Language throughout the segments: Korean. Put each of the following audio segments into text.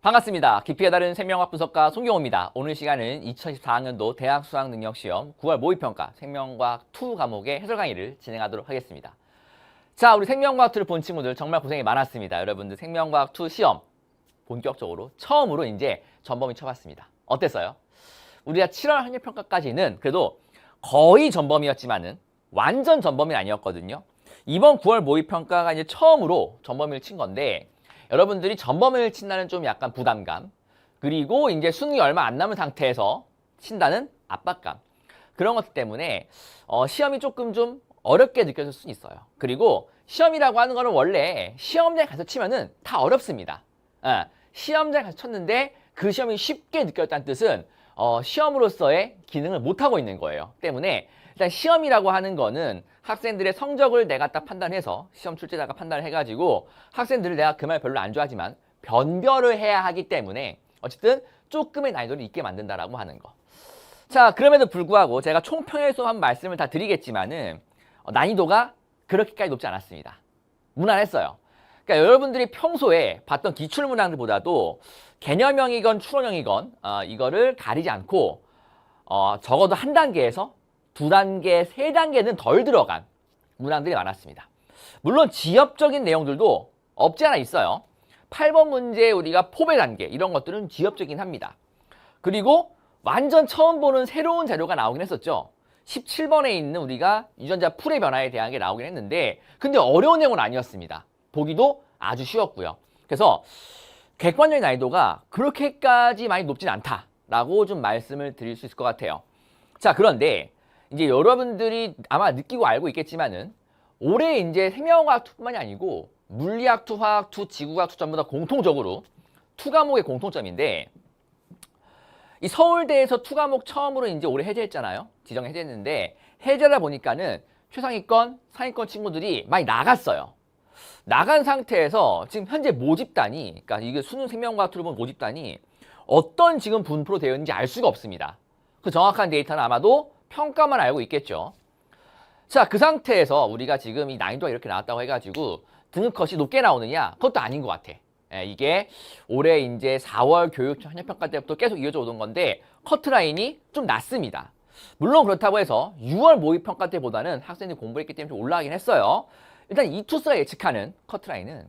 반갑습니다. 깊이가 다른 생명과학 분석가 송경호입니다. 오늘 시간은 2014학년도 대학 수학능력시험 9월 모의평가 생명과학 2 과목의 해설 강의를 진행하도록 하겠습니다. 자, 우리 생명과학 2를 본 친구들 정말 고생이 많았습니다. 여러분들 생명과학 2 시험 본격적으로 처음으로 이제 전범위 쳐봤습니다. 어땠어요? 우리가 7월 학력평가까지는 그래도 거의 전범위였지만은 완전 전범위는 아니었거든요. 이번 9월 모의평가가 이제 처음으로 전범위를 친 건데 여러분들이 전범위를 친다는 좀 약간 부담감, 그리고 이제 수능이 얼마 안 남은 상태에서 친다는 압박감, 그런 것 때문에 시험이 조금 좀 어렵게 느껴질 수는 있어요. 그리고 시험이라고 하는 거는 원래 시험장에 가서 치면은 다 어렵습니다. 시험장에 가서 쳤는데 그 시험이 쉽게 느껴졌다는 뜻은 시험으로서의 기능을 못하고 있는 거예요. 때문에 일단 시험이라고 하는 거는 학생들의 성적을 내가 딱 판단해서 시험 출제자가 판단을 해가지고 학생들을 내가 그 말 별로 안 좋아하지만 변별을 해야 하기 때문에 어쨌든 조금의 난이도를 있게 만든다라고 하는 거. 자, 그럼에도 불구하고 제가 총평에서 한 말씀을 다 드리겠지만은 난이도가 그렇게까지 높지 않았습니다. 무난했어요. 그러니까 여러분들이 평소에 봤던 기출문항들보다도 개념형이건 추론형이건 이거를 가리지 않고 적어도 한 단계에서 두 단계, 세 단계는 덜 들어간 문항들이 많았습니다. 물론 지엽적인 내용들도 없지 않아 있어요. 8번 문제 우리가 포배 단계 이런 것들은 지엽적이긴 합니다. 그리고 완전 처음 보는 새로운 자료가 나오긴 했었죠. 17번에 있는 우리가 유전자 풀의 변화에 대한 게 나오긴 했는데 근데 어려운 내용은 아니었습니다. 보기도 아주 쉬웠고요. 그래서 객관적인 난이도가 그렇게까지 많이 높진 않다라고 좀 말씀을 드릴 수 있을 것 같아요. 자, 그런데 이제 여러분들이 아마 느끼고 알고 있겠지만은 올해 이제 생명과학 2뿐만이 아니고 물리학 2, 화학 2, 지구과학 2 전부 다 공통적으로 2 과목의 공통점인데 이 서울대에서 2 과목 처음으로 이제 올해 해제했잖아요. 지정 해제했는데 해제하다 보니까는 최상위권, 상위권 친구들이 많이 나갔어요. 나간 상태에서 지금 현재 모집단이, 그러니까 이게 수능 생명과학 2를 본 모집단이 어떤 지금 분포로 되어 있는지 알 수가 없습니다. 그 정확한 데이터는 아마도 평가만 알고 있겠죠. 자, 그 상태에서 우리가 지금 이 난이도가 이렇게 나왔다고 해가지고 등급컷이 높게 나오느냐? 그것도 아닌 것 같아. 이게 올해 이제 4월 교육 학력평가 때부터 계속 이어져 오던 건데 커트라인이 좀 낮습니다. 물론 그렇다고 해서 6월 모의평가 때보다는 학생들이 공부했기 때문에 좀 올라가긴 했어요. 일단 이 투수가 예측하는 커트라인은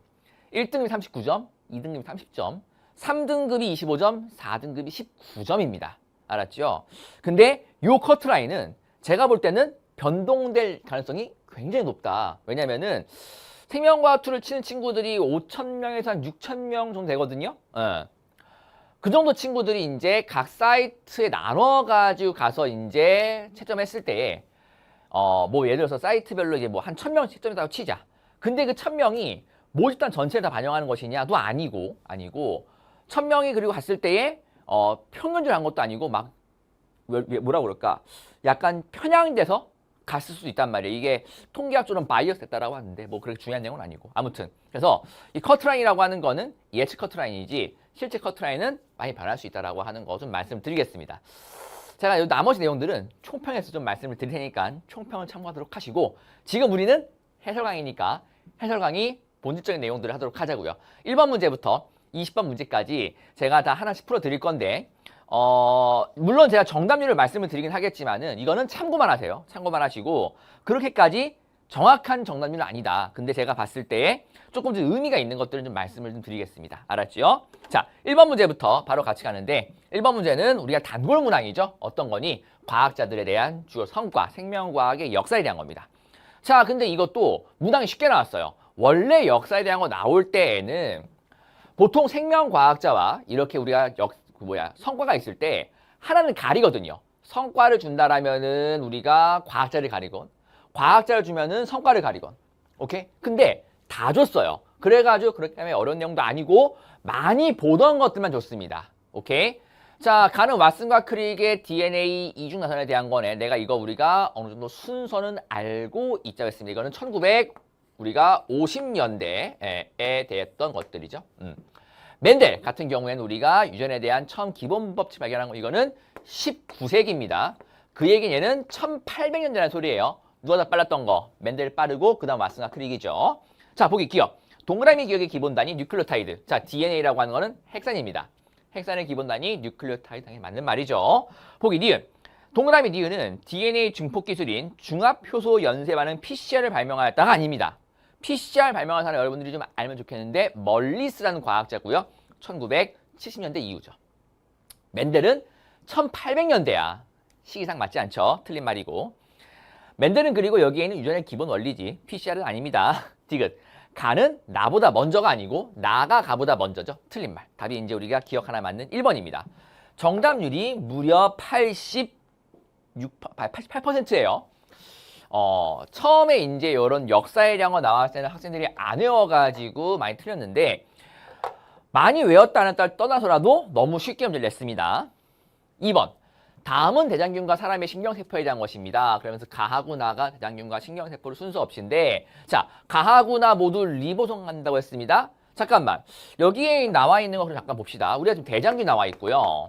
1등급이 39점, 2등급이 30점, 3등급이 25점, 4등급이 19점입니다. 알았죠? 근데 요 커트라인은 제가 볼 때는 변동될 가능성이 굉장히 높다. 왜냐면은 생명과학 2를 치는 친구들이 5,000명에서 한 6,000명 정도 되거든요. 그 정도 친구들이 이제 각 사이트에 나눠가지고 가서 이제 채점했을 때에 뭐 예를 들어서 사이트별로 이제 뭐 한 1,000명 채점했다고 치자. 근데 그 1,000명이 모집단 전체를 다 반영하는 것이냐도 아니고 1,000명이 그리고 갔을 때에 평균적으로 한 것도 아니고 막 뭐라고 그럴까 약간 편향돼서 갔을 수도 있단 말이에요. 이게 통계학적으로는 바이어스 됐다라고 하는데 뭐 그렇게 중요한 내용은 아니고 아무튼 그래서 이 커트라인이라고 하는 거는 예측 커트라인이지 실제 커트라인은 많이 변할 수 있다라고 하는 거 좀 말씀드리겠습니다. 제가 이 나머지 내용들은 총평에서 좀 말씀을 드릴 테니까 총평을 참고하도록 하시고 지금 우리는 해설 강의니까 해설 강의 본질적인 내용들을 하도록 하자고요. 1번 문제부터 20번 문제까지 제가 다 하나씩 풀어드릴 건데 물론 제가 정답률을 말씀을 드리긴 하겠지만은 이거는 참고만 하세요. 참고만 하시고 그렇게까지 정확한 정답률은 아니다. 근데 제가 봤을 때 조금 좀 의미가 있는 것들은 좀 말씀을 좀 드리겠습니다. 알았죠? 자, 1번 문제부터 바로 같이 가는데 1번 문제는 우리가 단골 문항이죠. 어떤 거니? 과학자들에 대한 주요 성과, 생명과학의 역사에 대한 겁니다. 자, 근데 이것도 문항이 쉽게 나왔어요. 원래 역사에 대한 거 나올 때에는 보통 생명과학자와 이렇게 우리가 성과가 있을 때 하나는 가리거든요. 성과를 준다라면은 우리가 과학자를 가리건 과학자를 주면은 성과를 가리건 오케이? 근데 다 줬어요. 그래가지고 그렇게 하면 어려운 내용도 아니고 많이 보던 것들만 줬습니다. 오케이? 자, 가는 왓슨과 크릭의 DNA 이중 나선에 대한 거네. 내가 이거 우리가 어느 정도 순서는 알고 있자고 했습니다. 이거는 1950년대에 대했던 것들이죠. 멘델 같은 경우에는 우리가 유전에 대한 처음 기본 법칙 발견한 거 이거는 19세기입니다. 그 얘기는 얘는 1800년대라는 소리예요. 누가 더 빨랐던 거? 멘델 빠르고 그 다음 왓슨과 크릭이죠. 자, 보기 기억. 동그라미 기억의 기본 단위 뉴클레오타이드. 자, DNA라고 하는 거는 핵산입니다. 핵산의 기본 단위 뉴클레오타이드 당연히 맞는 말이죠. 보기 니은. 동그라미 니은은 DNA 증폭 기술인 중합효소 연쇄 반응 PCR을 발명하였다가 아닙니다. PCR 발명한 사람 여러분들이 좀 알면 좋겠는데 멀리스라는 과학자고요. 1970년대 이후죠. 멘델은 1800년대야. 시기상 맞지 않죠? 틀린 말이고. 멘델은 그리고 여기에 있는 유전의 기본 원리지. PCR은 아닙니다. 디귿. 가는 나보다 먼저가 아니고 나가 가보다 먼저죠. 틀린 말. 답이 이제 우리가 기억 하나 맞는 1번입니다. 정답률이 무려 88%예요. 처음에 이제 이런 역사의 량어 나왔을 때는 학생들이 안 외워가지고 많이 틀렸는데 많이 외웠다는 딸 떠나서라도 너무 쉽게 문제를 냈습니다. 2번. 다음은 대장균과 사람의 신경세포에 대한 것입니다. 그러면서 가하고 나가 대장균과 신경세포를 순서 없이인데 자, 가하고 나 모두 리보솜 간다고 했습니다. 잠깐만. 여기에 나와 있는 거 잠깐 봅시다. 우리가 지금 대장균 나와 있고요.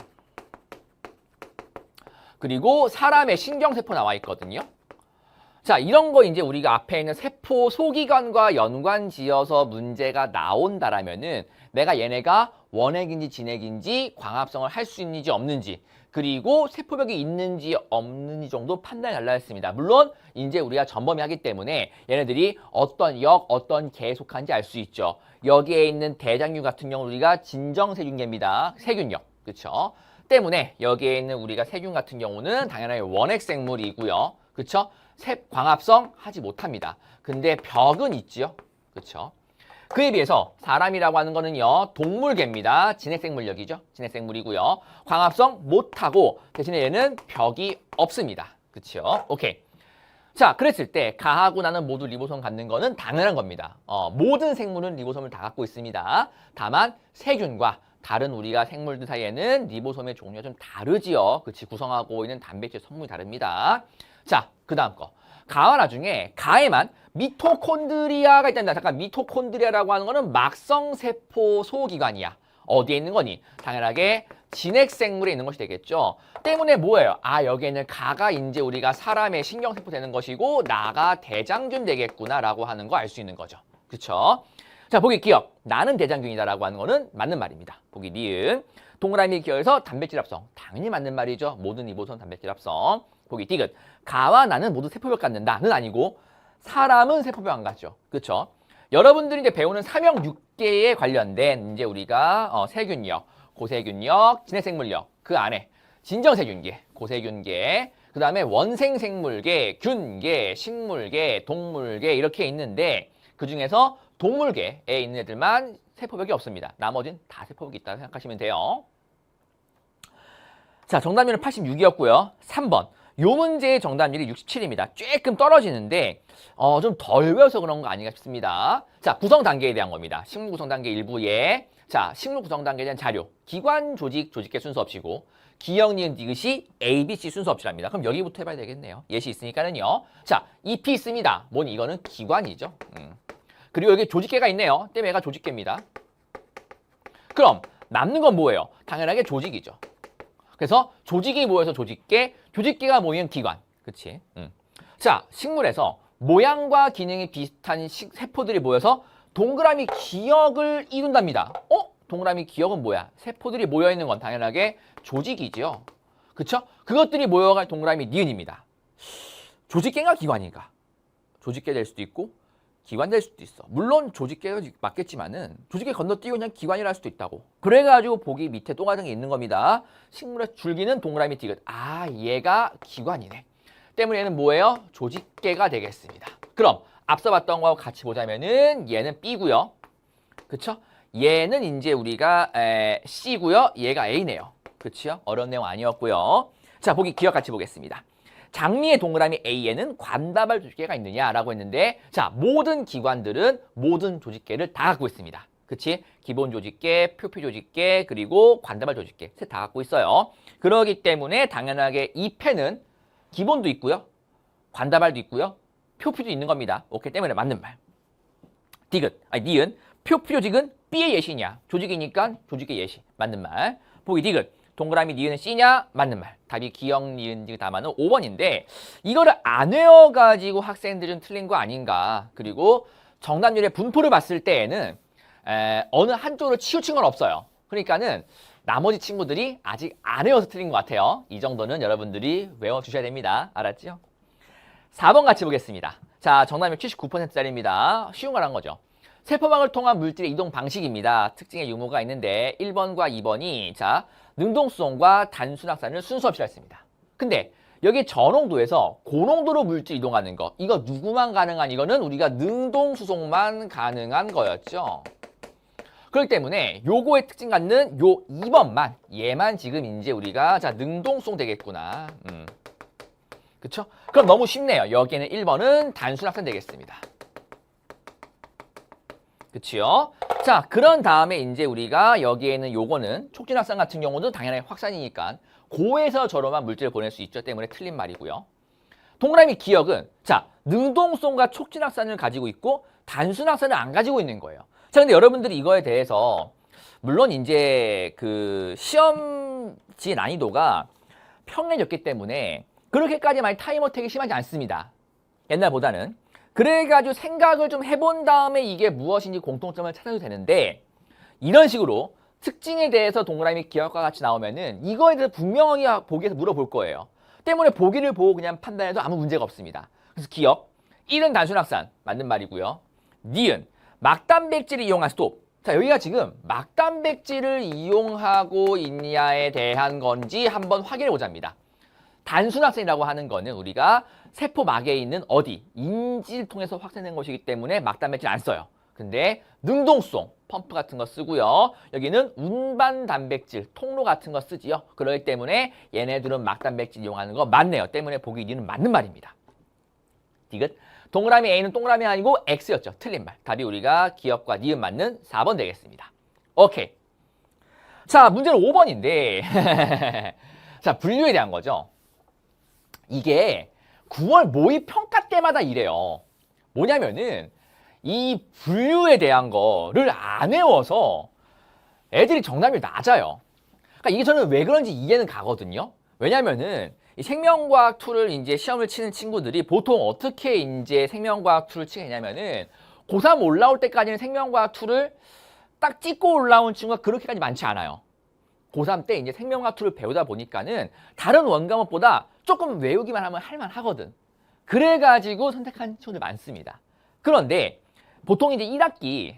그리고 사람의 신경세포 나와 있거든요. 자, 이런 거 이제 우리가 앞에 있는 세포 소기관과 연관 지어서 문제가 나온다라면은 내가 얘네가 원핵인지 진핵인지 광합성을 할 수 있는지 없는지 그리고 세포벽이 있는지 없는지 정도 판단이 달라 했습니다. 물론 이제 우리가 전범위하기 때문에 얘네들이 어떤 역, 어떤 개에 속한지 알 수 있죠. 여기에 있는 대장균 같은 경우는 우리가 진정세균계입니다. 세균역. 그렇죠? 때문에 여기에 있는 우리가 세균 같은 경우는 당연하게 원핵 생물이고요. 그렇죠? 광합성 하지 못합니다. 근데 벽은 있지요. 그렇죠? 그에 비해서 사람이라고 하는 거는요. 동물계입니다. 진핵생물역이죠. 진핵생물이고요. 광합성 못하고 대신에 얘는 벽이 없습니다. 그렇죠? 오케이. 자, 그랬을 때 가하고 나는 모두 리보솜 갖는 거는 당연한 겁니다. 모든 생물은 리보솜을 다 갖고 있습니다. 다만 세균과 다른 우리가 생물들 사이에는 리보솜의 종류가 좀 다르지요. 그치? 구성하고 있는 단백질 성분이 다릅니다. 자, 그 다음 거. 가와 나중에 가에만 미토콘드리아가 있답니다. 잠깐, 미토콘드리아라고 하는 거는 막성세포 소기관이야. 어디에 있는 거니? 당연하게 진핵생물에 있는 것이 되겠죠. 때문에 뭐예요? 아, 여기에는 가가 이제 우리가 사람의 신경세포 되는 것이고 나가 대장균 되겠구나라고 하는 거 알 수 있는 거죠. 그쵸? 자, 보기 기억. 나는 대장균이다라고 하는 거는 맞는 말입니다. 보기 니은. 동그라미 기어에서 단백질 합성. 당연히 맞는 말이죠. 모든 리보솜 단백질 합성. 보기 디귿. 가와 나는 모두 세포벽 갖는다는 아니고 사람은 세포벽 안 갖죠. 그렇죠? 여러분들이 이제 배우는 삼형 6개에 관련된 이제 우리가 세균력, 고세균력, 진핵생물력 그 안에 진정세균계, 고세균계, 그 다음에 원생생물계, 균계, 식물계, 동물계 이렇게 있는데 그 중에서 동물계에 있는 애들만 세포벽이 없습니다. 나머지는 다 세포벽이 있다고 생각하시면 돼요. 자, 정답률은 86이었고요. 3번. 요 문제의 정답률이 67입니다. 조금 떨어지는데 좀 덜 외워서 그런 거 아닌가 싶습니다. 자, 구성 단계에 대한 겁니다. 식물 구성 단계 일부에 자, 식물 구성 단계에 대한 자료. 기관, 조직, 조직계 순서 없이고 기역, 니은, 디귿이 A, B, C 순서 없이랍니다. 그럼 여기부터 해봐야 되겠네요. 예시 있으니까는요. 자, EP 있습니다. 뭐니 이거는 기관이죠. 그리고 여기 조직계가 있네요. 때문에 얘가 조직계입니다. 그럼 남는 건 뭐예요? 당연하게 조직이죠. 그래서 조직이 모여서 조직계, 조직계가 모이는 기관. 그치? 자, 식물에서 모양과 기능이 비슷한 세포들이 모여서 동그라미 기역을 이룬답니다. 동그라미 기역은 뭐야? 세포들이 모여있는 건 당연하게 조직이죠. 그쵸? 그것들이 모여갈 동그라미 니은입니다. 조직계가 기관인가? 조직계 될 수도 있고 기관 될 수도 있어. 물론 조직계가 맞겠지만은 조직계 건너뛰고 그냥 기관이라 할 수도 있다고. 그래가지고 보기 밑에 또 같은 게 있는 겁니다. 식물의 줄기는 동그라미 디귿. 아, 얘가 기관이네. 때문에 얘는 뭐예요? 조직계가 되겠습니다. 그럼 앞서 봤던 거하고 같이 보자면은 얘는 B고요. 그쵸? 얘는 이제 우리가 C고요. 얘가 A네요. 그치요? 어려운 내용 아니었고요. 자, 보기 기억 같이 보겠습니다. 장미의 동그라미 A에는 관다발 조직계가 있느냐라고 했는데 자, 모든 기관들은 모든 조직계를 다 갖고 있습니다. 그치? 기본 조직계, 표피 조직계, 그리고 관다발 조직계 셋 다 갖고 있어요. 그러기 때문에 당연하게 이 펜은 기본도 있고요. 관다발도 있고요. 표피도 있는 겁니다. 오케이, 때문에 맞는 말. 니은. 표피 조직은 B의 예시냐? 조직이니까 조직의 예시. 맞는 말. 보기 디귿. 동그라미 니은은 C냐? 맞는 말. 답이 기역, 니은, 디귿 담아는 5번인데 이거를 안 외워가지고 학생들은 틀린 거 아닌가. 그리고 정답률의 분포를 봤을 때에는 어느 한쪽으로 치우친 건 없어요. 그러니까는 나머지 친구들이 아직 안 외워서 틀린 것 같아요. 이 정도는 여러분들이 외워주셔야 됩니다. 알았죠? 4번 같이 보겠습니다. 자, 정답률 79%짜리입니다. 쉬운 걸 한 거죠. 세포막을 통한 물질의 이동 방식입니다. 특징의 유무가 있는데 1번과 2번이 자 능동수송과 단순확산을 순서 없이 했습니다. 근데 여기 저농도에서 고농도로 물질 이동하는 거 이거 누구만 가능한 이거는 우리가 능동수송만 가능한 거였죠. 그렇기 때문에 요거의 특징 갖는 요 2번만 얘만 지금 이제 우리가 자 능동수송 되겠구나. 그쵸? 그럼 너무 쉽네요. 여기에는 1번은 단순확산 되겠습니다. 그치요? 자, 그런 다음에 이제 우리가 여기에는 요거는 촉진확산 같은 경우도 당연히 확산이니까 고에서 저로만 물질을 보낼 수 있죠. 때문에 틀린 말이고요. 동그라미 기억은 자, 능동성과 촉진확산을 가지고 있고 단순확산을 안 가지고 있는 거예요. 자, 근데 여러분들이 이거에 대해서 물론 이제 그 시험지 난이도가 평행해졌기 때문에 그렇게까지 많이 타임어택이 심하지 않습니다. 옛날보다는. 그래가지고 생각을 좀 해본 다음에 이게 무엇인지 공통점을 찾아도 되는데 이런 식으로 특징에 대해서 동그라미 기억과 같이 나오면은 이거에 대해서 분명하게 보기에서 물어볼 거예요. 때문에 보기를 보고 그냥 판단해도 아무 문제가 없습니다. 그래서 기억, 1은 단순확산, 맞는 말이고요. 니은, 막단백질을 이용한 스톱. 자, 여기가 지금 막단백질을 이용하고 있냐에 대한 건지 한번 확인해 보자입니다. 단순확산이라고 하는 거는 우리가 세포막에 있는 어디, 인지를 통해서 확산된 것이기 때문에 막단백질 안 써요. 근데 능동수송, 펌프 같은 거 쓰고요. 여기는 운반 단백질, 통로 같은 거 쓰지요. 그렇기 때문에 얘네들은 막단백질 이용하는 거 맞네요. 때문에 보기 D는 맞는 말입니다. 디귿. 동그라미 A는 동그라미 아니고 X였죠. 틀린 말. 답이 우리가 기억과 니은 맞는 4번 되겠습니다. 오케이. 자, 문제는 5번인데 자, 분류에 대한 거죠. 이게 9월 모의평가 때마다 이래요. 뭐냐면은 이 분류에 대한 거를 안 외워서 애들이 정답률이 낮아요. 그러니까 이게 저는 왜 그런지 이해는 가거든요. 왜냐면은 이 생명과학 2를 이제 시험을 치는 친구들이 보통 어떻게 이제 생명과학 2를 치게 되냐면은 고3 올라올 때까지는 생명과학 2를 딱 찍고 올라온 친구가 그렇게까지 많지 않아요. 고3 때 이제 생명과학 2를 배우다 보니까는 다른 원과목보다 조금 외우기만 하면 할만하거든. 그래가지고 선택한 친구들 많습니다. 그런데 보통 이제 1학기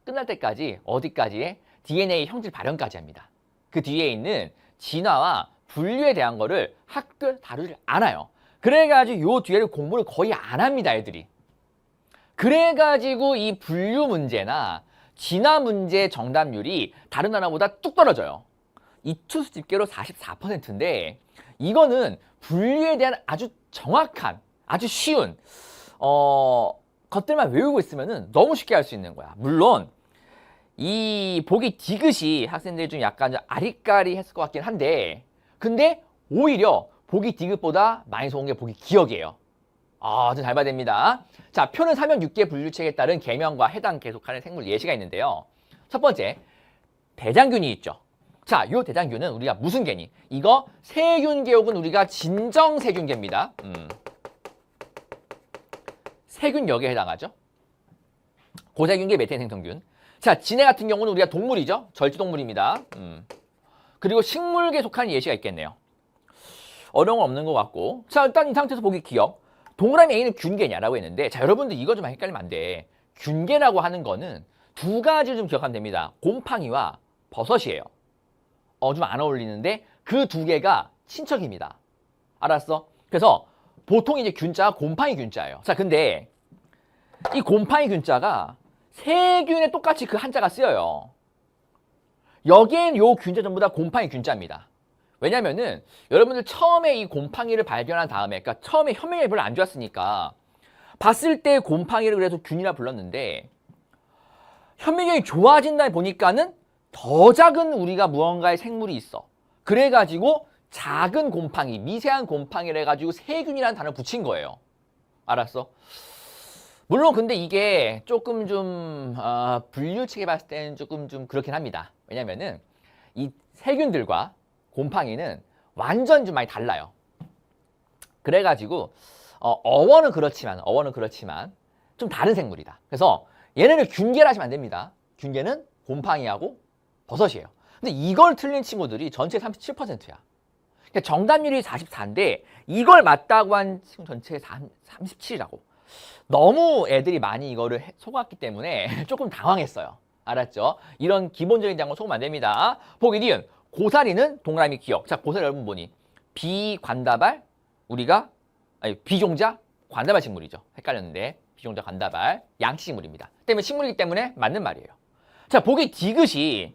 끝날 때까지 어디까지에 DNA 형질 발현까지 합니다. 그 뒤에 있는 진화와 분류에 대한 거를 학교에 다루질 않아요. 그래가지고 요 뒤에를 공부를 거의 안 합니다, 애들이. 그래가지고 이 분류 문제나 진화 문제 정답률이 다른 나라보다 뚝 떨어져요. 이 투수 집계로 44%인데 이거는 분류에 대한 아주 정확한, 아주 쉬운 것들만 외우고 있으면 너무 쉽게 할 수 있는 거야. 물론 이 보기 디귿이 학생들이 좀 약간 좀 아리까리했을 것 같긴 한데 근데 오히려 보기 디귿보다 많이 좋은 게 보기 기억이에요. 좀 잘 봐야 됩니다. 자, 표는 사면 6개 분류책에 따른 계명과 해당 계속하는 생물 예시가 있는데요. 첫 번째, 대장균이 있죠. 자, 요 대장균은 우리가 무슨 개니? 이거 세균계옥은 우리가 진정세균계입니다. 세균역에 해당하죠. 고세균계 메테인 생성균. 자, 진해 같은 경우는 우리가 동물이죠. 절지동물입니다. 그리고 식물계 속하는 예시가 있겠네요. 어려운 건 없는 것 같고. 자, 일단 이 상태에서 보기 기억. 동그라미 A는 균계냐라고 했는데 자, 여러분들 이거 좀 헷갈리면 안 돼. 균계라고 하는 거는 두 가지 좀 기억하면 됩니다. 곰팡이와 버섯이에요. 좀 안 어울리는데 그 두 개가 친척입니다. 알았어? 그래서 보통 이제 균자가 곰팡이 균자예요. 자, 근데 이 곰팡이 균자가 세균에 똑같이 그 한자가 쓰여요. 여기엔 요 균자 전부 다 곰팡이 균자입니다. 왜냐면은 여러분들 처음에 이 곰팡이를 발견한 다음에 그러니까 처음에 현미경이 별로 안 좋았으니까 봤을 때 곰팡이를 그래서 균이라 불렀는데 현미경이 좋아진다 보니까는 더 작은 우리가 무언가의 생물이 있어. 그래가지고 작은 곰팡이, 미세한 곰팡이를 해가지고 세균이라는 단어를 붙인 거예요. 알았어? 물론 근데 이게 조금 좀 분류책에 봤을 때는 조금 좀 그렇긴 합니다. 왜냐면은 이 세균들과 곰팡이는 완전 좀 많이 달라요. 그래가지고 어원은 그렇지만 좀 다른 생물이다. 그래서 얘네를 균계라 하시면 안 됩니다. 균계는 곰팡이하고 버섯이에요. 근데 이걸 틀린 친구들이 전체 37%야. 그러니까 정답률이 44인데 이걸 맞다고 한 친구 전체의 37이라고. 너무 애들이 많이 이거를 속았기 때문에 조금 당황했어요. 알았죠? 이런 기본적인 장면 속으면 안 됩니다. 보기 니은 고사리는 동그라미 기억. 자, 고사리 여러분 보니 비관다발 우리가 비종자 관다발 식물이죠. 헷갈렸는데 비종자 관다발 양치 식물입니다. 때문에 식물이기 때문에 맞는 말이에요. 자, 보기 디귿이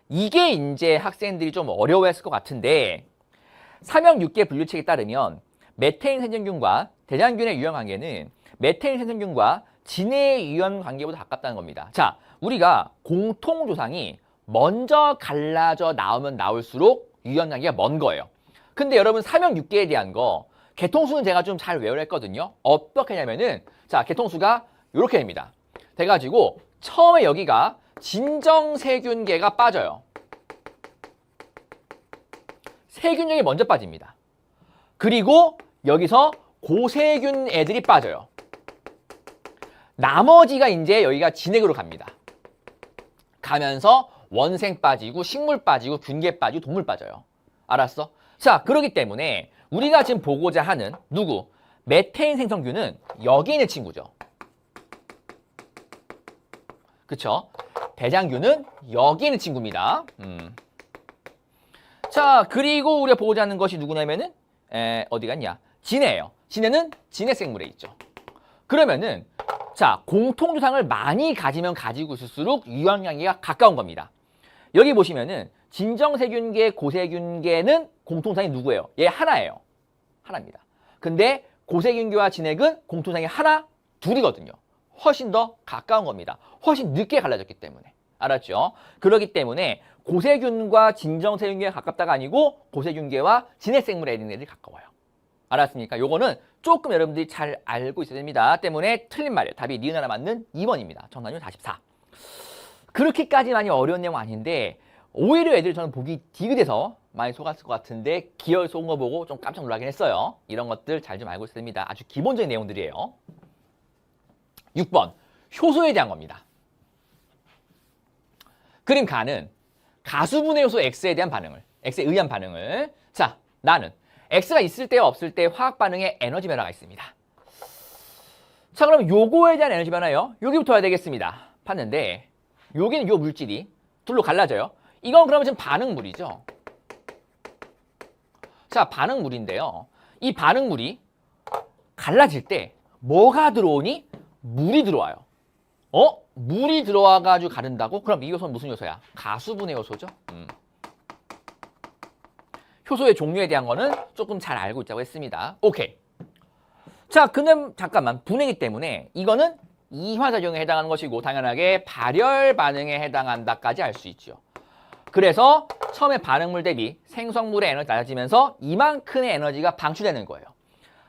이게 이제 학생들이 좀 어려워했을 것 같은데 삼형 6개 분류책에 따르면 메테인 생성균과 대장균의 유형 관계는 메테인 생성균과 진해의 유형 관계보다 가깝다는 겁니다. 자, 우리가 공통조상이 먼저 갈라져 나오면 나올수록 유형 관계가 먼 거예요. 근데 여러분 삼형 6개에 대한 거 개통수는 제가 좀 잘 외우려 했거든요. 어떻게 하냐면은 자, 개통수가 이렇게 됩니다. 돼가지고 처음에 여기가 진정세균계가 빠져요. 세균형이 먼저 빠집니다. 그리고 여기서 고세균 애들이 빠져요. 나머지가 이제 여기가 진액으로 갑니다. 가면서 원생 빠지고 식물 빠지고 균계 빠지고 동물 빠져요. 알았어? 자, 그렇기 때문에 우리가 지금 보고자 하는 누구? 메테인 생성균은 여기 있는 친구죠. 그쵸? 대장균은 여기 있는 친구입니다. 자, 그리고 우리가 보고자 하는 것이 누구냐면은 어디 갔냐? 진해예요. 진해는 진해생물에 있죠. 그러면은 자, 공통조상을 많이 가지면 가지고 있을수록 유형관계가 가까운 겁니다. 여기 보시면은 진정세균계, 고세균계는 공통상이 누구예요? 얘 하나예요. 하나입니다. 근데 고세균계와 진핵은 공통상이 하나, 둘이거든요. 훨씬 더 가까운 겁니다. 훨씬 늦게 갈라졌기 때문에. 알았죠? 그렇기 때문에 고세균과 진정세균계가 가깝다가 아니고 고세균계와 진핵생물에 있는 애들이 가까워요. 알았습니까? 요거는 조금 여러분들이 잘 알고 있어야 됩니다. 때문에 틀린 말이에요. 답이 니은 하나 맞는 2번입니다. 정답률 44. 그렇게까지 많이 어려운 내용 아닌데 오히려 애들이 저는 보기 디귿에서 많이 속았을 것 같은데 기어에 속은 거 보고 좀 깜짝 놀라긴 했어요. 이런 것들 잘 좀 알고 있어야 됩니다. 아주 기본적인 내용들이에요. 6번 효소에 대한 겁니다. 그림 가는 가수분해 요소 X에 대한 반응을, X에 의한 반응을. 자, 나는 X가 있을 때와 없을 때 화학 반응에 에너지 변화가 있습니다. 자, 그럼 요거에 대한 에너지 변화요. 여기부터 해야 되겠습니다. 봤는데 여기는 요 물질이 둘로 갈라져요. 이건 그러면 지금 반응물이죠. 자, 반응물인데요. 이 반응물이 갈라질 때 뭐가 들어오니? 물이 들어와요. 물이 들어와가지고 가른다고? 그럼 이 요소는 무슨 요소야? 가수분해 요소죠. 효소의 종류에 대한 거는 조금 잘 알고 있다고 했습니다. 오케이. 자, 근데 잠깐만. 분해이기 때문에 이거는 이화작용에 해당하는 것이고 당연하게 발열 반응에 해당한다까지 알 수 있죠. 그래서 처음에 반응물 대비 생성물의 에너지가 낮아지면서 이만큼의 에너지가 방출되는 거예요.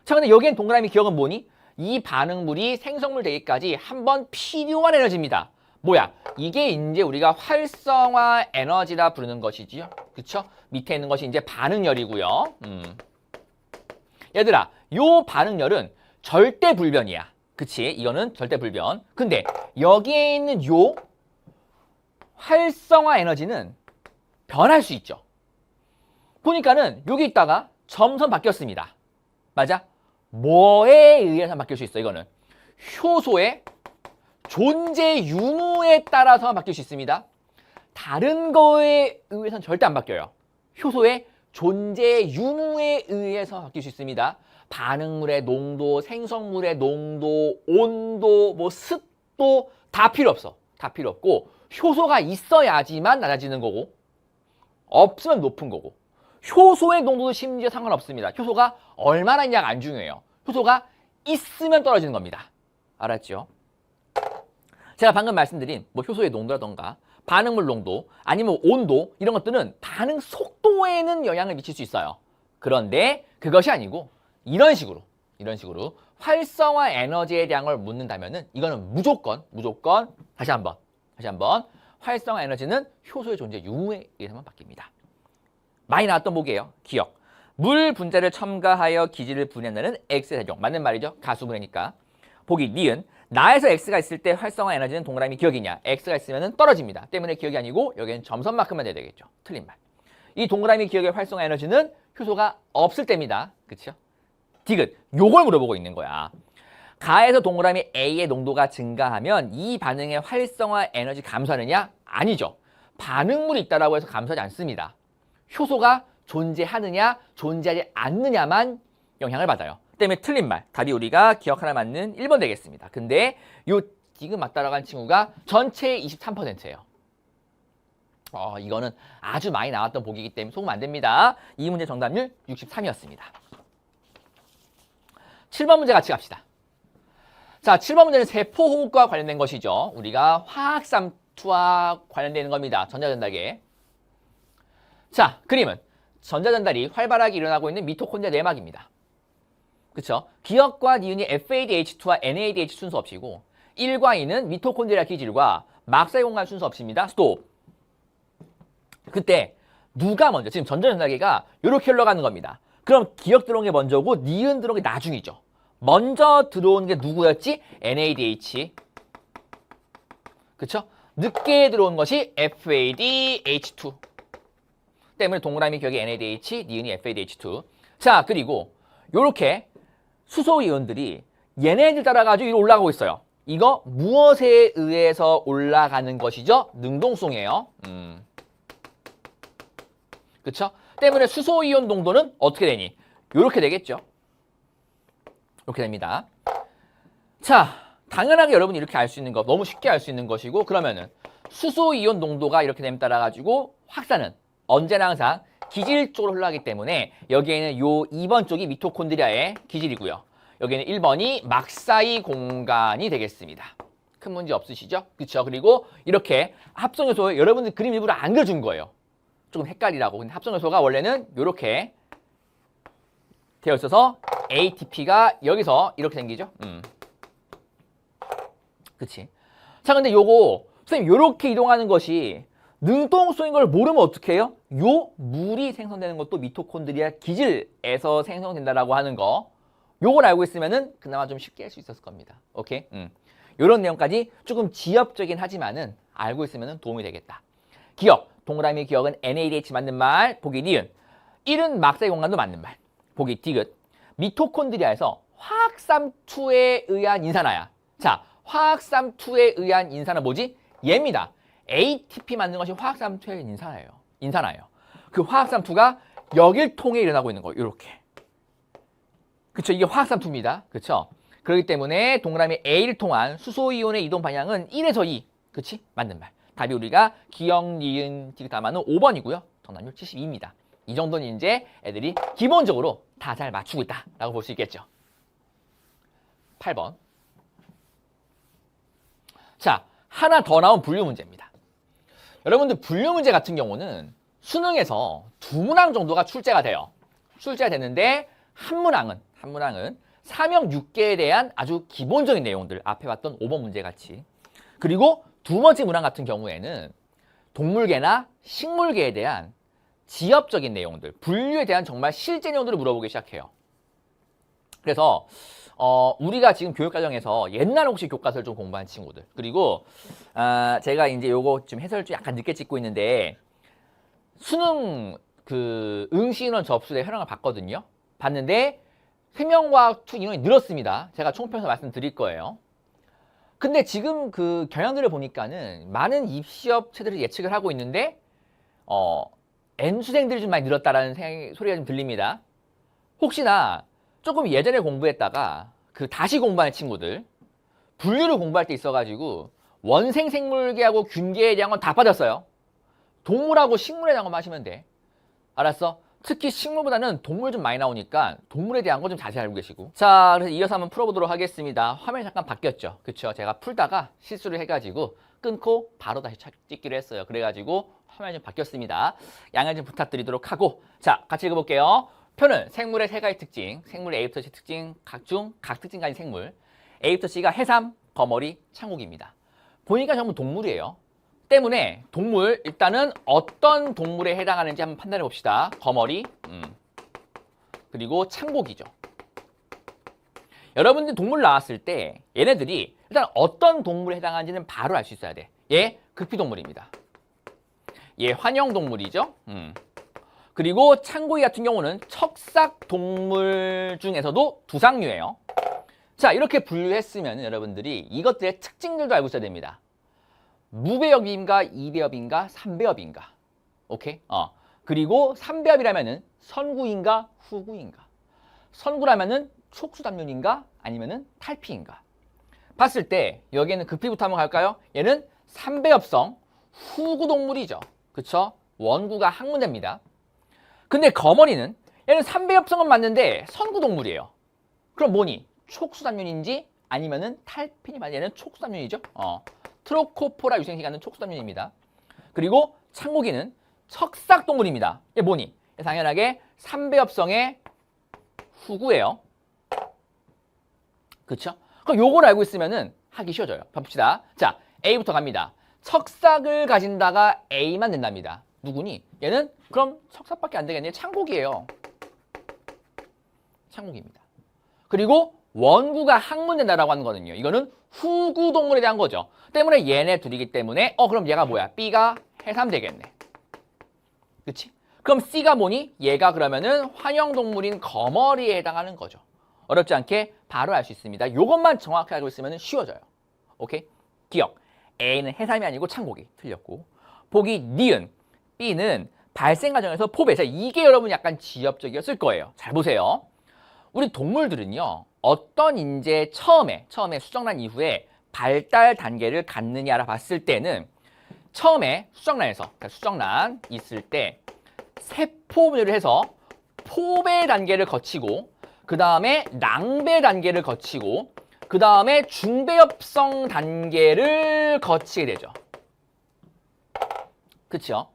자, 근데 여기엔 동그라미 기억은 뭐니? 이 반응물이 생성물 되기까지 한번 필요한 에너지입니다. 뭐야? 이게 이제 우리가 활성화 에너지라 부르는 것이지요. 그쵸? 밑에 있는 것이 이제 반응열이고요. 얘들아, 요 반응열은 절대 불변이야. 그치? 이거는 절대 불변. 근데 여기에 있는 요 활성화 에너지는 변할 수 있죠. 보니까는 여기 있다가 점선 바뀌었습니다. 맞아? 뭐에 의해서 바뀔 수 있어? 이거는 효소의 존재 유무에 따라서 바뀔 수 있습니다. 다른 거에 의해서는 절대 안 바뀌어요. 효소의 존재 유무에 의해서 바뀔 수 있습니다. 반응물의 농도, 생성물의 농도, 온도, 뭐 습도 다 필요 없어. 다 필요 없고 효소가 있어야지만 낮아지는 거고 없으면 높은 거고 효소의 농도도 심지어 상관없습니다. 효소가 얼마나 있냐가 안 중요해요. 효소가 있으면 떨어지는 겁니다. 알았죠? 제가 방금 말씀드린 뭐 효소의 농도라던가 반응물 농도 아니면 온도 이런 것들은 반응 속도에는 영향을 미칠 수 있어요. 그런데 그것이 아니고 이런 식으로 활성화 에너지에 대한 걸 묻는다면은 이거는 무조건 다시 한번 활성화 에너지는 효소의 존재 유무에 의해서만 바뀝니다. 많이 나왔던 목이에요. 기억. 물 분자를 첨가하여 기질을 분해한다는 X의 작용. 맞는 말이죠. 가수분해니까. 보기 니은. 나에서 X가 있을 때 활성화 에너지는 동그라미 기억이냐? X가 있으면 떨어집니다. 때문에 기억이 아니고 여기는 점선만큼만 돼야 되겠죠. 틀린 말. 이 동그라미 기억의 활성화 에너지는 효소가 없을 때입니다. 그렇죠? 디귿. 요걸 물어보고 있는 거야. 가에서 동그라미 A의 농도가 증가하면 이 반응의 활성화 에너지 감소하느냐? 아니죠. 반응물이 있다라고 해서 감소하지 않습니다. 효소가 존재하느냐, 존재하지 않느냐만 영향을 받아요. 때문에 틀린 말. 답이 우리가 기억하나 맞는 1번 되겠습니다. 근데 요 디귿 맞다라고 한 친구가 전체의 23%예요. 이거는 아주 많이 나왔던 보기이기 때문에 속으면 안 됩니다. 이 문제 정답률 63이었습니다. 7번 문제 같이 갑시다. 자, 7번 문제는 세포호흡과 관련된 것이죠. 우리가 화학삼투와 관련되는 겁니다. 전자전달계. 자, 그림은 전자전달이 활발하게 일어나고 있는 미토콘드리아 내막입니다. 그쵸? 기억과 니은이 FADH2와 NADH 순서 없이고 1과 2는 미토콘드리아 기질과 막사의 공간 순서 없입니다. 스톱. 그때 누가 먼저, 지금 전자전달계가 이렇게 흘러가는 겁니다. 그럼 기억 들어온 게 먼저고 니은 들어온 게 나중이죠. 먼저 들어온 게 누구였지? NADH. 그쵸? 늦게 들어온 것이 FADH2. 때문에 동그라미 기억이 NADH, 니은이 FADH2. 자, 그리고 요렇게 수소 이온들이 얘네들 따라가지고 위로 올라가고 있어요. 이거 무엇에 의해서 올라가는 것이죠? 능동성이에요. 그쵸? 때문에 수소 이온 농도는 어떻게 되니? 요렇게 되겠죠. 이렇게 됩니다. 자, 당연하게 여러분이 이렇게 알 수 있는 거, 너무 쉽게 알 수 있는 것이고, 그러면은 수소 이온 농도가 이렇게 됨에 따라 가지고 확산은 언제나 항상 기질 쪽으로 흘러가기 때문에 여기에는 요 2번 쪽이 미토콘드리아의 기질이고요. 여기는 1번이 막사이 공간이 되겠습니다. 큰 문제 없으시죠? 그렇죠? 그리고 이렇게 합성요소 여러분들 그림 일부러 안 그려준 거예요. 조금 헷갈리라고. 근데 합성요소가 원래는 이렇게 되어 있어서 ATP가 여기서 이렇게 생기죠. 그치? 자, 근데 요거 선생님 요렇게 이동하는 것이 능동성인 걸 모르면 어떻게 해요? 요 물이 생성되는 것도 미토콘드리아 기질에서 생성된다라고 하는 거, 요걸 알고 있으면은 그나마 좀 쉽게 할 수 있었을 겁니다. 오케이? 요런 내용까지 조금 지엽적이긴 하지만은 알고 있으면은 도움이 되겠다. 기억, 동그라미 기억은 NADH 맞는 말, 보기 니은. 1은 막사의 공간도 맞는 말, 보기 디귿. 미토콘드리아에서 화학삼투에 의한 인산화야. 자, 화학삼투에 의한 인산화 뭐지? 얘입니다. ATP 만드는 것이 화학삼투의 인산화예요. 그 화학삼투가 여길 통해 일어나고 있는 거예요. 이렇게. 그쵸? 이게 화학삼투입니다. 그쵸? 그렇기 때문에 동그라미 A를 통한 수소이온의 이동 방향은 1에서 2. 그치? 맞는 말. 답이 우리가 기억, 니은, 디귿 다 맞는 5번이고요. 정답률 72입니다. 이 정도는 이제 애들이 기본적으로 다 잘 맞추고 있다라고 볼 수 있겠죠. 8번. 자, 하나 더 나온 분류 문제입니다. 여러분들 분류 문제 같은 경우는 수능에서 2문항 정도가 출제가 돼요. 출제가 됐는데 한 문항은 사명 6개에 대한 아주 기본적인 내용들, 앞에 봤던 5번 문제 같이. 그리고 두 번째 문항 같은 경우에는 동물계나 식물계에 대한 지엽적인 내용들, 분류에 대한 정말 실제 내용들을 물어보기 시작해요. 그래서 우리가 지금 교육과정에서 옛날 혹시 교과서를 좀 공부한 친구들, 그리고 제가 이제 요거 좀 해설 좀 약간 늦게 찍고 있는데 수능 그 응시인원 접수대 현황을 봤거든요. 봤는데 생명과학 2 인원이 늘었습니다. 제가 총평에서 말씀드릴 거예요. 근데 지금 그 경향들을 보니까는 많은 입시업체들이 예측을 하고 있는데 N수생들이 좀 많이 늘었다라는 소리가 좀 들립니다. 혹시나 조금 예전에 공부했다가 그 다시 공부하는 친구들, 분류를 공부할 때 있어가지고 원생 생물계하고 균계에 대한 건 다 빠졌어요. 동물하고 식물에 대한 것만 하시면 돼. 알았어? 특히 식물보다는 동물 좀 많이 나오니까 동물에 대한 거 좀 자세히 알고 계시고. 자, 그래서 이어서 한번 풀어보도록 하겠습니다. 화면이 잠깐 바뀌었죠. 그쵸? 제가 풀다가 실수를 해가지고 끊고 바로 다시 찍기로 했어요. 그래가지고 화면이 좀 바뀌었습니다. 양해 좀 부탁드리도록 하고, 자, 같이 읽어볼게요. 표는 생물의 세 가지 특징, 생물의 A부터 C 특징, 각중 각 특징 가진 생물. A부터 C가 해삼, 거머리, 창욱입니다. 보니까 전부 동물이에요. 때문에 동물, 일단은 어떤 동물에 해당하는지 한번 판단해 봅시다. 거머리, 그리고 창고기죠. 여러분들 동물 나왔을 때 얘네들이 일단 어떤 동물에 해당하는지는 바로 알 수 있어야 돼. 얘 극피동물입니다. 얘 환영동물이죠. 그리고 창고기 같은 경우는 척삭동물 중에서도 두상류예요. 자, 이렇게 분류했으면 여러분들이 이것들의 특징들도 알고 있어야 됩니다. 무배엽인가, 이배엽인가, 삼배엽인가. 오케이? 그리고 삼배엽이라면은 선구인가, 후구인가. 선구라면은 촉수담륜인가, 아니면은 탈피인가. 봤을 때 여기에는 극피부터 한번 갈까요? 얘는 삼배엽성 후구동물이죠. 그쵸? 원구가 항문대입니다. 근데 거머리는 얘는 삼배엽성은 맞는데 선구동물이에요. 그럼 뭐니? 촉수담륜인지 아니면은 탈피니 맞아. 얘는 촉수담륜이죠. 트로코포라 유생식이 갖는 촉수담륜입니다. 그리고 창고기는 척삭동물입니다. 얘 뭐니? 얘 당연하게 삼배엽성의 후구예요. 그쵸? 그럼 요걸 알고 있으면은 하기 쉬워져요. 봅시다. 자, A부터 갑니다. 척삭을 가진다가 A만 된답니다. 누구니? 얘는 그럼 척삭밖에 안 되겠네. 창고기예요. 창고기입니다. 그리고 원구가 항문된다라고 하는 거는요. 이거는 후구동물에 대한 거죠. 때문에 얘네 둘이기 때문에 그럼 얘가 뭐야? B가 해삼되겠네. 그치? 그럼 C가 뭐니? 얘가 그러면은 환영동물인 거머리에 해당하는 거죠. 어렵지 않게 바로 알 수 있습니다. 요것만 정확하게 알고 있으면 쉬워져요. 오케이? 기억. A는 해삼이 아니고 창고기. 틀렸고. 보기 니은. B는 발생 과정에서 포배. 자, 이게 여러분 약간 지엽적이었을 거예요. 잘 보세요. 우리 동물들은요. 어떤 인재 처음에 수정란 이후에 발달 단계를 갖느냐를 봤을 때는 처음에 수정란 있을 때 세포 분열을 해서 포배 단계를 거치고 그 다음에 낭배 단계를 거치고 그 다음에 중배엽성 단계를 거치게 되죠. 그쵸?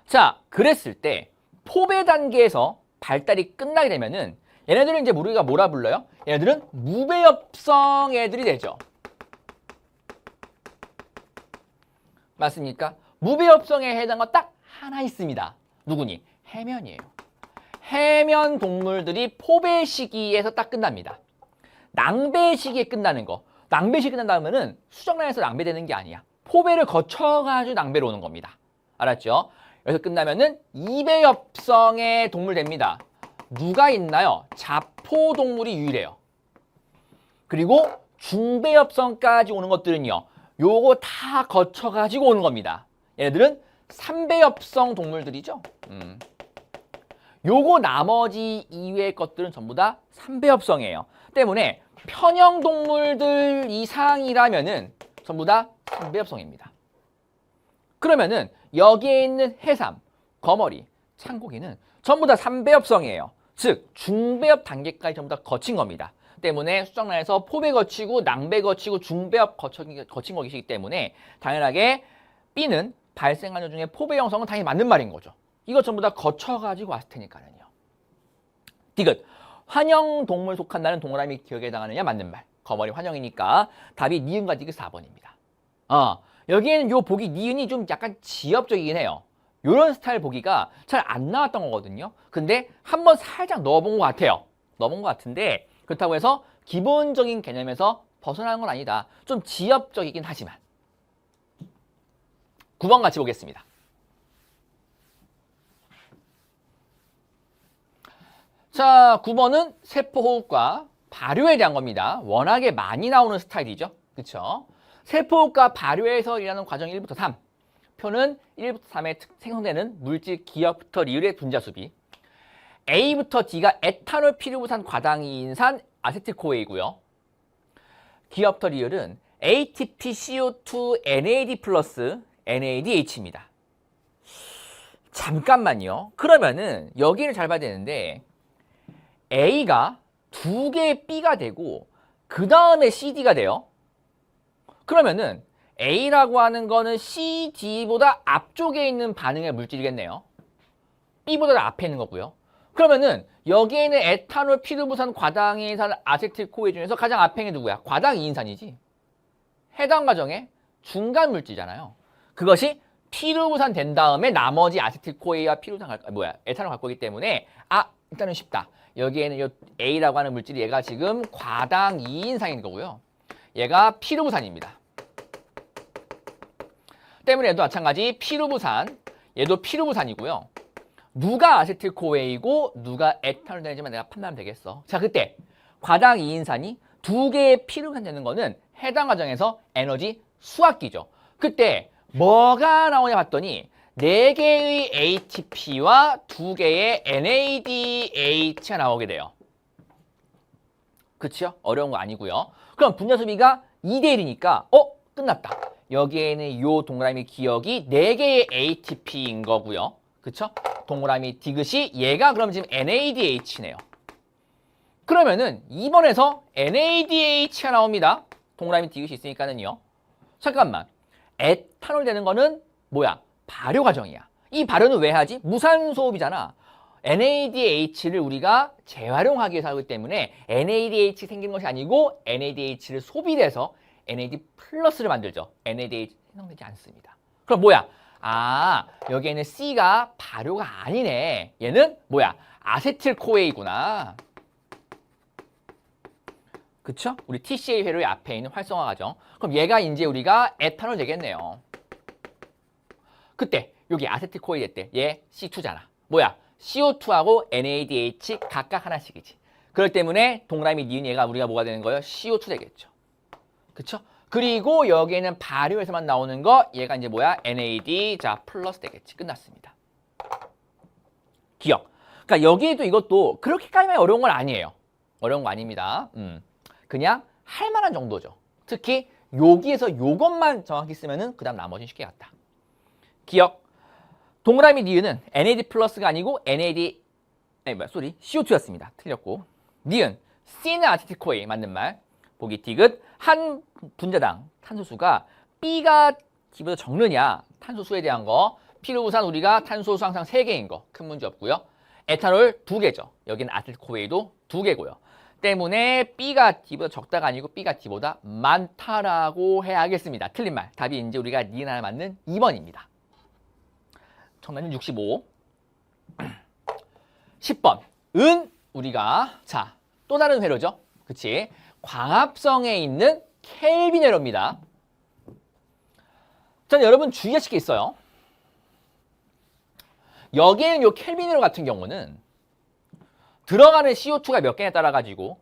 자, 그랬을 때 포배 단계에서 발달이 끝나게 되면은 얘네들은 이제 우리가 뭐라 불러요? 얘네들은 무배엽성 애들이 되죠. 맞습니까? 무배엽성에 해당한 거 딱 하나 있습니다. 누구니? 해면이에요. 해면 동물들이 포배 시기에서 딱 끝납니다. 낭배 시기에 끝나는 거. 낭배 시기 끝난다면은 수정란에서 낭배되는 게 아니야. 포배를 거쳐가지고 낭배로 오는 겁니다. 알았죠? 여기서 끝나면은 이배엽성의 동물 됩니다. 누가 있나요? 자포동물이 유일해요. 그리고 중배엽성까지 오는 것들은요. 요거 다 거쳐가지고 오는 겁니다. 얘네들은 삼배엽성 동물들이죠. 요거 나머지 이외의 것들은 전부 다 삼배엽성이에요. 때문에 편형 동물들 이상이라면은 전부 다 삼배엽성입니다. 그러면은 여기에 있는 해삼, 거머리, 창고기는 전부 다 삼배엽성이에요. 즉 중배엽 단계까지 전부 다 거친 겁니다. 때문에 수정란에서 포배 거치고 낭배 거치고 중배엽 거친 것이기 때문에 당연하게 B는 발생하는 중에 포배 형성은 당연히 맞는 말인 거죠. 이거 전부 다 거쳐가지고 왔을 테니까는요. 디귿. 환영 동물 속한다는 동그라미 기억에 해당하느냐? 맞는 말. 거머리 환영이니까 답이 니은과 디귿 4번입니다. 여기에는 요 보기 니은이 좀 약간 지엽적이긴 해요. 요런 스타일 보기가 잘 안 나왔던 거거든요. 근데 한번 살짝 넣어본 것 같아요. 넣어본 것 같은데 그렇다고 해서 기본적인 개념에서 벗어나는 건 아니다. 좀 지엽적이긴 하지만. 9번 같이 보겠습니다. 자, 9번은 세포호흡과 발효에 대한 겁니다. 워낙에 많이 나오는 스타일이죠. 그쵸? 세포호흡과 발효에서 일하는 과정 1부터 3. 표는 1부터 3에 생성되는 물질 기억부터 리을의 분자수비. A부터 D가 에탄올 피르부산 과당이인산 아세틸코에이고요. 기억부터 리을은 ATP, CO2, NAD 플러스 NADH입니다. 잠깐만요. 그러면은 여기를 잘 봐야 되는데 A가 2개의 B가 되고 그 다음에 CD가 돼요. 그러면은 A라고 하는 거는 CD보다 앞쪽에 있는 반응의 물질이겠네요. B보다 앞에 있는 거고요. 그러면은 여기에는 에탄올 피르부산 과당이인산 아세틸코에 중에서 가장 앞에 있는 게 누구야? 과당이인산이지. 해당 과정의 중간 물질이잖아요. 그것이 피르부산 된 다음에 나머지 아세틸코에와 피르부산 에탄올 갈 거기 때문에 일단은 쉽다. 여기에는 요 A라고 하는 물질이 얘가 지금 과당 2인산인 거고요. 얘가 피루부산입니다. 때문에 얘도 마찬가지 피루부산, 얘도 피루부산이고요. 누가 아세틸코웨이고 누가 에탄올 되는지만 내가 판단하면 되겠어. 자, 그때 과당 2인산이 2개의 피루부산 되는 거는 해당 과정에서 에너지 수학기죠. 그때 뭐가 나오냐 봤더니 4개의 ATP와 2개의 NADH가 나오게 돼요. 그치요? 어려운 거 아니고요. 그럼 분자수비가 2대1이니까 끝났다. 여기에는 요 동그라미 기억이 4개의 ATP인 거고요. 그쵸? 동그라미 디귿이 얘가 그럼 지금 NADH네요. 그러면은 2번에서 NADH가 나옵니다. 동그라미 디귿이 있으니까는요. 잠깐만. 에탄올 되는 거는 뭐야? 발효 과정이야. 이 발효는 왜 하지? 무산소 호흡이잖아. NADH를 우리가 재활용하기 위해서 하기 때문에 NADH 생기는 것이 아니고 NADH를 소비돼서 NAD 플러스를 만들죠. NADH 생성되지 않습니다. 그럼 뭐야? 여기에는 C가 발효가 아니네. 얘는 뭐야? 아세틸코웨이구나. 그쵸? 우리 TCA 회로의 앞에 있는 활성화 과정. 그럼 얘가 이제 우리가 에탄올 되겠네요. 그때 여기 아세틸코웨이 됐대. 얘 C2잖아. 뭐야? CO2하고 NADH 각각 하나씩이지. 그렇기 때문에 동그라미 니은 얘가 우리가 뭐가 되는 거예요? CO2 되겠죠. 그쵸? 그리고 여기에는 발효에서만 나오는 거 얘가 이제 뭐야? NAD 자 플러스 되겠지. 끝났습니다. 기억. 그러니까 여기에도 이것도 그렇게까지 어려운 건 아니에요. 어려운 거 아닙니다. 그냥 할 만한 정도죠. 특히 여기에서 요것만 정확히 쓰면은 그다음 나머지는 쉽게 갔다. 기억. 동그라미 니은은 NAD 플러스가 아니고 CO2였습니다. 틀렸고. 니은 C는 아세틸코웨이 맞는 말. 보기 디귿. 한 분자당 탄소수가 B가 D보다 적느냐. 탄소수에 대한 거. 피루부산 우리가 탄소수 항상 3개인 거. 큰 문제 없고요. 에탄올 2개죠. 여기는 아세틸코웨이도 2개고요. 때문에 B가 D보다 적다가 아니고 B가 D보다 많다라고 해야겠습니다. 틀린 말. 답이 이제 우리가 니은 하나 맞는 2번입니다. 정답은 65. 10번. 은 우리가 자, 또 다른 회로죠. 그치? 광합성에 있는 켈빈 회로입니다. 자, 여러분 주의하실 게 있어요. 여기에는 요 켈빈 회로 같은 경우는 들어가는 CO2가 몇 개냐에 따라 가지고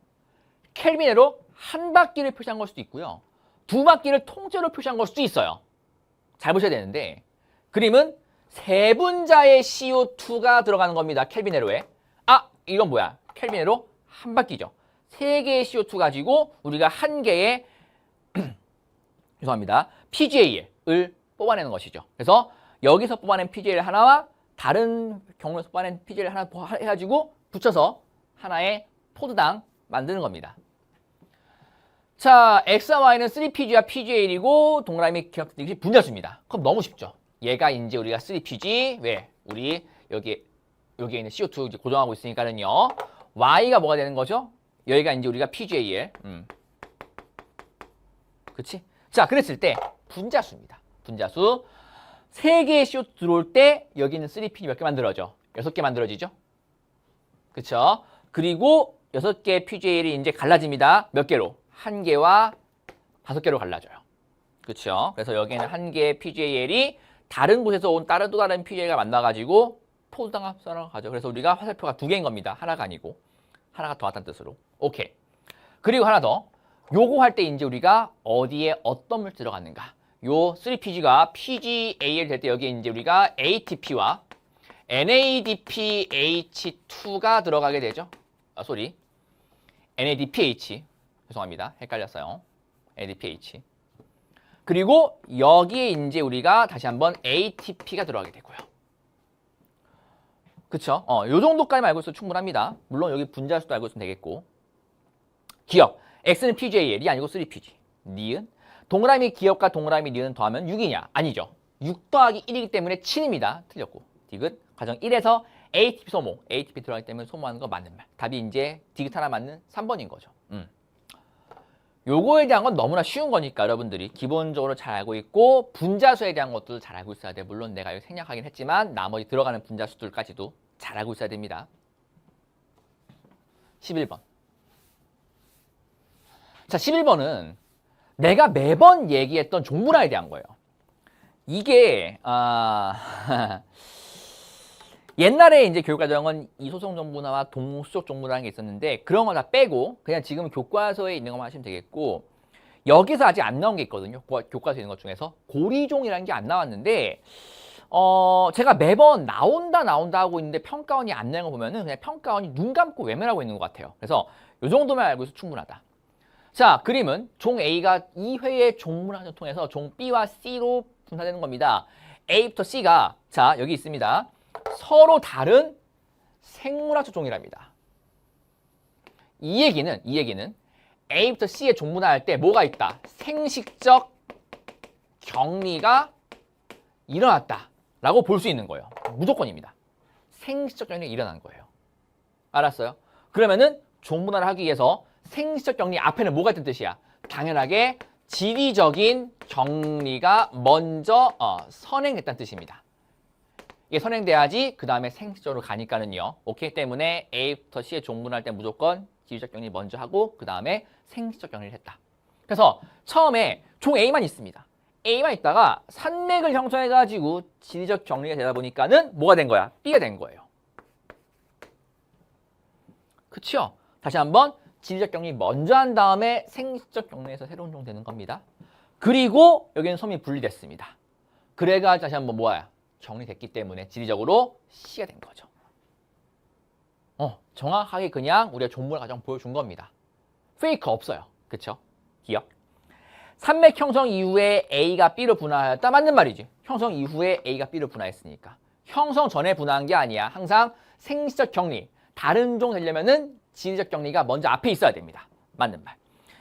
켈빈 회로 한 바퀴를 표시한 걸 수도 있고요. 2바퀴를 통째로 표시한 걸 수도 있어요. 잘 보셔야 되는데 그림은 세 분자의 CO2가 들어가는 겁니다. 켈빈 회로에. 이건 뭐야? 켈빈 회로 한 바퀴죠. 3개의 CO2 가지고 우리가 한 개의 죄송합니다. PGA를 뽑아내는 것이죠. 그래서 여기서 뽑아낸 PGA 하나와 다른 경로에서 뽑아낸 PGA 하나 해가지고 붙여서 하나의 포드당 만드는 겁니다. 자, X와 Y는 3PG와 PGA이고 동그라미 기억이 분자수입니다. 그럼 너무 쉽죠. 얘가 이제 우리가 3PG, 왜? 우리 여기에 있는 CO2 이제 고정하고 있으니까는요. Y가 뭐가 되는 거죠? 여기가 이제 우리가 PGA에. 그치? 자, 그랬을 때 분자수입니다. 분자수. 3개의 CO2 들어올 때 여기 있는 3PG 몇 개 만들어져? 6개 만들어지죠? 그쵸? 그리고 6개의 PGA를 이제 갈라집니다. 몇 개로? 1개와 5개로 갈라져요. 그쵸? 그래서 여기에는 1개의 PGAL이 다른 곳에서 온 또 다른 PGA가 만나가지고 포드당 합성을 가죠. 그래서 우리가 화살표가 2개인 겁니다. 하나가 아니고. 하나가 더 왔다는 뜻으로. 오케이. 그리고 하나 더. 요거 할 때 이제 우리가 어디에 어떤 물질 들어갔는가. 요 3PG가 PGAL 될 때 여기에 이제 우리가 ATP와 NADPH2가 들어가게 되죠. NADPH. 죄송합니다. 헷갈렸어요. NADPH. 그리고 여기에 이제 우리가 다시 한번 ATP가 들어가게 되고요. 그쵸? 요 정도까지만 알고 있어도 충분합니다. 물론 여기 분자수도 알고 있으면 되겠고. 기억. X는 PGAL이 아니고 3PG. 니은. 동그라미 기억과 동그라미 니은 더하면 6이냐? 아니죠. 6 더하기 1이기 때문에 7입니다. 틀렸고. 디귿. 과정 1에서 ATP 소모. ATP 들어가기 때문에 소모하는 거 맞는 말. 답이 이제 디귿 하나 맞는 3번인 거죠. 요거에 대한 건 너무나 쉬운 거니까 여러분들이 기본적으로 잘 알고 있고 분자수에 대한 것도 잘 알고 있어야 돼. 물론 내가 여기 생략하긴 했지만 나머지 들어가는 분자수들까지도 잘 알고 있어야 됩니다. 11번. 자, 11번은 내가 매번 얘기했던 종분화에 대한 거예요. 이게 옛날에 이제 교육과정은 이소성 종분화와 동수적 종분화라는 게 있었는데 그런 거 다 빼고 그냥 지금 교과서에 있는 것만 하시면 되겠고 여기서 아직 안 나온 게 있거든요. 교과서에 있는 것 중에서 고리종이라는 게 안 나왔는데 제가 매번 나온다 하고 있는데 평가원이 안 내는 거 보면은 그냥 평가원이 눈 감고 외면하고 있는 것 같아요. 그래서 이 정도만 알고 있어도 충분하다. 자, 그림은 종 A가 2회의 종분화를 통해서 종 B와 C로 분사되는 겁니다. A부터 C가 자 여기 있습니다. 서로 다른 생물학적 종이랍니다. 이 얘기는 A부터 C의 종분화할 때 뭐가 있다? 생식적 격리가 일어났다 라고 볼 수 있는 거예요. 무조건입니다. 생식적 격리가 일어난 거예요. 알았어요? 그러면은 종분화를 하기 위해서 생식적 격리 앞에는 뭐가 있던 뜻이야? 당연하게 지리적인 격리가 먼저 선행됐다는 뜻입니다. 이게 선행돼야지 그 다음에 생식적으로 가니까는요. 오케이? 때문에 A부터 C의 종분할 때 무조건 지리적 격리 먼저 하고 그 다음에 생식적 격리를 했다. 그래서 처음에 종 A만 있습니다. A만 있다가 산맥을 형성해가지고 지리적 격리가 되다 보니까는 뭐가 된 거야? B가 된 거예요. 그쵸? 다시 한번 지리적 격리 먼저 한 다음에 생식적 격리에서 새로운 종 되는 겁니다. 그리고 여기는 섬이 분리됐습니다. 그래가 다시 한번 뭐야? 격리됐기 때문에 지리적으로 C가 된 거죠. 정확하게 그냥 우리가 종분화 과정 보여준 겁니다. 페이크 없어요. 그쵸? 기억? 산맥 형성 이후에 A가 B로 분화하였다. 맞는 말이지. 형성 이후에 A가 B로 분화했으니까. 형성 전에 분화한 게 아니야. 항상 생식적 격리. 다른 종 되려면은 지리적 격리가 먼저 앞에 있어야 됩니다. 맞는 말.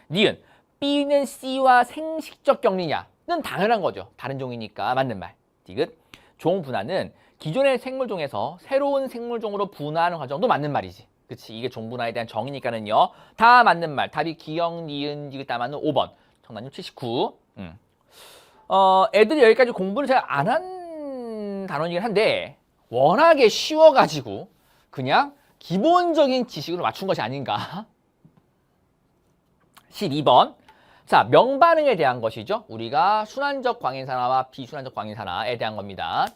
니은 B는 C와 생식적 격리냐는 당연한 거죠. 다른 종이니까. 맞는 말. 디귿 종 분화는 기존의 생물종에서 새로운 생물종으로 분화하는 과정도 맞는 말이지. 그치? 이게 종 분화에 대한 정의니까는요. 다 맞는 말. 답이 기역, 니은, 디귿 다 맞는 5번. 정답률 79. 애들이 여기까지 공부를 잘 안 한 단원이긴 한데 워낙에 쉬워가지고 그냥 기본적인 지식으로 맞춘 것이 아닌가. 12번. 자, 명반응에 대한 것이죠. 우리가 순환적 광인산화와 비순환적 광인산화에 대한 겁니다.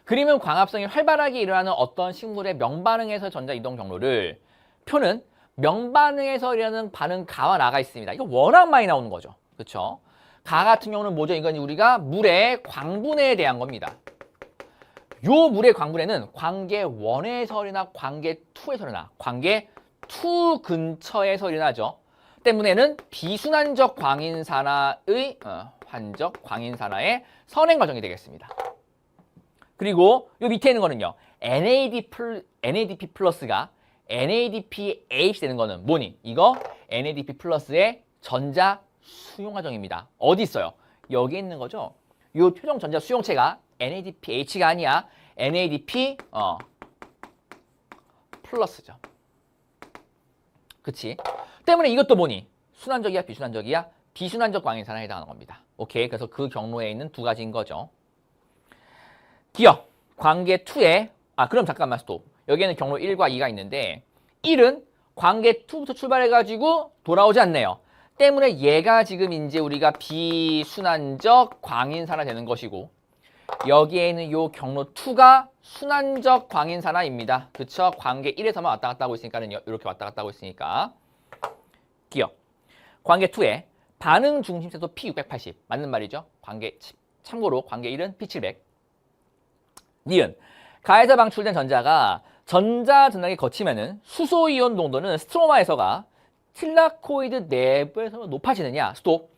그림은 광합성이 활발하게 일어나는 어떤 식물의 명반응에서 전자 이동 경로를 표는 명반응에서 일어나는 반응 가와 나가 있습니다. 이거 워낙 많이 나오는 거죠. 그렇죠? 가 같은 경우는 뭐죠? 이건 우리가 물의 광분해에 대한 겁니다. 요 물의 광분해는 관계 1에서 일어나 관계 2에서 일어나 관계 2 근처에서 일어나죠. 때문에는 비순환적 광인산화의 환적 광인산화의 선행 과정이 되겠습니다. 그리고 요 밑에 있는 거는요. NADP 플러스가 NADPH 되는 거는 뭐니? 이거 NADP 플러스의 전자 수용 과정입니다. 어디 있어요? 여기 있는 거죠. 요 표정 전자 수용체가 NADPH가 아니야. NADP 플러스죠. 그치? 때문에 이것도 뭐니? 순환적이야, 비순환적이야? 비순환적 광인산화에 해당하는 겁니다. 오케이. 그래서 그 경로에 있는 두 가지인 거죠. 기억. 관계 2에 그럼 잠깐만 스톱. 여기에는 경로 1과 2가 있는데 1은 관계 2부터 출발해가지고 돌아오지 않네요. 때문에 얘가 지금 이제 우리가 비순환적 광인산화 되는 것이고 여기에 있는 요 경로 2가 순환적 광인산화입니다. 그쵸? 관계 1에서만 왔다 갔다 하고 있으니까는 이렇게 왔다 갔다 하고 있으니까 기억. 관계 2에 반응 중심세도 P680 맞는 말이죠. 참고로 관계 1은 P700. 니은 가에서 방출된 전자가 전자 전달기 거치면은 수소 이온 농도는 스트로마에서가 틸라코이드 내부에서 높아지느냐? 스톱.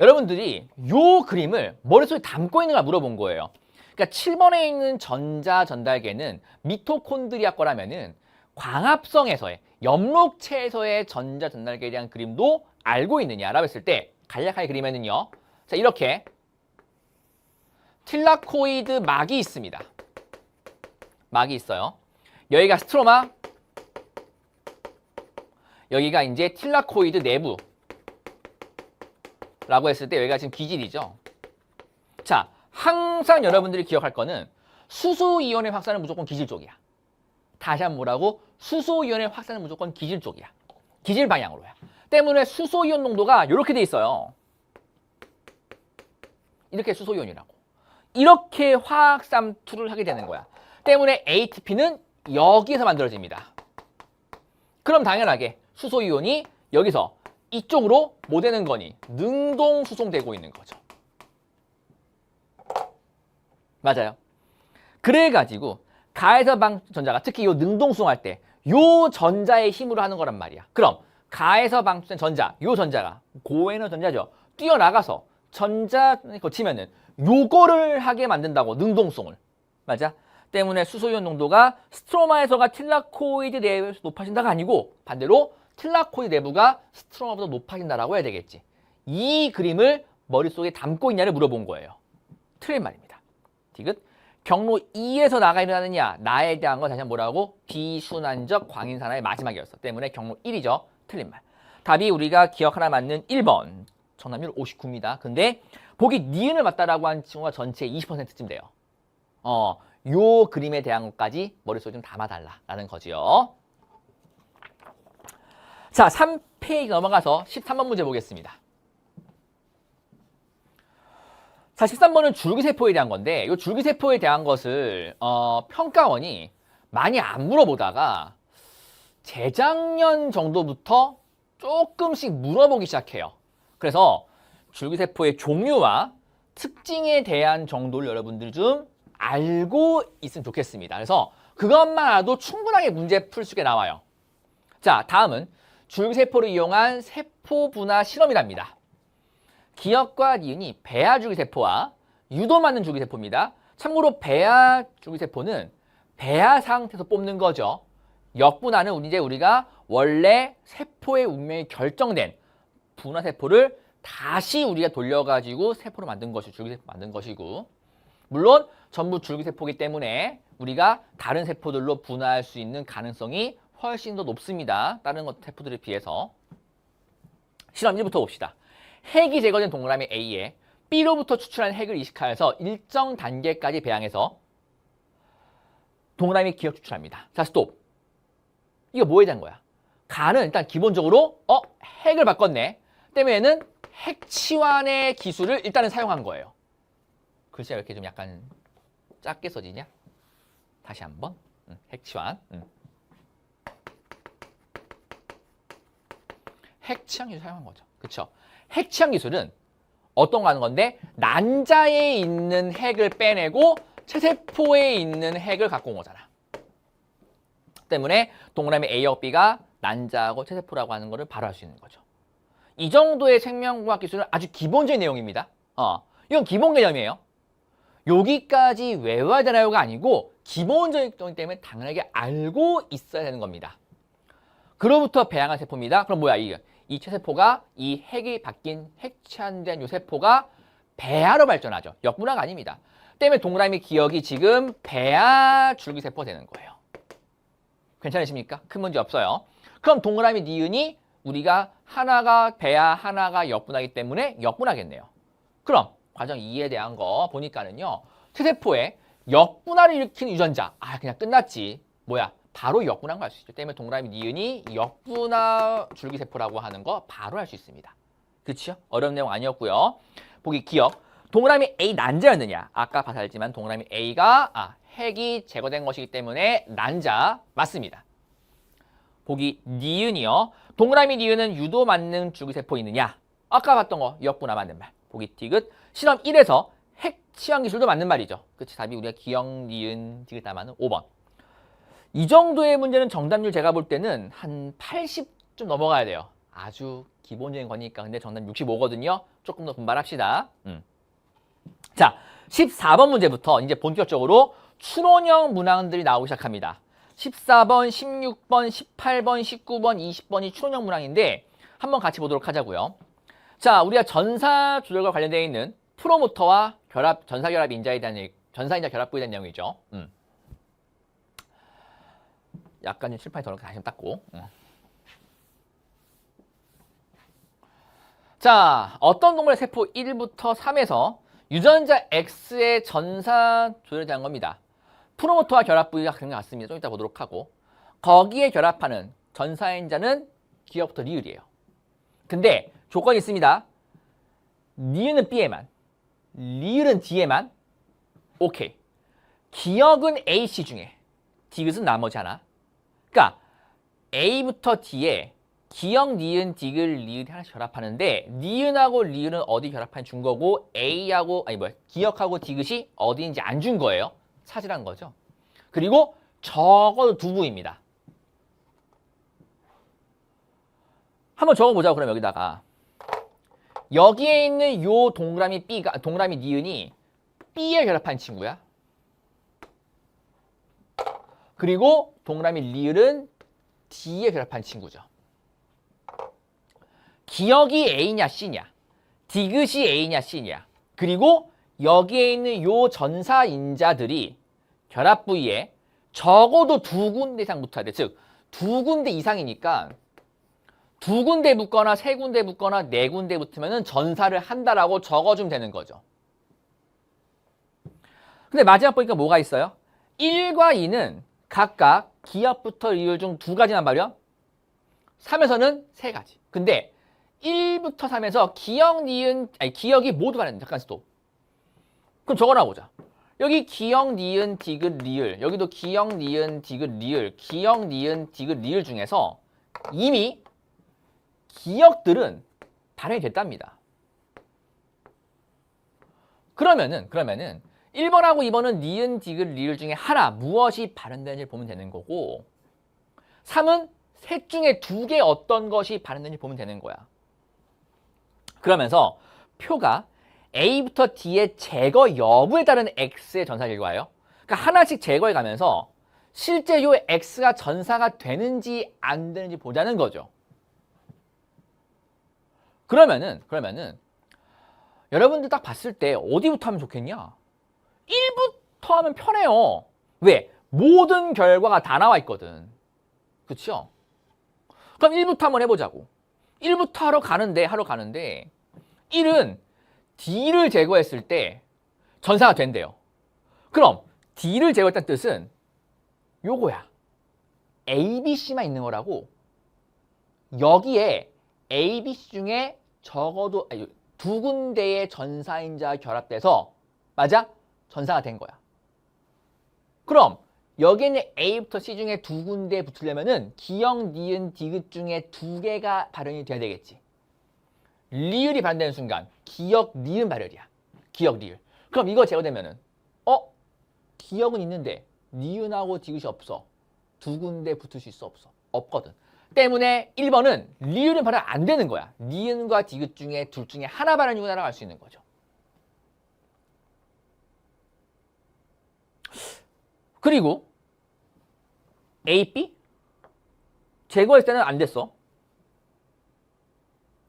여러분들이 요 그림을 머릿속에 담고 있는가 물어본 거예요. 그러니까 7번에 있는 전자 전달계는 미토콘드리아 거라면은 광합성에서의 염록체에서의 전자 전달계에 대한 그림도 알고 있느냐라고 했을 때 간략하게 그리면은요. 자, 이렇게 틸라코이드 막이 있습니다. 막이 있어요. 여기가 스트로마, 여기가 이제 틸라코이드 내부 라고 했을 때 여기가 지금 기질이죠. 자, 항상 여러분들이 기억할 거는 수소이온의 확산은 무조건 기질 쪽이야. 다시 한번 뭐라고? 수소이온의 확산은 무조건 기질 쪽이야. 기질 방향으로야. 때문에 수소이온 농도가 이렇게 돼 있어요. 이렇게 수소이온이라고. 이렇게 화학쌈투를 하게 되는 거야. 때문에 ATP는 여기에서 만들어집니다. 그럼 당연하게 수소이온이 여기서 이쪽으로 뭐 되는 거니? 능동수송되고 있는 거죠. 맞아요. 그래가지고 가에서 방전자가 특히 이 능동수송할 때 요 전자의 힘으로 하는 거란 말이야. 그럼 가에서 방출된 전자, 요 전자가 고에너지 전자죠. 뛰어나가서 전자 거치면은 요거를 하게 만든다고, 능동수송을. 맞아? 때문에 수소이온 농도가 스트로마에서가 틸라코이드 내부에서 높아진다가 아니고 반대로 틸라코이드 내부가 스트로마보다 높아진다라고 해야 되겠지. 이 그림을 머릿속에 담고 있냐를 물어본 거예요. 틀린 말입니다. 디귿. 경로 2에서 나가 일어나느냐, 나에 대한 거 다시 한번 뭐라고? 비순환적 광인산화의 마지막이었어. 때문에 경로 1이죠. 틀린 말. 답이 우리가 기억하나 맞는 1번. 정답률 59입니다. 근데 보기 니은을 맞다라고 한 친구가 전체 20%쯤 돼요. 요 그림에 대한 것까지 머릿속에 좀 담아달라라는 거지요. 자, 3페이지 넘어가서 13번 문제 보겠습니다. 자, 13번은 줄기세포에 대한 건데 이 줄기세포에 대한 것을 평가원이 많이 안 물어보다가 재작년 정도부터 조금씩 물어보기 시작해요. 그래서 줄기세포의 종류와 특징에 대한 정도를 여러분들 좀 알고 있으면 좋겠습니다. 그래서 그것만 알아도 충분하게 문제 풀 수 있게 나와요. 자, 다음은 줄기세포를 이용한 세포 분화 실험이랍니다. 기억과 니은이 배아 줄기세포와 유도 맞는 줄기세포입니다. 참고로 배아 줄기세포는 배아 상태에서 뽑는 거죠. 역분화는 이제 우리가 원래 세포의 운명이 결정된 분화세포를 다시 우리가 돌려가지고 세포로 만든 것이 줄기세포 만든 것이고, 물론 전부 줄기세포이기 때문에 우리가 다른 세포들로 분화할 수 있는 가능성이 훨씬 더 높습니다. 다른 세포들에 비해서. 실험 1부터 봅시다. 핵이 제거된 동그라미 A에 B로부터 추출한 핵을 이식하여서 일정 단계까지 배양해서 동그라미 기억 추출합니다. 자, 스톱. 이거 뭐에 대한 거야? 가는 일단 기본적으로 핵을 바꿨네. 때문에는 핵치환의 기술을 일단은 사용한 거예요. 글쎄 왜 이렇게 좀 약간 작게 써지냐? 다시 한번. 핵치환. 핵치환 기술 사용한 거죠. 그쵸? 핵치환 기술은 어떤 거 하는 건데, 난자에 있는 핵을 빼내고 체세포에 있는 핵을 갖고 온 거잖아. 때문에 동그라미 A하고 B가 난자하고 체세포라고 하는 거를 바로 할 수 있는 거죠. 이 정도의 생명과학 기술은 아주 기본적인 내용입니다. 이건 기본 개념이에요. 여기까지 외워야 되나요가 아니고 기본적이기 때문에 당연하게 알고 있어야 되는 겁니다. 그로부터 배양한 세포입니다. 그럼 뭐야? 이 체세포가 이 핵이 바뀐 핵치환된 이 세포가 배아로 발전하죠. 역분화가 아닙니다. 때문에 동그라미 기억이 지금 배아 줄기세포가 되는 거예요. 괜찮으십니까? 큰 문제 없어요. 그럼 동그라미 니은이 우리가 하나가 배아, 하나가 역분화이기 때문에 역분화겠네요. 그럼 과정 2에 대한 거 보니까는요. 체세포에 역분화를 일으키는 유전자. 그냥 끝났지. 뭐야? 바로 역분화한 거 할 수 있죠. 때문에 동그라미 니은이 역분화 줄기세포라고 하는 거 바로 할 수 있습니다. 그렇죠? 어려운 내용 아니었고요. 보기 기억. 동그라미 A 난자였느냐? 아까 봐서 알지만 동그라미 A가 핵이 제거된 것이기 때문에 난자 맞습니다. 보기 니은이요. 동그라미 니은은 유도 맞는 줄기세포 있느냐? 아까 봤던 거 역분화 맞는 말. 보기 디귿. 실험 1에서 핵치환 기술도 맞는 말이죠. 그치? 답이 우리가 기억 니은 디귿 담아는 5번. 이 정도의 문제는 정답률 제가 볼 때는 한 80좀 넘어가야 돼요. 아주 기본적인 거니까. 근데 정답 65거든요. 조금 더 분발합시다. 자, 14번 문제부터 이제 본격적으로 추론형 문항들이 나오기 시작합니다. 14번, 16번, 18번, 19번, 20번이 추론형 문항인데 한번 같이 보도록 하자고요. 자, 우리가 전사 조절과 관련되어 있는 프로모터와 전사결합 인자에 대한 전사인자 결합부에 대한 내용이죠. 약간 좀 칠판이 더럽게 다시 닦고. 자, 어떤 동물의 세포 1부터 3에서 유전자 X의 전사 조절에 대한 겁니다. 프로모터와 결합 부위가 그런 것 같습니다. 좀 이따 보도록 하고. 거기에 결합하는 전사인자는 기억부터 리을이에요. 근데 조건이 있습니다. 니은은 B에만, 리을은 뒤에만. 오케이. 기역은 AC 중에 디귿은 나머지 하나. 그러니까 A부터 D에 기역, 니은, 디귿, 리을이 하나씩 결합하는데 니은하고 리을은 어디 결합한 준 거고 A하고 기역하고 디귿이 어디인지 안 준 거예요. 찾으란 거죠. 그리고 적어도 두 부입니다. 한번 적어보자고. 그럼 여기다가 여기에 있는 요 동그라미 니은이 B에 결합한 친구야. 그리고 동그라미 리을은 D에 결합한 친구죠. 기역이 A냐 C냐, 디귿이 A냐 C냐, 그리고 여기에 있는 요 전사인자들이 결합 부위에 적어도 두 군데 이상 붙어야 돼. 즉, 두 군데 이상이니까 두 군데 붙거나 세 군데 붙거나 네 군데 붙으면 전사를 한다라고 적어주면 되는 거죠. 근데 마지막 보니까 뭐가 있어요? 1과 2는 각각 기역부터 리을 중 두 가지란 말이야. 3에서는 세 가지. 근데 1부터 3에서 기역이 모두 발현된다. 잠깐 스톱. 그럼 적어놔 보자. 여기 기역, 니은, 디귿, 리을. 여기도 기역, 니은, 디귿, 리을. 기역, 니은, 디귿, 리을 중에서 이미 기역들은 발현이 됐답니다. 그러면은 1번하고 2번은 니은, 디귿, 리을 중에 하나 무엇이 발현되는지 보면 되는 거고 3은 셋 중에 두 개 어떤 것이 발현되는지 보면 되는 거야. 그러면서 표가 A부터 D의 제거 여부에 따른 X의 전사 결과예요. 그러니까 하나씩 제거해 가면서 실제 요 X가 전사가 되는지 안 되는지 보자는 거죠. 그러면은 여러분들 딱 봤을 때 어디부터 하면 좋겠냐? 1부터 하면 편해요. 왜? 모든 결과가 다 나와 있거든. 그렇죠? 그럼 1부터 한번 해보자고. 1부터 하러 가는데 1은 D를 제거했을 때 전사가 된대요. 그럼 D를 제거했다는 뜻은 요거야. A, B, C만 있는 거라고. 여기에 A, B, C 중에 적어도 두 군데의 전사인자가 결합돼서 맞아? 전사가 된 거야. 그럼 여기에 있는 A부터 C 중에 두 군데 붙으려면은 기역, 니은, 디귿 중에 두 개가 발현이 돼야 되겠지. 리을이 발현되는 순간 기역, 니은 발현이야. 기역, 리을. 그럼 이거 제거되면은 기역은 있는데 니은하고 디귿이 없어. 두 군데 붙을 수 있어 없어? 없거든. 때문에 1번은 리을은 발현 안 되는 거야. 니은과 디귿 중에 둘 중에 하나 발현이구나라고 알 수 있는 거죠. 그리고 A, B 제거했을 때는 안 됐어.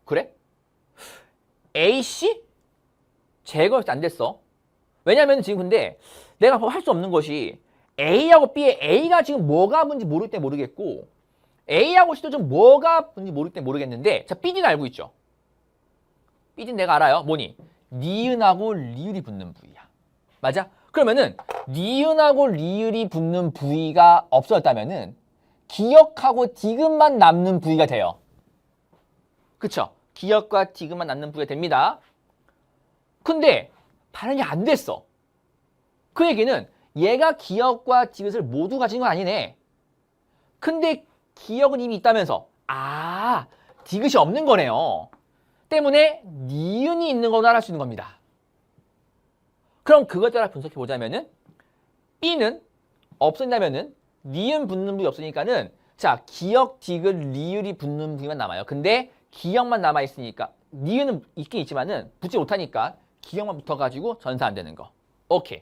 그래? A, C 제거했을 때 안 됐어. 왜냐면 지금 근데 내가 할 수 없는 것이 A하고 B에 A가 지금 뭐가 뭔지 모를 때 모르겠고 A하고 C도 좀 뭐가 뭔지 모를 때 모르겠는데 자, B는 알고 있죠. B는 내가 알아요. 뭐니? 니은하고 리을이 붙는 부위야. 맞아? 그러면은 니은하고 리을이 붙는 부위가 없어졌다면은 기역하고 디귿만 남는 부위가 돼요. 그쵸? 기역과 디귿만 남는 부위가 됩니다. 근데 발현이 안 됐어. 그 얘기는 얘가 기역과 디귿을 모두 가진 건 아니네. 근데 기역은 이미 있다면서 디귿이 없는 거네요. 때문에 니은이 있는 거나 할 수 있는 겁니다. 그럼 그것 따라 분석해 보자면은 B는 없어진다면은 니은 붙는 부위 없으니까는 자 기역, 디귿, 리을이 붙는 부위만 남아요. 근데 기역만 남아 있으니까 니은은 있긴 있지만은 붙지 못하니까 기역만 붙어가지고 전사 안 되는 거. 오케이.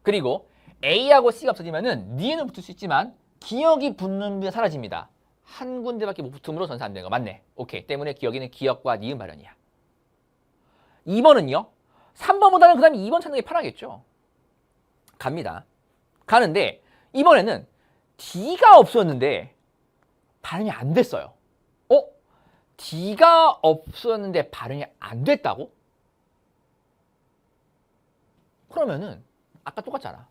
그리고 A하고 C가 없어지면은 니은은 붙을 수 있지만 기역이 붙는 부위가 사라집니다. 한 군데밖에 못 붙음으로 전사 안 되는 거 맞네. 오케이. 때문에 기역에는 기역과 니은 발현이야. 2번은요. 3번보다는 그 다음에 2번 찾는 게 편하겠죠. 갑니다. 가는데 이번에는 D가 없었는데 발현이 안 됐어요. D가 없었는데 발현이 안 됐다고? 그러면은 아까 똑같잖아.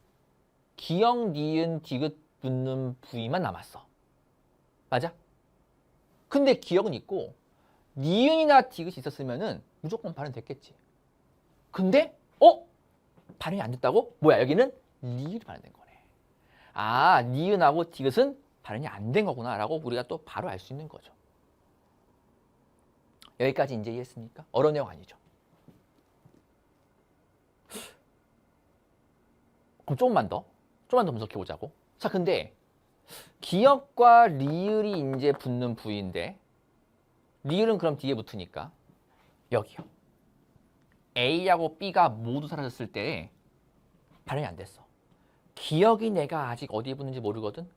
기역, 니은, 디귿 붙는 부위만 남았어. 맞아? 근데 기역은 있고 니은이나 디귿이 있었으면은 무조건 발현됐겠지. 근데 발현이 안 됐다고? 뭐야, 여기는 리을이 발현된 거네. 아, 니은하고 디귿은 발현이 안 된 거구나 라고 우리가 또 바로 알 수 있는 거죠. 여기까지 이제 이해했습니까? 어려운 내용 아니죠. 그럼 조금만 더 분석해 보자고. 자, 근데 기역과 리을이 이제 붙는 부위인데 리을은 그럼 뒤에 붙으니까 여기요. A하고 B가 모두 사라졌을 때 발현이 안 됐어. 기역이 내가 아직 어디에 붙는지 모르거든.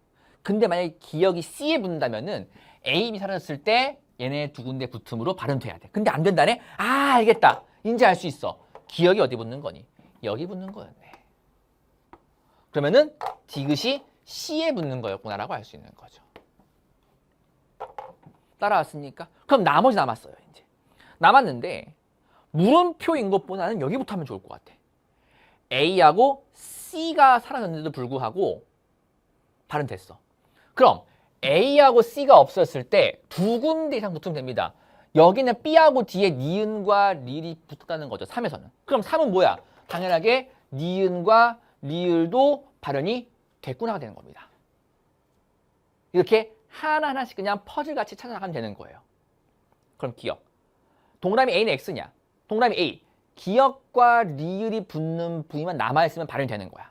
근데 만약에 기역이 C에 붙는다면은 A, B 사라졌을 때 얘네 두 군데 붙음으로 발현돼야 돼. 근데 안 된다네? 아, 알겠다. 이제 알 수 있어. 기역이 어디 붙는 거니? 여기 붙는 거였네. 그러면은 디귿이 C에 붙는 거였구나라고 알 수 있는 거죠. 따라왔습니까? 그럼 나머지 남았어요. 이제 남았는데 물음표인 것보다는 여기부터 하면 좋을 것 같아. A하고 C가 사라졌는데도 불구하고 발현됐어. 그럼 A하고 C가 없었을 때 두 군데 이상 붙으면 됩니다. 여기는 B하고 D에 니은과 리을이 붙었다는 거죠. 3에서는. 그럼 3은 뭐야? 당연하게 니은과 리을도 발현이 됐구나가 되는 겁니다. 이렇게 하나하나씩 그냥 퍼즐같이 찾아나가면 되는 거예요. 그럼 기역. 동그라미 A는 X냐? 동그라미 A. 기역과 리을이 붙는 부위만 남아있으면 발현이 되는 거야.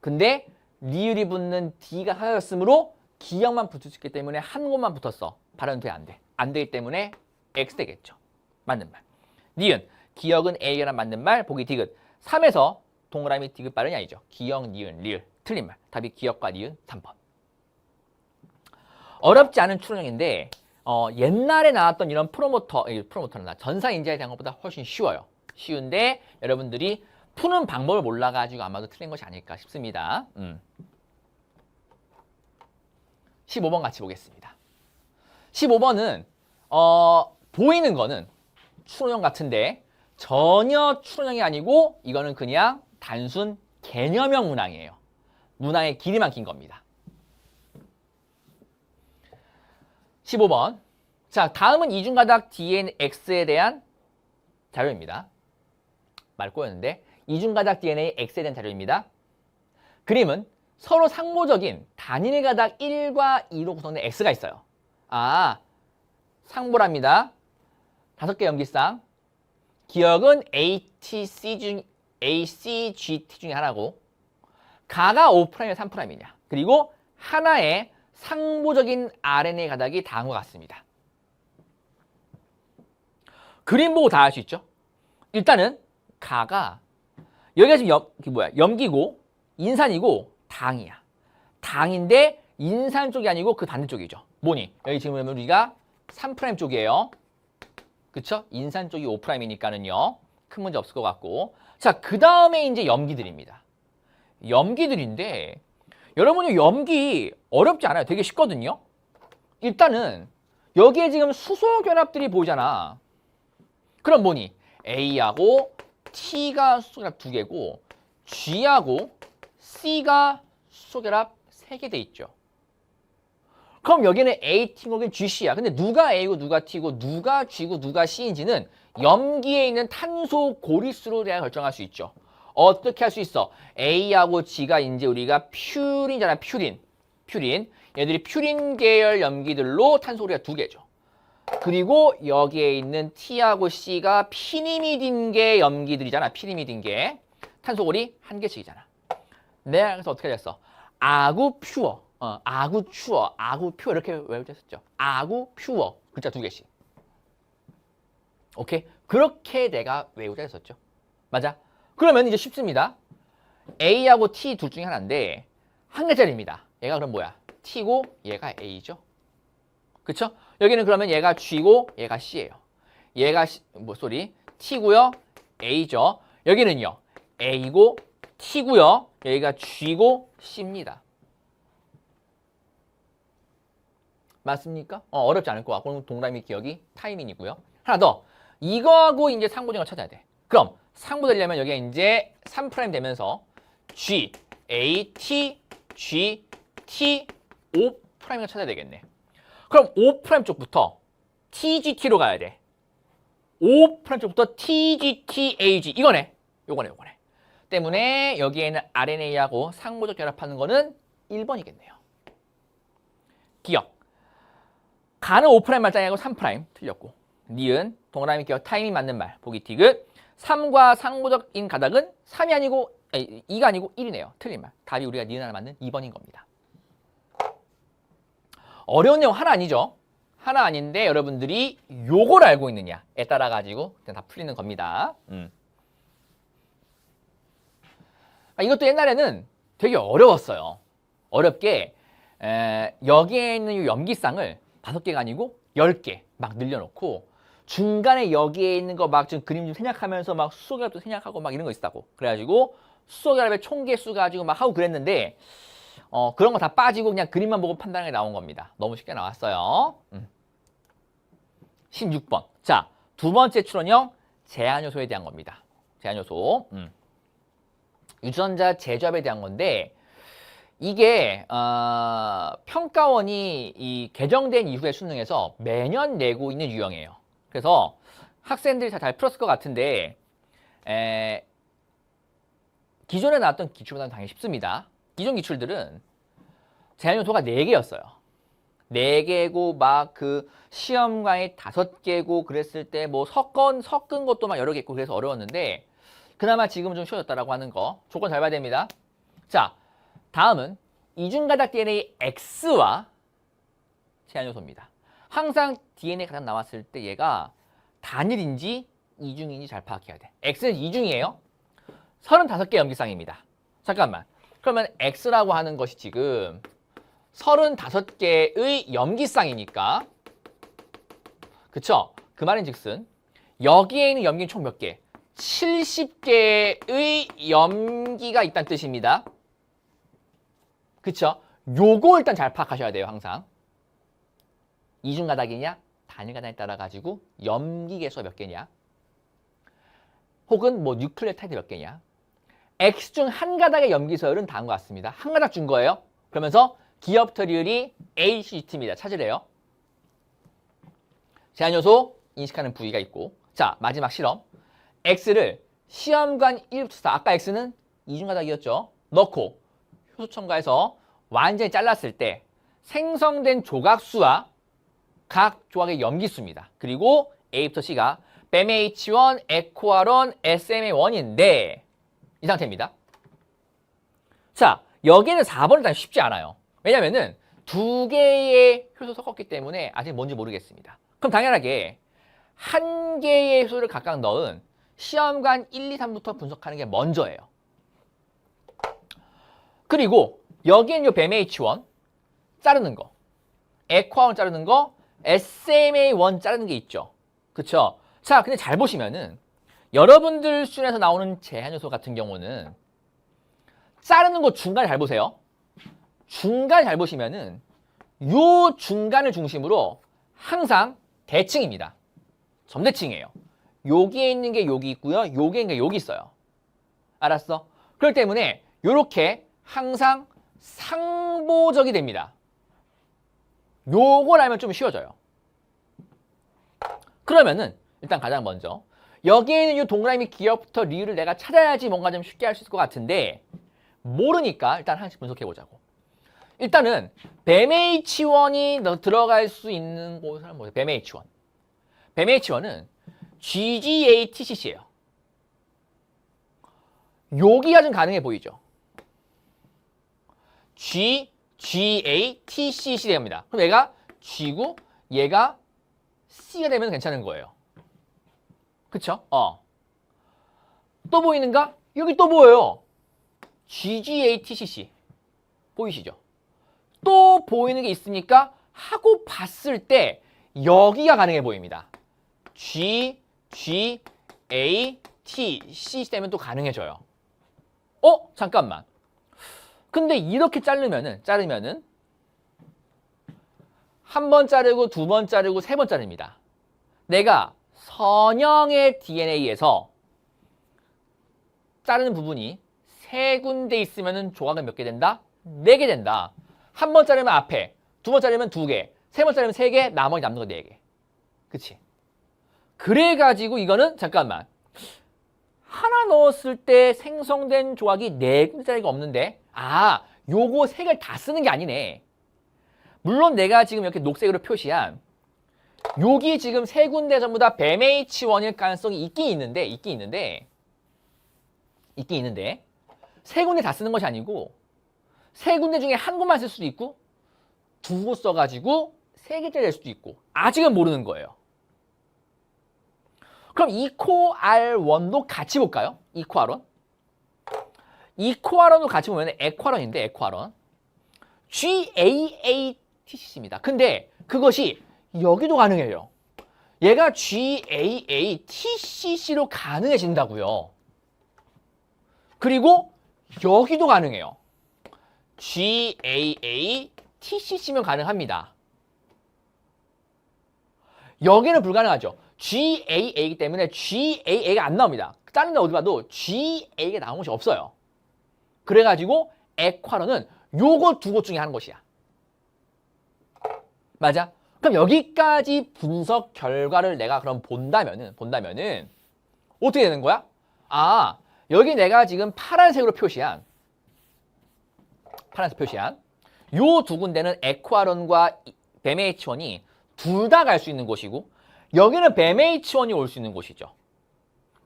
근데 리을이 붙는 D가 사라졌으므로 기역만 붙을 수 있기 때문에 한 곳만 붙었어. 발현돼 안 돼. 안 되기 때문에 X 되겠죠. 맞는 말. 니은. 기역은 A랑 맞는 말. 보기 디귿. 3에서 동그라미 디귿 발음이 아니죠. 기역, 니은, 리을. 틀린 말. 답이 기역과 니은 3번. 어렵지 않은 추론형인데 옛날에 나왔던 이런 프로모터나 전사인지에 대한 것보다 훨씬 쉬워요. 쉬운데 여러분들이 푸는 방법을 몰라가지고 아마도 틀린 것이 아닐까 싶습니다. 15번 같이 보겠습니다. 15번은 보이는 거는 추론형 같은데 전혀 추론형이 아니고 이거는 그냥 단순 개념형 문항이에요. 문항의 길이만 긴 겁니다. 15번. 자, 다음은 이중가닥 DNX에 대한 자료입니다. 말 꼬였는데 이중가닥 DNA X에 대한 자료입니다. 그림은 서로 상보적인 단일 가닥 1과 2로 구성된 X가 있어요. 아, 상보랍니다. 5개 염기쌍. 기역은 ACGT 중에 하나고 가가 5'이냐 3'이냐. 그리고 하나의 상보적인 RNA 가닥이 다음과 같습니다. 그림 보고 다 알 수 있죠? 일단은 가가 여기가 지금 염기고 인산이고 당이야. 당인데 인산 쪽이 아니고 그 반대쪽이죠. 뭐니? 여기 지금 보면 우리가 3' 쪽이에요. 그쵸? 인산 쪽이 5'이니까는요. 큰 문제 없을 것 같고. 자, 그 다음에 이제 염기들입니다. 염기들인데 여러분이 염기 어렵지 않아요. 되게 쉽거든요. 일단은 여기에 지금 수소 결합들이 보이잖아. 그럼 뭐니? A하고 T가 수소 결합 2개고 G하고 C가 수소 결합 3개 돼 있죠. 그럼 여기는 A, T고 여기는 GC야. 근데 누가 A고 누가 T고 누가 G고 누가 C인지는 염기에 있는 탄소 고리수로 대해 결정할 수 있죠. 어떻게 할 수 있어? A하고 G가 이제 우리가 퓨린이잖아. 퓨린. 얘들이 퓨린 계열 염기들로 탄소 고리가 2개죠. 그리고 여기에 있는 T하고 C가 피니미딘계 염기들이잖아. 피니미딘계. 탄소 고리 1개씩이잖아. 네, 그래서 어떻게 됐어? 아구퓨어. 아구추어, 아구퓨어 이렇게 외우자 했었죠. 아구퓨어 글자 2개씩. 오케이? 그렇게 내가 외우자 했었죠. 맞아? 그러면 이제 쉽습니다. A하고 T 둘 중에 하나인데 한 글자입니다. 얘가 그럼 뭐야? T고 얘가 A죠. 그쵸? 여기는 그러면 얘가 G고 얘가 C예요. 얘가 T고요. A죠. 여기는요. A고 T고요. 여기가 G고 C입니다. 맞습니까? 어렵지 않을 것 같고 동그라미 기억이 타이밍이고요. 하나 더. 이거하고 이제 상보적인 걸 찾아야 돼. 그럼 상보되려면 여기에 이제 3' 되면서 G, A, T, G, T, O'을 찾아야 되겠네. 그럼 O' 쪽부터 TGT로 가야 돼. O' 쪽부터 TGT, AG 이거네. 요거네. 때문에 여기에는 RNA하고 상호적 결합하는 거는 1번이겠네요. 기억. 가는 5' 말장이고 3' 틀렸고. 니은 동그라미 기억 타이밍 맞는 말. 보기 티귿. 3과 상호적인 가닥은 3이 아니고 2가 아니고 1이네요. 틀린 말. 답이 우리가 니은 하나 맞는 2번인 겁니다. 어려운 내용 하나 아니죠? 하나 아닌데 여러분들이 요걸 알고 있느냐에 따라 가지고 그냥 다 풀리는 겁니다. 이것도 옛날에는 되게 어려웠어요. 어렵게 여기에 있는 이 염기쌍을 5개가 아니고 10개 막 늘려놓고 중간에 여기에 있는 거 막 지금 그림 좀 생략하면서 막 수소결합도 생략하고 막 이런 거 있었다고. 그래가지고 수소결합의 총개수 가지고 막 하고 그랬는데 그런 거 다 빠지고 그냥 그림만 보고 판단하게 나온 겁니다. 너무 쉽게 나왔어요. 16번. 자, 두 번째 추론형 제한요소에 대한 겁니다. 제한요소. 유전자 재조합에 대한 건데 이게 평가원이 이 개정된 이후의 수능에서 매년 내고 있는 유형이에요. 그래서 학생들이 잘 풀었을 것 같은데 기존에 나왔던 기출보다는 당연히 쉽습니다. 기존 기출들은 제한요소가 4개였어요. 4개고 막 그 시험관이 5개고 그랬을 때 뭐 섞은 것도 막 여러 개 있고 그래서 어려웠는데 그나마 지금은 좀 쉬워졌다라고 하는 거 조건 잘 봐야 됩니다. 자, 다음은 이중가닥 DNA X와 제한요소입니다. 항상 DNA 가닥 나왔을 때 얘가 단일인지 이중인지 잘 파악해야 돼. X는 이중이에요. 35개 염기쌍입니다. 잠깐만. 그러면 X라고 하는 것이 지금 35개의 염기쌍이니까 그쵸? 그 말인 즉슨 여기에 있는 염기는 총 몇 개? 70개의 염기가 있다는 뜻입니다. 그쵸? 요거 일단 잘 파악하셔야 돼요. 항상. 이중가닥이냐 단일가닥에 따라 가지고 염기 개수가 몇 개냐 혹은 뭐 뉴클레오타이드 몇 개냐. X 중 한 가닥의 염기 서열은 다음과 같습니다. 한 가닥 준 거예요. 그러면서 기업터리율이 ACGT입니다. 찾으래요. 제한요소 인식하는 부위가 있고. 자, 마지막 실험. X를 시험관 1부터 4, 아까 X는 이중가닥이었죠. 넣고 효소 첨가해서 완전히 잘랐을 때 생성된 조각수와 각 조각의 염기수입니다. 그리고 A부터 C가 BAMH1, 에코아론, SMA1인데 이 상태입니다. 자, 여기는 4번은 일단 쉽지 않아요. 왜냐면은 2개의 효소 섞었기 때문에 아직 뭔지 모르겠습니다. 그럼 당연하게 1개의 효소를 각각 넣은 시험관 1, 2, 3부터 분석하는 게 먼저예요. 그리고 여기엔 요 BAMH1 자르는 거, 에코아론 자르는 거, SMA1 자르는 게 있죠. 그쵸? 자, 근데 잘 보시면은 여러분들 수준에서 나오는 제한요소 같은 경우는 자르는 거 중간 잘 보세요. 중간 잘 보시면은 요 중간을 중심으로 항상 대칭입니다. 점대칭이에요. 여기에 있는 게 여기 있고요. 여기에 있는 게 여기 있어요. 알았어? 그렇기 때문에 요렇게 항상 상보적이 됩니다. 요걸 알면 좀 쉬워져요. 그러면은 일단 가장 먼저 여기에 있는 이 동그라미 기업부터 리을을 내가 찾아야지 뭔가 좀 쉽게 할 수 있을 것 같은데 모르니까 일단 하나씩 분석해 보자고. 일단은 BAMH1이 들어갈 수 있는 곳은 뭐예요? BAMH1. BAMH1은 GGATCC예요. 여기가 좀 가능해 보이죠? GGATCC 됩니다. 그럼 얘가 G고 얘가 C가 되면 괜찮은 거예요. 그쵸? 또 보이는가? 여기 또 보여요. GGATCC. 보이시죠? 또 보이는 게 있으니까 하고 봤을 때 여기가 가능해 보입니다. GGATCC 되면 또 가능해져요. 잠깐만. 근데 이렇게 자르면은 한 번 자르고 두 번 자르고 세 번 자릅니다. 내가 선형의 DNA에서 자르는 부분이 세 군데 있으면은 조각은 몇 개 된다? 4개 된다. 한 번 자르면 앞에, 두 번 자르면 2개, 세 번 자르면 3개, 나머지 남는 거 4개. 그치? 그래가지고 이거는 잠깐만. 하나 넣었을 때 생성된 조각이 4군데짜리가 없는데 요거 3개를 다 쓰는 게 아니네. 물론 내가 지금 이렇게 녹색으로 표시한 여기 지금 3군데 전부 다 뱀 H1일 가능성이 있긴 있는데 3군데 다 쓰는 것이 아니고 3군데 중에 한 곳만 쓸 수도 있고 2곳 써가지고 3개짜리 될 수도 있고 아직은 모르는 거예요. 그럼 이코 R1도 같이 볼까요? 이코 R1. 이코 R1도 같이 보면 에코R1인데 에코R1 GAATCC입니다. 근데 그것이 여기도 가능해요. 얘가 GAATCC로 가능해진다고요. 그리고 여기도 가능해요. GAATCC면 가능합니다. 여기는 불가능하죠. GAA이기 때문에 GAA가 안 나옵니다. 다른 데 어디 봐도 GA가 나온 것이 없어요. 그래가지고 에콰로는 요거 2곳 중에 한 곳이야. 맞아? 그럼 여기까지 분석 결과를 내가 그럼 본다면은 어떻게 되는 거야? 여기 내가 지금 파란색으로 표시한 요 2군데는 에콰론과 뱀 H1이 둘 다 갈 수 있는 곳이고 여기는 뱀 H1이 올 수 있는 곳이죠.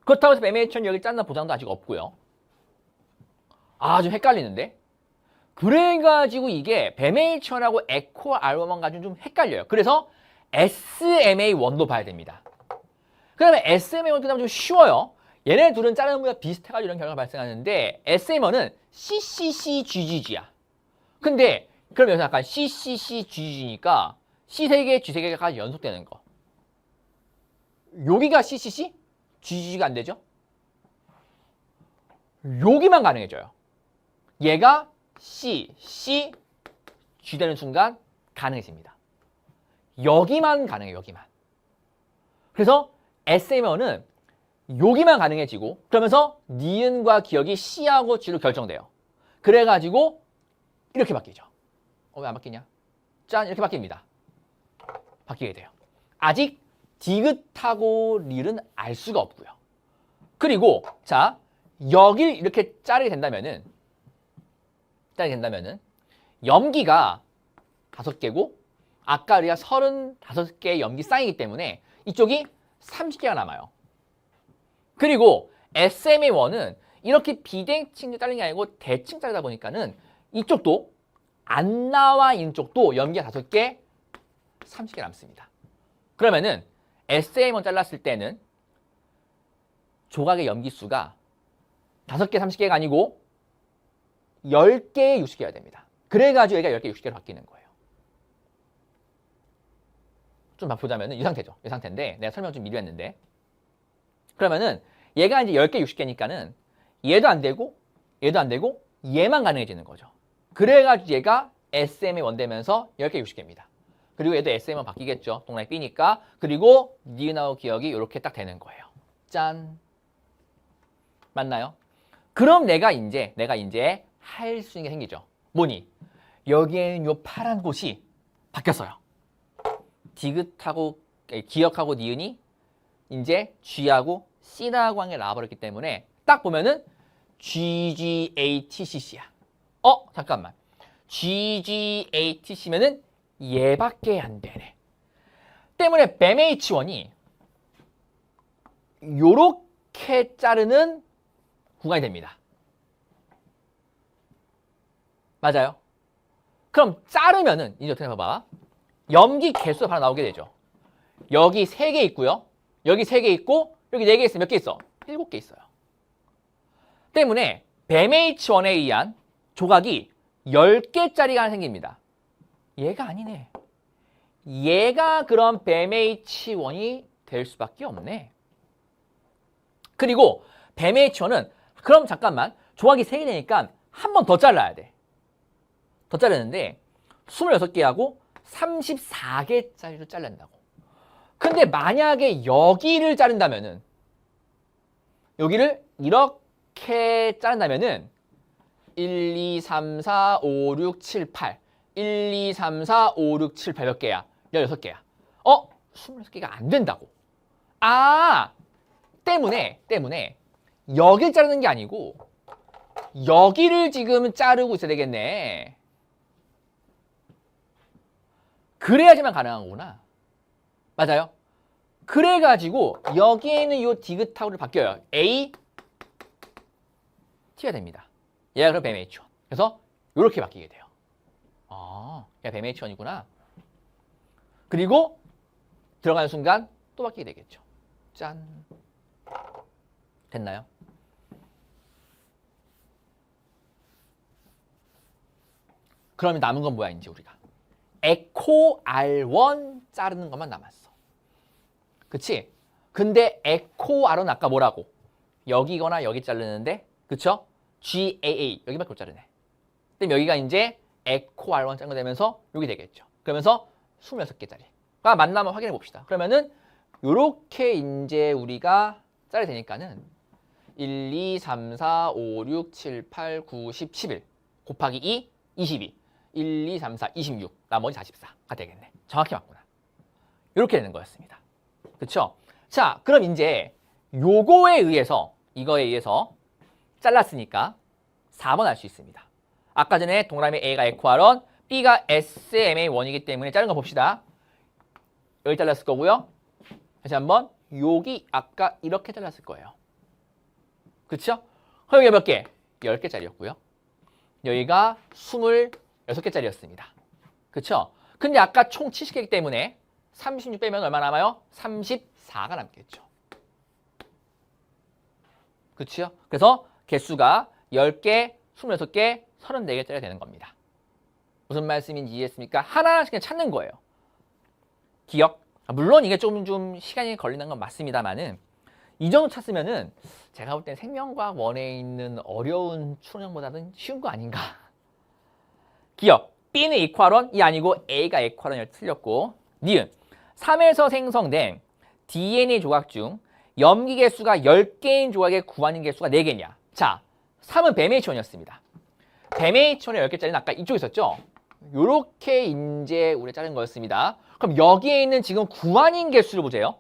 그렇다고 해서 뱀 H1이 여기 짠나 보장도 아직 없고요. 좀 헷갈리는데? 그래가지고 이게 뱀 H1하고 에코 R1만 가지고 좀 헷갈려요. 그래서 SMA1도 봐야 됩니다. 그 다음에 SMA1 그 다음에 좀 쉬워요. 얘네 둘은 자르는 것보다 비슷해가지고 이런 결과가 발생하는데 SMA1은 CCCGGG야. 근데 그럼 여기서 약간 CCCGG니까 C 3개, G 3개가 연속되는 거. 여기가 CCC? GGG가 안 되죠? 여기만 가능해져요. 얘가 C, C, G 되는 순간 가능해집니다. 여기만 가능해요. 여기만. 그래서 SM어는 여기만 가능해지고 그러면서 니은과 기억이 C하고 G로 결정돼요. 그래가지고 이렇게 바뀌죠. 왜 안 바뀌냐? 짠! 이렇게 바뀝니다. 바뀌게 돼요. 아직 디귿하고 릴은 알 수가 없고요. 그리고 자 여길 이렇게 자르게 된다면은 염기가 5개고 아까 우리가 35개의 염기 쌍이기 때문에 이쪽이 30개가 남아요. 그리고 SMA1은 이렇게 비대칭 자르는 게 아니고 대칭 자르다 보니까는 이쪽도 안 나와 있는 쪽도 염기가 5개, 30개 남습니다. 그러면은 SMA1 잘랐을 때는 조각의 염기 수가 5개, 30개가 아니고 10개에 60개가 됩니다. 그래가지고 얘가 10개, 60개로 바뀌는 거예요. 좀 보자면 이 상태죠. 이 상태인데 내가 설명 좀 미리 했는데 그러면은 얘가 이제 10개, 60개니까는 얘도 안 되고 얘만 가능해지는 거죠. 그래가지고 얘가 SMA1 되면서 10개, 60개입니다. 그리고 얘도 SMA1 바뀌겠죠. 동그라미 B니까. 그리고 니은하고 기억이 이렇게 딱 되는 거예요. 짠. 맞나요? 그럼 내가 이제 할 수 있는 게 생기죠. 뭐니? 여기에는 요 파란 곳이 바뀌었어요. 디귿하고 기억하고 니은이 이제 G하고 C라고 한 게 나와버렸기 때문에 딱 보면은 GGATCC야. 잠깐만. GGATC면은 얘밖에 안 되네. 때문에 뱀 H1이 요렇게 자르는 구간이 됩니다. 맞아요? 그럼 자르면은 이제 어떻게 해봐. 염기 개수가 바로 나오게 되죠. 여기 3개 있고요. 여기 3개 있고 여기 4개 있으면 몇 개 있어? 7개 있어요. 때문에 뱀 H1에 의한 조각이 10개짜리가 하나 생깁니다. 얘가 아니네. 얘가 그럼 뱀 H1이 될 수밖에 없네. 그리고 뱀 H1은 그럼 잠깐만 조각이 3개 되니까 한 번 더 잘라야 돼. 더 자르는데 26개하고 34개짜리로 잘른다고. 근데 만약에 여기를 자른다면은 여기를 이렇게 자른다면은 1, 2, 3, 4, 5, 6, 7, 8 1, 2, 3, 4, 5, 6, 7, 8 몇 개야? 16개야. 26개가 안 된다고. 때문에 여길 자르는 게 아니고 여기를 지금 자르고 있어야 되겠네. 그래야지만 가능한 거구나. 맞아요? 그래가지고 여기에 있는 이 디귿하고를 바뀌어요. A, T가 됩니다. 얘가 그럼 뱀의 H1. 그래서 이렇게 바뀌게 돼요. 아, 얘가 뱀의 H1이구나. 그리고 들어가는 순간 또 바뀌게 되겠죠. 짠. 됐나요? 그러면 남은 건 뭐야 이제 우리가? 에코 R1 자르는 것만 남았어. 그치? 근데 에코 R은 아까 뭐라고? 여기거나 여기 자르는데 그쵸? GAA 여기밖에 못 자르네. 그럼 여기가 이제 에코 R1 자른 거 되면서 여기 되겠죠. 그러면서 26개짜리가 만나면 확인해 봅시다. 그러면은 요렇게 이제 우리가 자르게 되니까는 1, 2, 3, 4, 5, 6, 7, 8, 9, 10, 11 곱하기 2, 22 1, 2, 3, 4, 26 나머지 44가 되겠네. 정확히 맞구나. 이렇게 되는 거였습니다. 그쵸? 자, 그럼 이제 요거에 의해서 이거에 의해서 잘랐으니까 4번 할 수 있습니다. 아까 전에 동그라미 A가 에코아론, B가 SMA1이기 때문에 자른 거 봅시다. 여기 잘랐을 거고요. 다시 한번 여기 아까 이렇게 잘랐을 거예요. 그쵸? 그럼 여기 몇 개? 10개짜리였고요. 여기가 26개짜리였습니다. 그쵸? 근데 아까 총 70개이기 때문에 36 빼면 얼마 남아요? 34가 남겠죠. 그치요? 그래서 개수가 10개, 26개, 34개짜리가 되는 겁니다. 무슨 말씀인지 이해했습니까? 하나씩 그냥 찾는 거예요. 기억. 물론 이게 좀 시간이 걸리는 건 맞습니다만은 이 정도 찾으면은 제가 볼 땐 생명과학 원에 있는 어려운 추론형보다는 쉬운 거 아닌가. 기억. B는 이퀄원, 이 아니고 A가 이퀄원이 틀렸고 니은. 3에서 생성된 DNA 조각 중 염기 개수가 10개인 조각의 구하는 개수가 4개냐. 자, 3은 뱀의 H1이었습니다. 뱀의 H1의 10개짜리는 아까 이쪽에 있었죠? 요렇게 이제 우리가 자른 거였습니다. 그럼 여기에 있는 지금 구한인 개수를 보세요.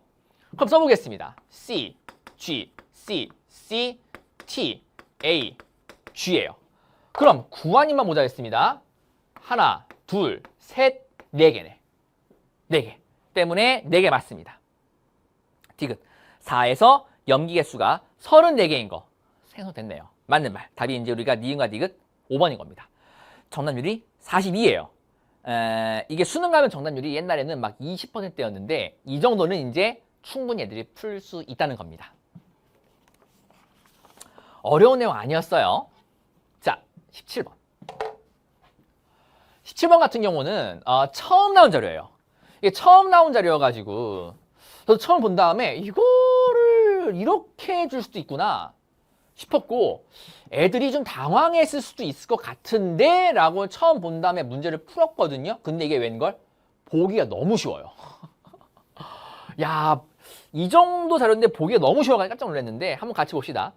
그럼 써보겠습니다. C, G, C, C, T, A, G예요. 그럼 구한인만 보자겠습니다. 하나, 둘, 셋, 4개네. 4개. 때문에 4개 맞습니다. 디귿. 4에서 염기 개수가 34개인 거 생성됐네요. 맞는 말. 답이 이제 우리가 니은과 디귿 5번인 겁니다. 정답률이 42예요. 이게 수능 가면 정답률이 옛날에는 막 20%였는데 이 정도는 이제 충분히 애들이 풀 수 있다는 겁니다. 어려운 내용 아니었어요. 자, 17번. 17번 같은 경우는 처음 나온 자료예요. 이게 처음 나온 자료여가지고 저도 처음 본 다음에 이거를 이렇게 해줄 수도 있구나 싶었고 애들이 좀 당황했을 수도 있을 것 같은데 라고 처음 본 다음에 문제를 풀었거든요. 근데 이게 웬걸? 보기가 너무 쉬워요. 야, 이 정도 자료인데 보기가 너무 쉬워가지고 깜짝 놀랐는데 한번 같이 봅시다.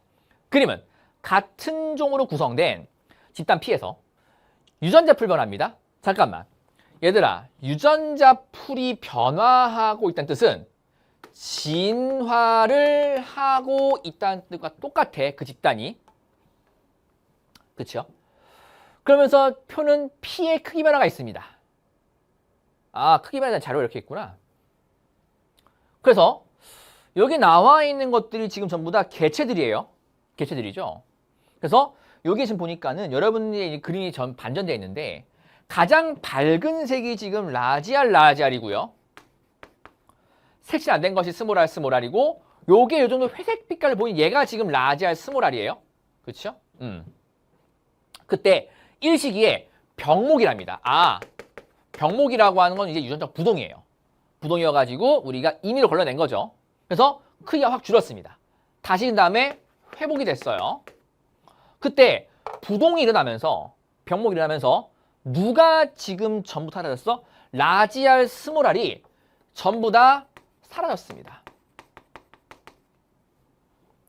그림은 같은 종으로 구성된 집단 P에서 유전자 풀 변화입니다. 잠깐만. 얘들아, 유전자 풀이 변화하고 있다는 뜻은 진화를 하고 있다는 뜻과 똑같아. 그 집단이. 그쵸? 그러면서 표는 P의 크기 변화가 있습니다. 아, 크기 변화에 대한 자료가 이렇게 있구나. 그래서 여기 나와 있는 것들이 지금 전부 다 개체들이에요. 개체들이죠. 그래서 여기 지금 보니까는 여러분의 그림이 반전되어 있는데 가장 밝은 색이 지금 라지알이고요. 색칠 안 된 것이 스몰알이고 요게 요 정도 회색 빛깔을 보인 얘가 지금 라지알 스몰알이에요. 그렇죠? 그때 1시기에 병목이랍니다. 아, 병목이라고 하는 건 이제 유전자 부동이에요. 부동이어가지고 우리가 임의로 걸러낸 거죠. 그래서 크기가 확 줄었습니다. 다시 그 다음에 회복이 됐어요. 그때 부동이 일어나면서 병목이 일어나면서 누가 지금 전부 사라졌어? 라지알 스몰알이 전부 다 사라졌습니다.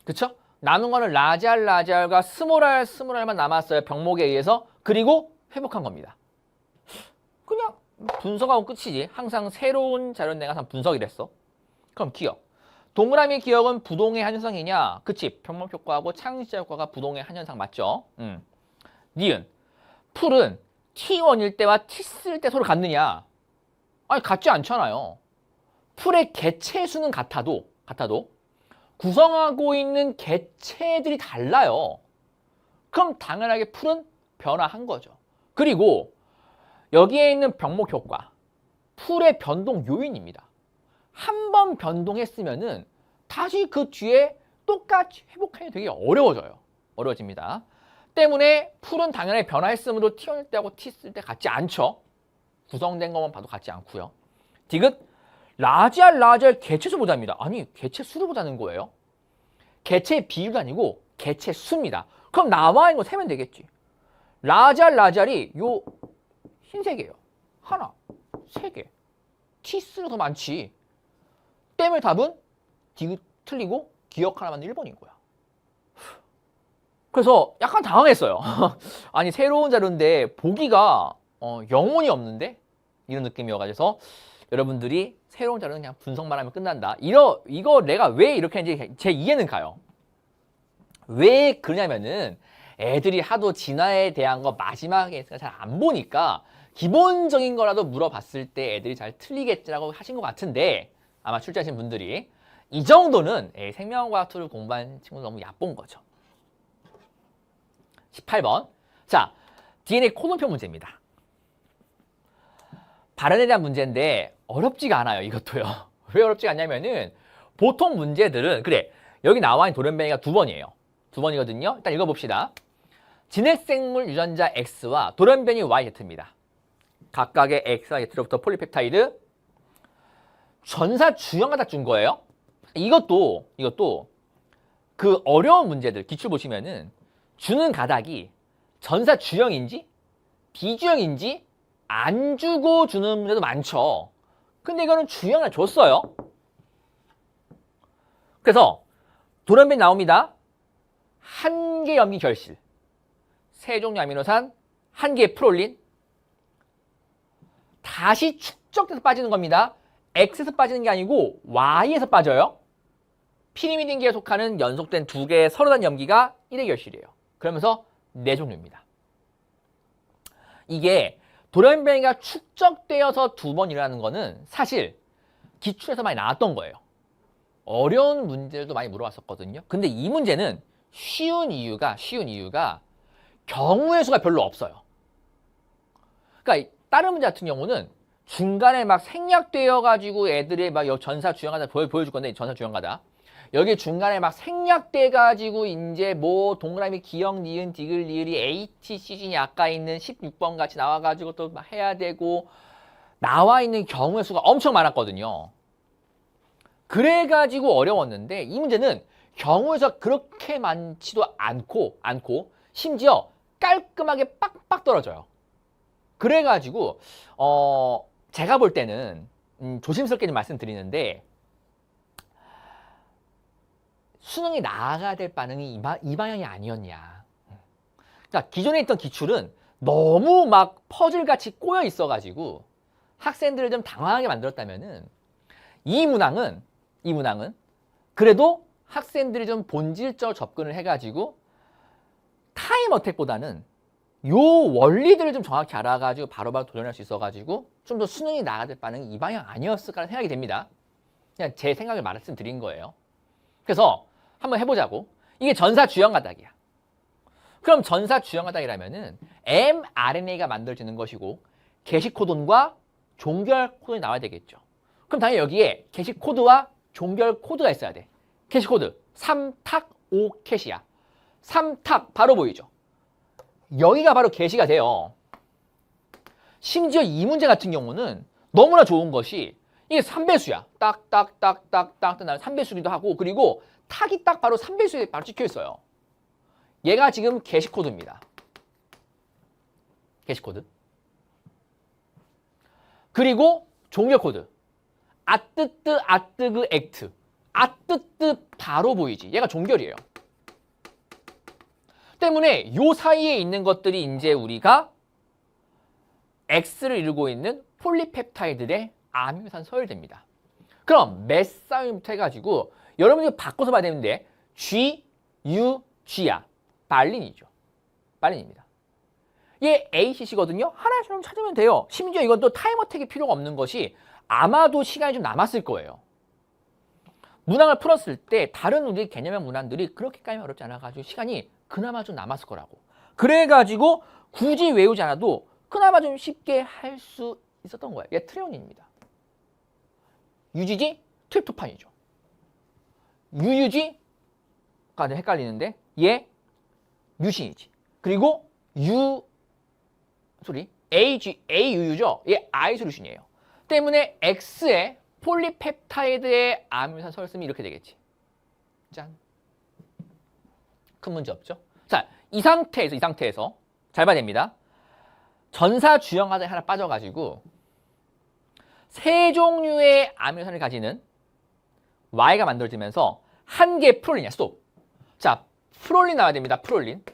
그쵸? 남은 거는 라지알과 스몰알만 남았어요. 병목에 의해서. 그리고 회복한 겁니다. 그냥 분석하고 끝이지. 항상 새로운 자료는 내가 분석이랬어. 그럼 기억. 동그라미 기억은 부동의 한현상이냐? 그치. 병목 효과하고 창시자 효과가 부동의 한현상 맞죠? 니은. 풀은 T1일 때와 T3일 때 서로 같느냐? 아니, 같지 않잖아요. 풀의 개체 수는 같아도 구성하고 있는 개체들이 달라요. 그럼 당연하게 풀은 변화한 거죠. 그리고 여기에 있는 병목 효과, 풀의 변동 요인입니다. 한 번 변동했으면은 다시 그 뒤에 똑같이 회복하기 되게 어려워집니다. 때문에 풀은 당연히 변화했으므로 T1일 때하고 T3일 때 같지 않죠. 구성된 것만 봐도 같지 않고요. 디귿, 라지알 개체수 보자입니다. 아니, 개체 수를 보자는 거예요. 개체의 비율도 아니고 개체 수입니다. 그럼 나와 있는 거 세면 되겠지. 라지알이 요 흰색이에요. 하나, 세 개. T3가 더 많지. 때문에 답은 디귿 틀리고 기억 하나만 1번인 거야. 그래서 약간 당황했어요. 아니, 새로운 자료인데 보기가 영혼이 없는데? 이런 느낌이어가지고 여러분들이 새로운 자료는 그냥 분석만 하면 끝난다. 이거 내가 왜 이렇게 했는지 제 이해는 가요. 왜 그러냐면은 애들이 하도 진화에 대한 거 마지막에 잘 안 보니까 기본적인 거라도 물어봤을 때 애들이 잘 틀리겠지라고 하신 것 같은데 아마 출제하신 분들이 이 정도는 생명과학 2를 공부한 친구들 너무 얕본 거죠. 18번. 자, DNA 코돈표 문제입니다. 발현에 대한 문제인데 어렵지가 않아요. 이것도요. 왜 어렵지가 않냐면은 보통 문제들은 그래 여기 나와 있는 돌연변이가 2번이에요. 2번이거든요. 일단 읽어봅시다. 진핵생물 유전자 X와 돌연변이 YZ입니다. 각각의 X와 Z로부터 폴리펩타이드 전사 주형하다 준 거예요. 이것도 그 어려운 문제들 기출 보시면은 주는 가닥이 전사 주형인지 비주형인지 안 주고 주는 문제도 많죠. 근데 이거는 주형을 줬어요. 그래서 돌연변이 나옵니다. 한 개 염기 결실, 세 종류 아미노산, 한 개의 프롤린, 다시 축적돼서 빠지는 겁니다. X에서 빠지는 게 아니고 Y에서 빠져요. 피리미딘계에 속하는 연속된 2개의 서로단 염기가 1의 결실이에요. 그러면서 4종류입니다. 이게 돌연변이가 축적되어서 2번 일어나는 거는 사실 기출에서 많이 나왔던 거예요. 어려운 문제들도 많이 물어봤었거든요. 근데 이 문제는 쉬운 이유가 경우의 수가 별로 없어요. 그러니까 다른 문제 같은 경우는 중간에 막 생략되어 가지고 애들이 막 전사 주형하다 보여줄 건데 전사 주형하다 여기 중간에 막 생략돼 가지고 이제 뭐 동그라미 기역 니은 디귿 리을이 AT 시즌이 아까 있는 16번 같이 나와 가지고 또 막 해야 되고 나와 있는 경우의 수가 엄청 많았거든요. 그래 가지고 어려웠는데 이 문제는 경우의 수가 그렇게 많지도 않고 심지어 깔끔하게 빡빡 떨어져요. 그래 가지고 제가 볼 때는 조심스럽게 좀 말씀드리는데 수능이 나아가야 될 반응이 이 방향이 아니었냐. 그러니까 기존에 있던 기출은 너무 막 퍼즐같이 꼬여 있어가지고 학생들을 좀 당황하게 만들었다면은 이 문항은 그래도 학생들이 좀 본질적 접근을 해가지고 타임 어택보다는 요 원리들을 좀 정확히 알아가지고 바로바로 도전할 수 있어가지고 좀 더 수능이 나아야 될 반응이 이 방향 아니었을까라는 생각이 됩니다. 그냥 제 생각을 말씀드린 거예요. 그래서 한번 해보자고. 이게 전사 주형 가닥이야. 그럼 전사 주형 가닥이라면은 mRNA가 만들어지는 것이고 게시 코돈과 종결 코돈이 나와야 되겠죠. 그럼 당연히 여기에 게시 코드와 종결 코드가 있어야 돼. 게시 코드 3탁 5캐시야. 3탁 바로 보이죠. 여기가 바로 게시가 돼요. 심지어 이 문제 같은 경우는 너무나 좋은 것이 이게 3배수야. 딱딱딱딱딱 3배수기도 하고 그리고 탁이 딱 바로 3배수에 바로 찍혀 있어요. 얘가 지금 게시 코드입니다. 게시 코드. 그리고 종결 코드. 아뜨뜨 아뜨그 액트. 아뜨뜨 바로 보이지. 얘가 종결이에요. 때문에 요 사이에 있는 것들이 이제 우리가 X를 이루고 있는 폴리펩타이드의 아미노산 서열됩니다. 그럼 메사임부터 해가지고 여러분이 바꿔서 봐야 되는데 G, U, G야. 발린이죠. 발린입니다. 얘 ACC거든요. 하나씩 찾으면 돼요. 심지어 이건 또 타임어택이 필요가 없는 것이 아마도 시간이 좀 남았을 거예요. 문항을 풀었을 때 다른 우리 개념형 문항들이 그렇게까지 어렵지 않아가지고 시간이 그나마 좀 남았을 거라고. 그래가지고 굳이 외우지 않아도 그나마 좀 쉽게 할 수 있었던 거예요. 얘 트레오닌입니다. UGG 트립토판이죠. UUG가 헷갈리는데 얘 뮤신이지. 그리고 AUU죠. 얘 아이솔루신이에요. 때문에 X의 폴리펩타이드의 아미노산 서를 쓰면 이렇게 되겠지. 짠. 큰 문제 없죠? 자, 이 상태에서 잘 봐야 됩니다. 전사 주형 화장이 하나 빠져가지고 세 종류의 아미노산을 가지는 Y가 만들어지면서 한 개의 프롤린이야. 스톱. 자, 프롤린 나와야 됩니다. 프롤린.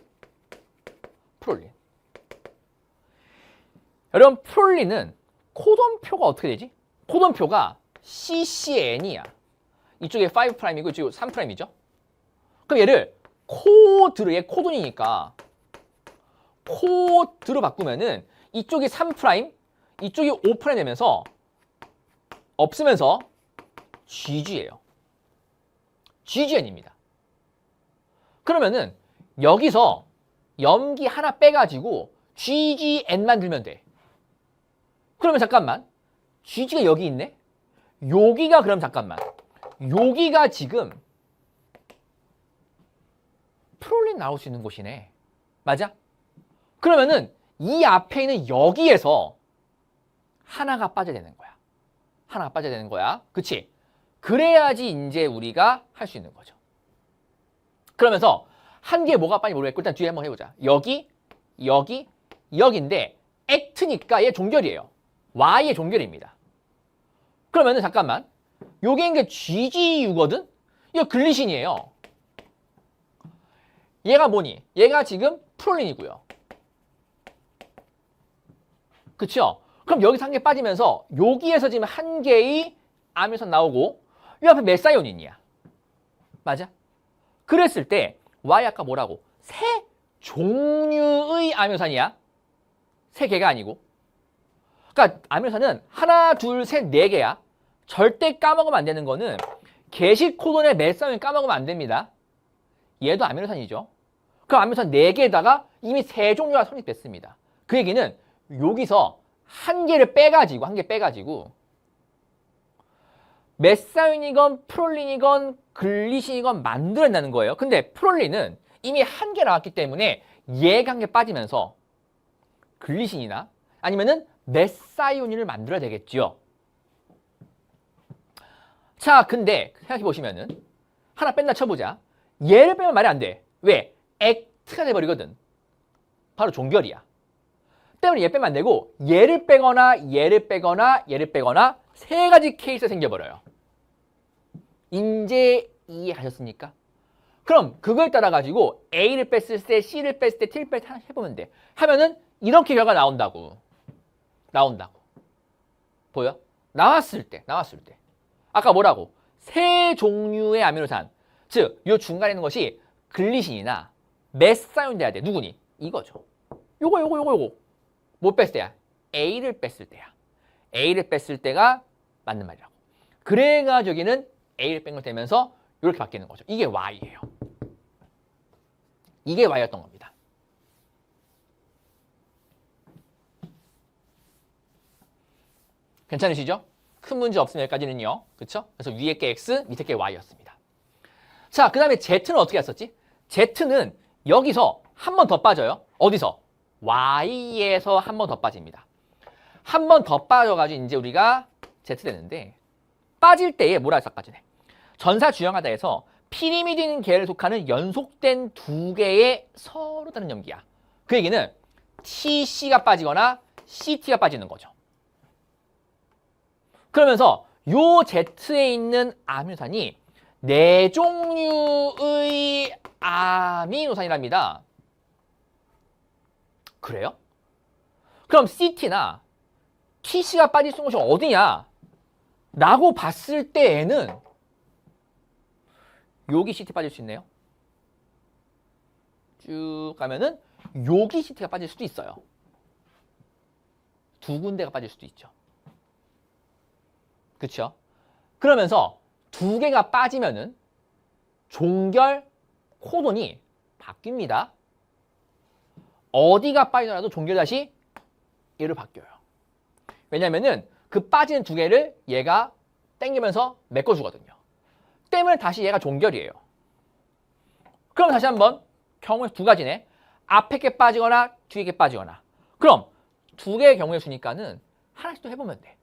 여러분, 프롤린은 코돈표가 어떻게 되지? 코돈표가 CCN이야. 이쪽에 5'이고 이쪽에 3'이죠. 그럼 얘를 얘 코돈이니까 코드로 바꾸면은 이쪽이 3', 이쪽이 5' 되면서 없으면서 GG예요. GGN입니다. 그러면은 여기서 염기 하나 빼가지고 GGN만 들면 돼. 그러면 잠깐만. GG가 여기 있네? 여기가 그럼 잠깐만. 여기가 지금 프롤린 나올 수 있는 곳이네. 맞아? 그러면은 이 앞에 있는 여기에서 하나가 빠져야 되는 거야. 하나가 빠져야 되는 거야. 그치? 그래야지 이제 우리가 할 수 있는 거죠. 그러면서 한 개 뭐가 빠진지 모르겠고 일단 뒤에 한번 해보자. 여기인데 액트니까 얘 종결이에요. Y의 종결입니다. 그러면은 잠깐만. 요게 이게 GGU거든? 이거 글리신이에요. 얘가 뭐니? 얘가 지금 프롤린이고요. 그쵸? 그럼 여기서 한 개 빠지면서 여기에서 지금 한 개의 아미노산 나오고 이 앞에 메사이오닌이야. 맞아? 그랬을 때 Y 아까 뭐라고? 세 종류의 아미노산이야. 세 개가 아니고. 그러니까 아미노산은 하나, 둘, 셋, 네 개야. 절대 까먹으면 안 되는 거는 게시 코돈의 메사이오닌 까먹으면 안 됩니다. 얘도 아미노산이죠. 그 아미노산 4개에다가 이미 세 종류가 성립됐습니다. 그 얘기는 여기서 한 개 빼가지고 메사이온이건 프롤린이건 글리신이건 만들어낸다는 거예요. 근데 프롤린은 이미 한 개 나왔기 때문에 얘가 한 개 빠지면서 글리신이나 아니면은 메사이오닌을 만들어야 되겠죠. 자, 근데 생각해 보시면은 하나 뺀다 쳐보자. 얘를 빼면 말이 안 돼. 왜? 액트가 돼버리거든. 바로 종결이야. 때문에 얘 빼면 안 되고 얘를 빼거나 세 가지 케이스가 생겨버려요. 이제 이해하셨습니까? 그럼 그걸 따라 가지고 A를 뺐을 때, C를 뺐을 때, T를 뺐을 때 하나 해보면 돼. 하면은 이렇게 결과 나온다고. 보여? 나왔을 때. 아까 뭐라고? 세 종류의 아미노산. 즉, 요 중간에 있는 것이 글리신이나 메사이온 돼야 돼. 누구니? 이거죠. 요거. 뭐 뺐을 때야? A를 뺐을 때야. A를 뺐을 때가 맞는 말이라고. 그래가지고 여기는 A를 뺀 걸 되면서 이렇게 바뀌는 거죠. 이게 Y예요. 이게 Y였던 겁니다. 괜찮으시죠? 큰 문제 없으면 여기까지는요. 그쵸? 그래서 위에 게 X, 밑에 게 Y였습니다. 자, 그 다음에 Z는 어떻게 했었지? Z는 여기서 한 번 더 빠져요. 어디서? Y에서 한 번 더 빠집니다. 한 번 더 빠져가지고 이제 우리가 Z 되는데 빠질 때에 뭐라 해서 빠지네. 전사 주형하다에서 피리미딘 계열에 속하는 연속된 두 개의 서로 다른 염기야. 그 얘기는 TC가 빠지거나 CT가 빠지는 거죠. 그러면서 요 Z에 있는 아미노산이 네 종류의 아미노산이랍니다. 그래요? 그럼 CT나 TC가 빠질 수 있는 곳이 어디냐? 라고 봤을 때에는 여기 CT 빠질 수 있네요. 쭉 가면은 여기 CT가 빠질 수도 있어요. 두 군데가 빠질 수도 있죠. 그렇죠? 그러면서 두 개가 빠지면은 종결 코돈이 바뀝니다. 어디가 빠지더라도 종결 다시 얘로 바뀌어요. 왜냐면은 그 빠지는 두 개를 얘가 당기면서 메꿔주거든요. 때문에 다시 얘가 종결이에요. 그럼 다시 한번 경우의 두 가지네. 앞에 게 빠지거나 뒤에 게 빠지거나. 그럼 두 개의 경우의 수니까는 하나씩 또 해보면 돼.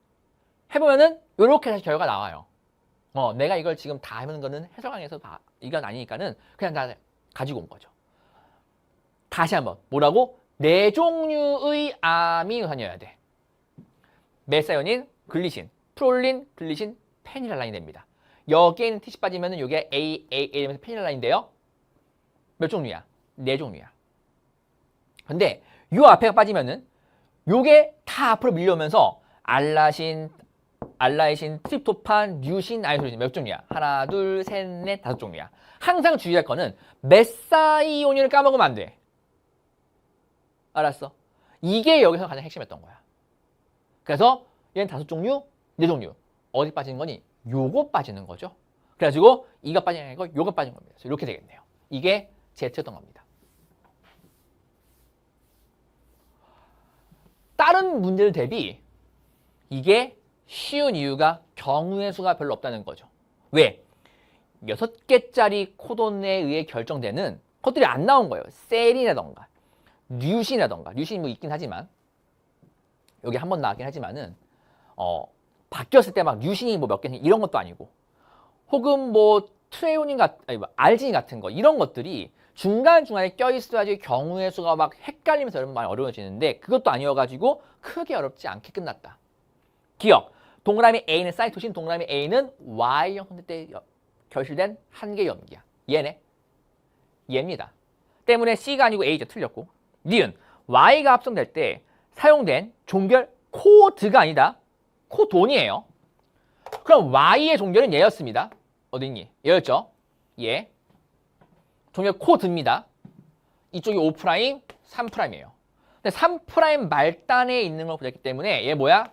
해보면은 이렇게 다시 결과가 나와요. 내가 이걸 지금 다 해보는 거는 해설강에서 이건 아니니까는 그냥 다 가지고 온 거죠. 다시 한번 뭐라고? 네 종류의 아미노산이어야 돼. 메사요닌, 글리신, 프롤린, 글리신, 페닐알라닌이 됩니다. 여기에는 TC 빠지면은 이게 A 되면서 페닐알라닌인데요. 몇 종류야? 네 종류야. 근데 요 앞에가 빠지면은 요게 다 앞으로 밀려오면서 알라신, 트립토판, 류신, 아이소린 몇 종류야? 하나, 둘, 셋, 넷, 다섯 종류야. 항상 주의할 거는 메사이오닌을 까먹으면 안 돼. 알았어? 이게 여기서 가장 핵심이었던 거야. 그래서 얘는 다섯 종류, 네 종류. 어디 빠지는 거니? 요거 빠지는 거죠. 그래가지고 이가 빠지는 거, 요거 빠진 겁니다. 그래서 이렇게 되겠네요. 이게 Z였던 겁니다. 다른 문제들 대비 이게 쉬운 이유가 경우의 수가 별로 없다는 거죠. 왜? 6개짜리 코돈에 의해 결정되는 것들이 안 나온 거예요. 셀이라던가 류신이라던가 류신이 뭐 있긴 하지만 여기 한 번 나왔긴 하지만은 바뀌었을 때 막 류신이 뭐 몇 개 이런 것도 아니고 혹은 뭐 트레오닌 알지닌 같은 거 이런 것들이 중간중간에 껴있어야지 경우의 수가 막 헷갈리면서 여러분 많이 어려워지는데 그것도 아니어가지고 크게 어렵지 않게 끝났다. 기억! 동그라미 A는 사이토신, 동그라미 A는 Y형 선택 때 결실된 한 개의 염기야. 얘네. 얘입니다. 때문에 C가 아니고 A죠. 틀렸고. 니은 Y가 합성될 때 사용된 종결 코드가 아니다. 코돈이에요. 그럼 Y의 종결은 얘였습니다. 어디 있니? 얘였죠? 얘. 종결 코드입니다. 이쪽이 5', 3'이에요. 근데 3' 말단에 있는 걸 보였기 때문에 얘 뭐야?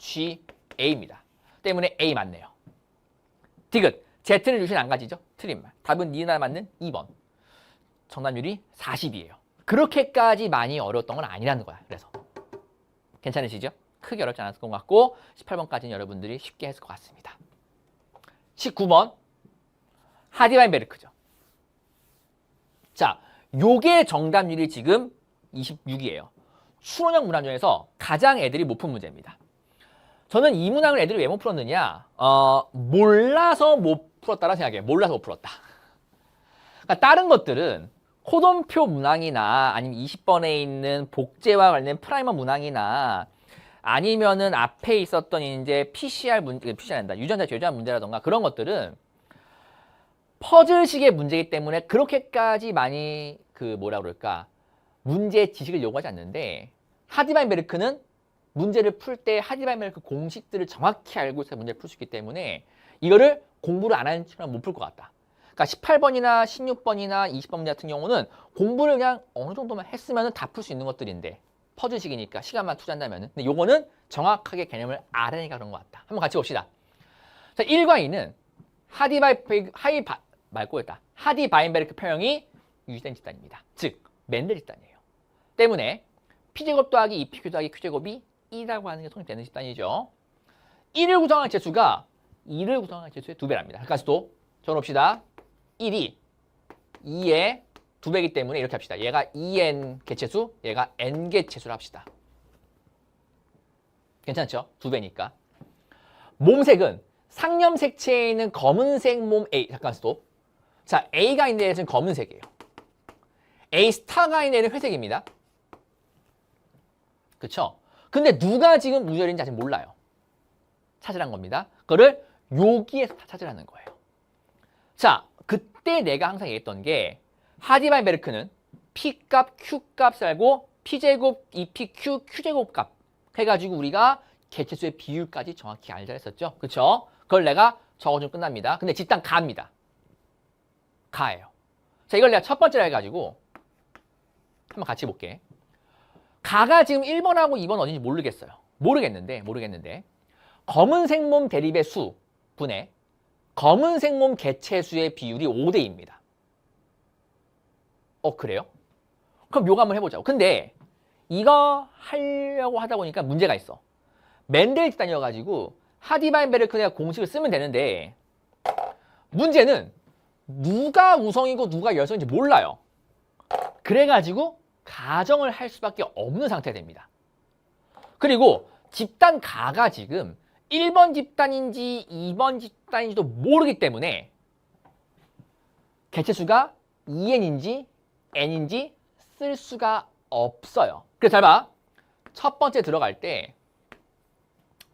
UGA입니다. 때문에 A 맞네요. 디귿. Z는 유신 안 가지죠? 틀린 말. 답은 니나 맞는 2번. 정답률이 40이에요. 그렇게까지 많이 어려웠던 건 아니라는 거야. 그래서 괜찮으시죠? 크게 어렵지 않았을 것 같고 18번까지는 여러분들이 쉽게 했을 것 같습니다. 19번 하디바인베르크죠. 자, 요게 정답률이 지금 26이에요. 추론형 문항 중에서 가장 애들이 못 푼 문제입니다. 저는 이 문항을 애들이 왜 못 풀었느냐? 몰라서 못 풀었다라 생각해요. 몰라서 못 풀었다. 그러니까 다른 것들은 코돈표 문항이나 아니면 20번에 있는 복제와 관련된 프라이머 문항이나 아니면은 앞에 있었던 이제 PCR 문제, PCR 한다. 유전자 제조한 문제라던가 그런 것들은 퍼즐식의 문제이기 때문에 그렇게까지 많이 뭐라 그럴까 문제 지식을 요구하지 않는데 하디바인베르크는 문제를 풀 때 하디바인베르크 공식들을 정확히 알고 있어야 문제를 풀 수 있기 때문에 이거를 공부를 안 하는 친구는 못 풀 것 같다. 그러니까 18번이나 16번이나 20번 문제 같은 경우는 공부를 그냥 어느 정도만 했으면 다 풀 수 있는 것들인데 퍼즐식이니까 시간만 투자한다면 근데 요거는 정확하게 개념을 알아내니까 그런 것 같다. 한번 같이 봅시다. 자, 1과 2는 하디바인베르크 표형이 유지된 집단입니다. 즉 멘델 집단이에요. 때문에 P제곱 더하기 2PQ 더하기 Q제곱이 2라고 하는 게 성립되는 집단이죠. 1을 구성하는 재수가 2를 구성하는 재수의 2배랍니다. 그러니까 또 적어놓읍시다. 1이 2의 2배이기 때문에 이렇게 합시다. 얘가 2n 개체수, 얘가 n 개체수를 합시다. 괜찮죠? 2배니까. 몸색은 상염색체에 있는 검은색 몸 A. 잠깐 스톱. 자, A가 있는 데는 검은색이에요. A 스타가 있는 데는 회색입니다. 그쵸? 근데 누가 지금 무절인지 아직 몰라요. 찾으란 겁니다. 그거를 여기에서 다 찾으라는 거예요. 자, 그때 내가 항상 얘기했던 게 하디바인베르크는 P값, Q값을 알고 P제곱, 2PQ, Q제곱 값 해가지고 우리가 개체수의 비율까지 정확히 알자 했었죠. 그쵸? 그걸 내가 적어주면 끝납니다. 근데 집단 가입니다. 가예요. 자, 이걸 내가 첫 번째로 해가지고 한번 같이 볼게. 가가 지금 1번하고 2번 어딘지 모르겠어요. 모르겠는데 검은색 몸 대립의 수 분의 검은색 몸 개체수의 비율이 5대2입니다. 그래요? 그럼 요거 한번 해보자고. 근데 이거 하려고 하다 보니까 문제가 있어. 멘델 집단이어가지고 하디바인베르크네가 공식을 쓰면 되는데 문제는 누가 우성이고 누가 열성인지 몰라요. 그래가지고 가정을 할 수밖에 없는 상태가 됩니다. 그리고 집단 가가 지금 1번 집단인지 2번 집단인지도 모르기 때문에 개체수가 2n인지 n인지 쓸 수가 없어요. 그래서 잘 봐. 첫 번째 들어갈 때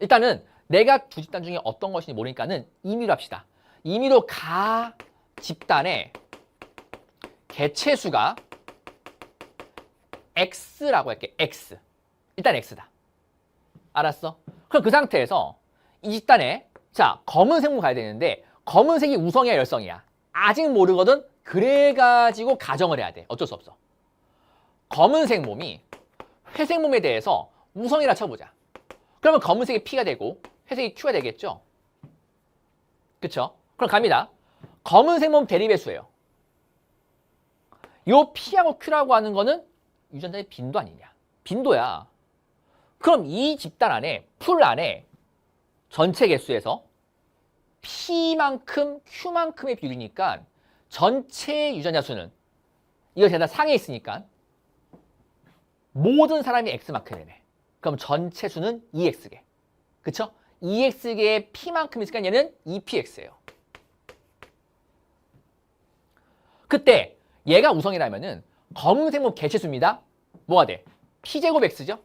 일단은 내가 두 집단 중에 어떤 것인지 모르니까는 임의로 합시다. 임의로 가 집단의 개체수가 x라고 할게. x. 일단 x다. 알았어? 그럼 그 상태에서 이 집단에 자 검은색으로 가야 되는데 검은색이 우성이야 열성이야? 아직 모르거든. 그래가지고 가정을 해야 돼. 어쩔 수 없어. 검은색 몸이 회색 몸에 대해서 우성이라 쳐보자. 그러면 검은색이 P가 되고 회색이 Q가 되겠죠? 그쵸? 그럼 갑니다. 검은색 몸 대립의 수예요. 요 P하고 Q라고 하는 거는 유전자의 빈도 아니냐? 빈도야. 그럼 이 집단 안에, 풀 안에 전체 개수에서 P만큼 Q만큼의 비율이니까 전체 유전자 수는 이거 제가 상에 있으니까 모든 사람이 X만큼 되네. 그럼 전체 수는 2X개. 그쵸? 2X개의 P만큼 있으니까 얘는 2PX예요. 그때 얘가 우성이라면은 검은색 몸 개체수입니다. 뭐가 돼? P제곱 X죠?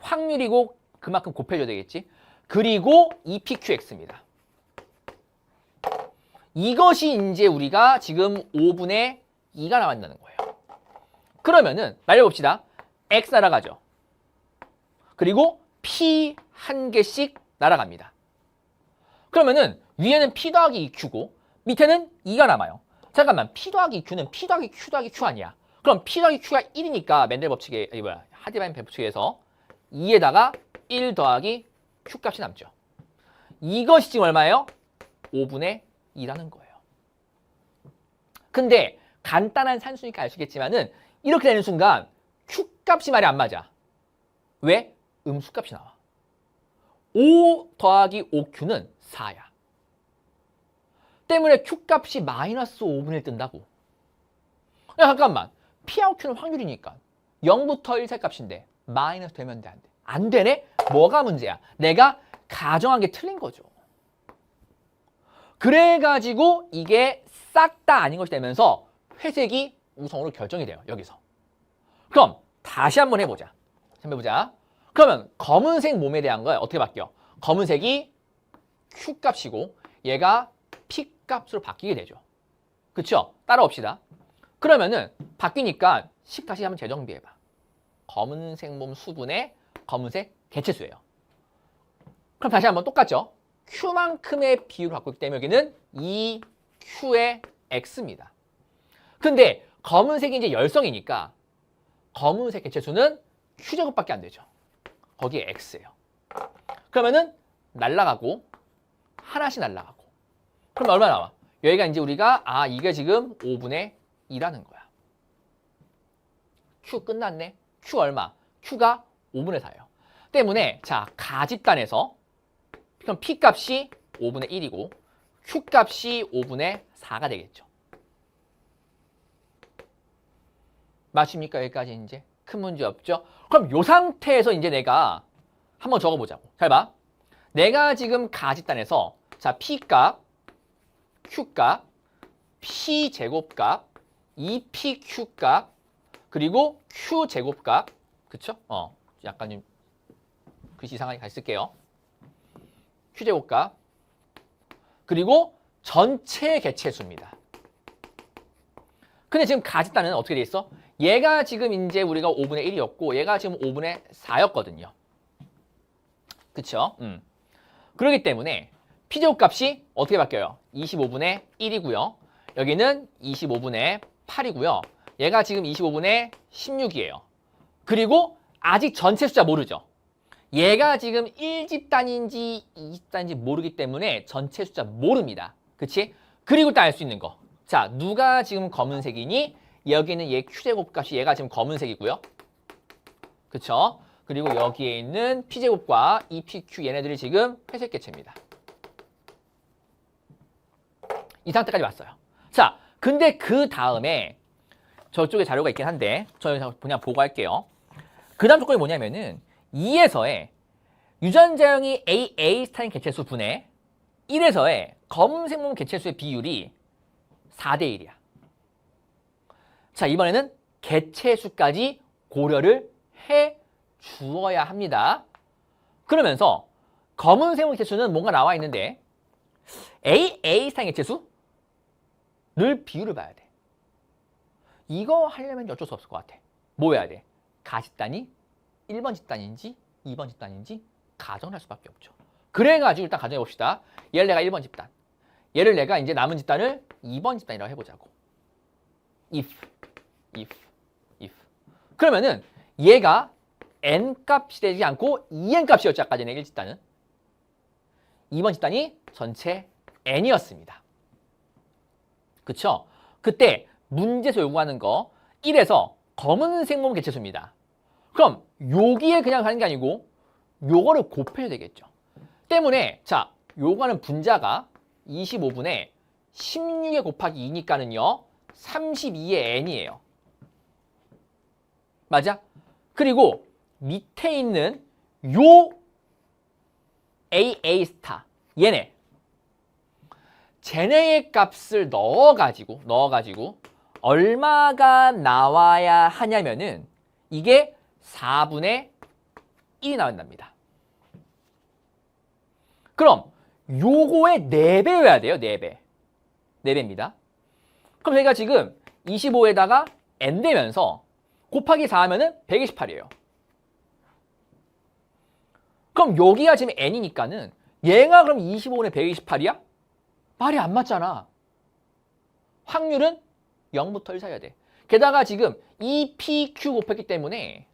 확률이고 그만큼 곱해줘야 되겠지. 그리고 2PQX입니다. 이것이 이제 우리가 지금 5분의 2가 나왔다는 거예요. 그러면은 날려봅시다. X 날아가죠. 그리고 P 한 개씩 날아갑니다. 그러면은 위에는 P 더하기 2Q고 밑에는 2가 남아요. 잠깐만, P 더하기 2Q는 P 더하기 Q 더하기 Q 아니야. 그럼 P 더하기 Q가 1이니까 맨델 법칙에, 하디바인 법칙에서 2에다가 1 더하기 Q 값이 남죠. 이것이 지금 얼마예요? 5분의 2라는 거예요. 근데 간단한 산수니까 알 수 있겠지만은 이렇게 되는 순간 Q 값이 말이 안 맞아. 왜? 음수 값이 나와. 5 더하기 5Q는 4야. 때문에 Q 값이 마이너스 5분의 1 뜬다고. 야, 잠깐만. P하고 Q는 확률이니까 0부터 1 살 값인데 마이너스 되면 돼, 안 돼? 안 되네? 뭐가 문제야? 내가 가정한 게 틀린 거죠. 그래가지고 이게 싹 다 아닌 것이 되면서 회색이 우성으로 결정이 돼요. 여기서. 그럼 다시 한번 해보자. 그러면 검은색 몸에 대한 거 어떻게 바뀌어? 검은색이 Q 값이고 얘가 P 값으로 바뀌게 되죠. 그쵸? 따라옵시다. 그러면은 바뀌니까 식 다시 한번 재정비해봐. 검은색 몸 수분의 검은색 개체수예요. 그럼 다시 한번 똑같죠? Q만큼의 비율을 갖고 있기 때문에 여기는 2Q의 X입니다. 근데 검은색이 이제 열성이니까 검은색 개체수는 Q제곱밖에 안 되죠. 거기에 X예요. 그러면은 날라가고 하나씩 날라가고. 그럼 얼마 나와? 여기가 이제 우리가 이게 지금 5분의 2라는 거야. Q 끝났네. Q 얼마? Q가 5분의 4예요. 때문에 자, 가집단에서 그럼 P 값이 5분의 1이고 Q 값이 5분의 4가 되겠죠. 맞습니까? 여기까지 이제 큰 문제 없죠? 그럼 이 상태에서 이제 내가 한번 적어보자고. 잘 봐. 내가 지금 가집단에서 자, P 값, Q 값, P 제곱값, 2PQ 값, 그리고 Q 제곱값, 그쵸? 약간 좀 글씨 이상하게 가 있을게요. Q 제곱값, 그리고 전체 개체수입니다. 근데 지금 가집단은 어떻게 돼 있어? 얘가 지금 이제 우리가 5분의 1이었고 얘가 지금 5분의 4였거든요. 그쵸? 그렇기 때문에 P제곱 값이 어떻게 바뀌어요? 25분의 1이고요. 여기는 25분의 8이고요. 얘가 지금 25분의 16이에요. 그리고 아직 전체 숫자 모르죠. 얘가 지금 1집단인지 2집단인지 모르기 때문에 전체 숫자 모릅니다. 그치? 그리고 또 알 수 있는 거. 자, 누가 지금 검은색이니? 여기는 얘 Q제곱 값이 얘가 지금 검은색이고요. 그쵸? 그리고 여기에 있는 P제곱과 이 PQ 얘네들이 지금 회색 개체입니다. 이 상태까지 왔어요. 자, 근데 그 다음에 저쪽에 자료가 있긴 한데 저는 그냥 보고 할게요. 그 다음 조건이 뭐냐면은 2에서의 유전자형이 AA 스타인 개체수 분의 1에서의 검은색 몸 개체수의 비율이 4대 1이야. 자, 이번에는 개체수까지 고려를 해 주어야 합니다. 그러면서 검은색 몸 개체수는 뭔가 나와 있는데 AA 스타인 개체수 늘 비율을 봐야 돼. 이거 하려면 어쩔 수 없을 것 같아. 뭐 해야 돼? 가집단이 1번 집단인지 2번 집단인지 가정을 할 수밖에 없죠. 그래가지고 일단 가정해 봅시다. 얘를 내가 1번 집단, 얘를 내가 이제 남은 집단을 2번 집단이라고 해보자고. if. 그러면은 얘가 n 값이 되지 않고 2n 값이었죠. 아까 전에 1집단은. 2번 집단이 전체 n이었습니다. 그쵸? 그때 문제에서 요구하는 거 1에서 검은색 몸 개체수입니다. 그럼 여기에 그냥 가는 게 아니고 요거를 곱해야 되겠죠. 때문에 자, 요거는 분자가 25분의 16에 곱하기 2니까는요 32의 n이에요. 맞아? 그리고 밑에 있는 요 AA 스타 얘네 쟤네의 값을 넣어가지고 얼마가 나와야 하냐면은 이게 4분의 1이 나온답니다. 그럼 요거의 4배여야 돼요. 4배. 4배입니다. 그럼 저희가 지금 25에다가 n 되면서 곱하기 4 하면은 128이에요. 그럼 여기가 지금 n이니까는 얘가 그럼 25분의 128이야? 말이 안 맞잖아. 확률은 0부터 1 사이야 돼. 게다가 지금 2PQ 곱했기 때문에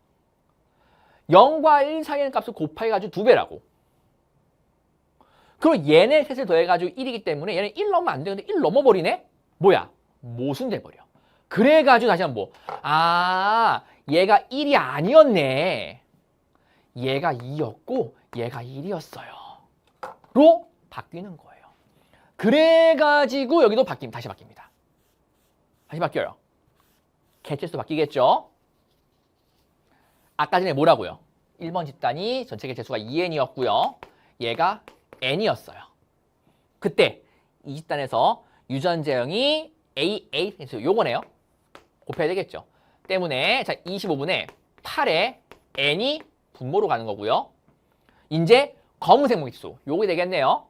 0과 1 사이의 값을 곱해가지고 2배라고. 그리고 얘네 셋을 더해가지고 1이기 때문에 얘는 1 넘으면 안 되는데 1 넘어버리네? 뭐야? 모순돼버려. 그래가지고 다시 한번 얘가 1이 아니었네. 얘가 2였고 얘가 1이었어요. 로 바뀌는 거예요. 그래가지고 여기도 다시 바뀝니다. 다시 바뀌어요. 개체수 바뀌겠죠? 아까 전에 뭐라고요? 1번 집단이 전체 개체수가 2n이었고요. 얘가 n이었어요. 그때 이 집단에서 유전자형이 AA 요거네요. 곱해야 되겠죠. 때문에 자 25분의 8에 n이 분모로 가는 거고요. 이제 검은색 무기수 요게 되겠네요.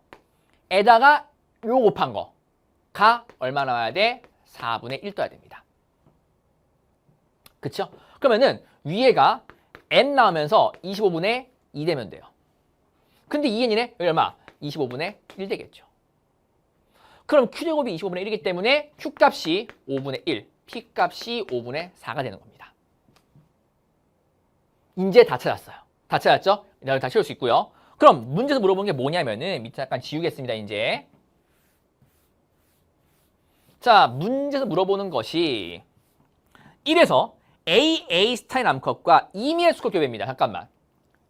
에다가 요 곱한 거가 얼마 나와야 돼? 4분의 1 떠야 됩니다. 그쵸? 그러면은 위에가 n 나오면서 25분의 2 되면 돼요. 근데 2n이네? 여기 얼마? 25분의 1 되겠죠. 그럼 Q제곱이 25분의 1이기 때문에 Q값이 5분의 1, P값이 5분의 4가 되는 겁니다. 이제 다 찾았어요. 다 찾았죠? 이제 다 채울 수 있고요. 그럼 문제에서 물어보는 게 뭐냐면은 밑에 잠깐 지우겠습니다. 이제 자, 문제에서 물어보는 것이 1에서 AA 스타인 암컷과 이미의 수컷교배입니다. 잠깐만.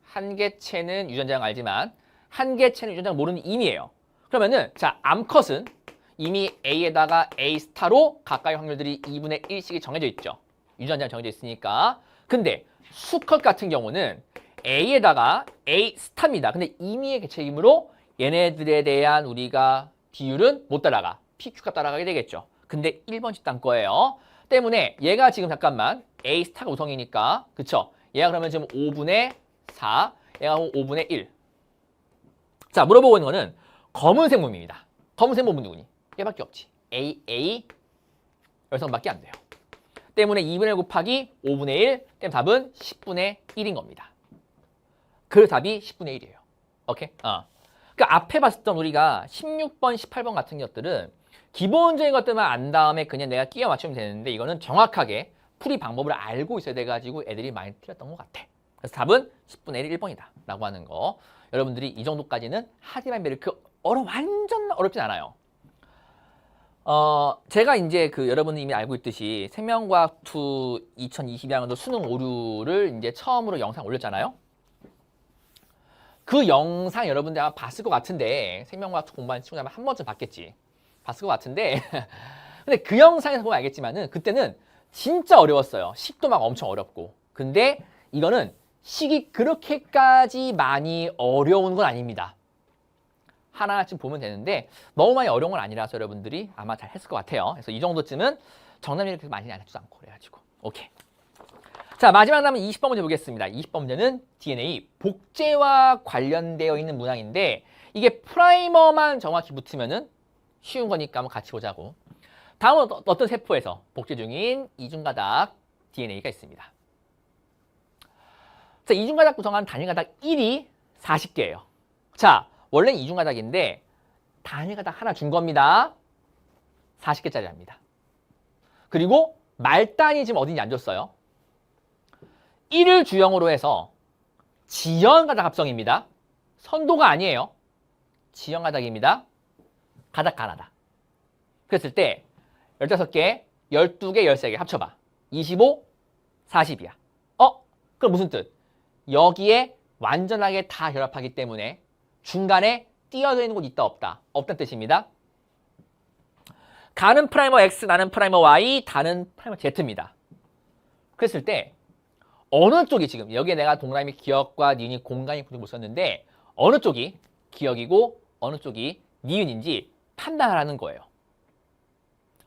한 개체는 유전자형 알지만 한 개체는 유전자형 모르는 임이에요. 그러면은 자, 암컷은 이미 A에다가 A 스타로 가까이 확률들이 2분의 1씩이 정해져 있죠. 유전자형 정해져 있으니까. 근데 수컷 같은 경우는 A에다가 A 스타입니다. 근데 이미의 개체이므로 얘네들에 대한 우리가 비율은 못 따라가. PQ가 따라가게 되겠죠. 근데 1번 집단 거예요. 때문에 얘가 지금 잠깐만 A 스타가 우성이니까 그쵸? 얘가 그러면 지금 5분의 4, 얘가 5분의 1. 자, 물어보고 있는 거는 검은색 몸입니다. 검은색 몸은 누구니? 얘밖에 없지. AA 열성밖에 안 돼요. 때문에 2분의 1 곱하기 5분의 1 때문에 답은 10분의 1인 겁니다. 그 답이 10분의 1이에요. 오케이? 그러니까 앞에 봤었던 우리가 16번, 18번 같은 것들은 기본적인 것들만 안 다음에 그냥 내가 끼워 맞추면 되는데 이거는 정확하게 풀이 방법을 알고 있어야 돼가지고 애들이 많이 틀렸던 것 같아. 그래서 답은 10분의 1, 1번이다 라고 하는 거. 여러분들이 이 정도까지는 하지만 이렇게 완전 어렵진 않아요. 제가 이제 여러분이 이미 알고 있듯이 생명과학2 2022학년도 수능 오류를 이제 처음으로 영상 올렸잖아요. 그 영상 여러분들 아마 봤을 것 같은데, 생명과학 공부하는 친구들 한 번쯤 봤겠지. 봤을 것 같은데 근데 그 영상에서 보면 알겠지만은 그때는 진짜 어려웠어요. 식도 막 엄청 어렵고. 근데 이거는 식이 그렇게까지 많이 어려운 건 아닙니다. 하나쯤 보면 되는데 너무 많이 어려운 건 아니라서 여러분들이 아마 잘 했을 것 같아요. 그래서 이 정도쯤은 정답률이 그렇게 많이 안 해주지 않고 그래가지고 오케이. 자, 마지막 남은 20번 문제 보겠습니다. 20번 문제는 DNA 복제와 관련되어 있는 문항인데 이게 프라이머만 정확히 붙으면은 쉬운 거니까 한번 같이 보자고. 다음은 어떤 세포에서 복제 중인 이중가닥 DNA가 있습니다. 자, 이중가닥 구성하는 단일가닥 1이 40개예요. 자, 원래 이중가닥인데 단일가닥 하나 준 겁니다. 40개짜리 합니다. 그리고 말단이 지금 어딘지 안 줬어요. 1을 주형으로 해서 지연가닥 합성입니다. 선도가 아니에요. 지연가닥입니다. 가닥 하나다. 그랬을 때 15개, 12개, 13개 합쳐봐. 25, 40이야. 그럼 무슨 뜻? 여기에 완전하게 다 결합하기 때문에 중간에 띄어져 있는 곳 있다 없다. 없다는 뜻입니다. 가는 프라이머 X, 나는 프라이머 Y, 다는 프라이머 Z입니다. 그랬을 때 어느 쪽이 지금 여기에 내가 동그라미 기억과 니은이 공간이 붙은 못 썼는데 어느 쪽이 기억이고 어느 쪽이 니은인지 판단하라는 거예요.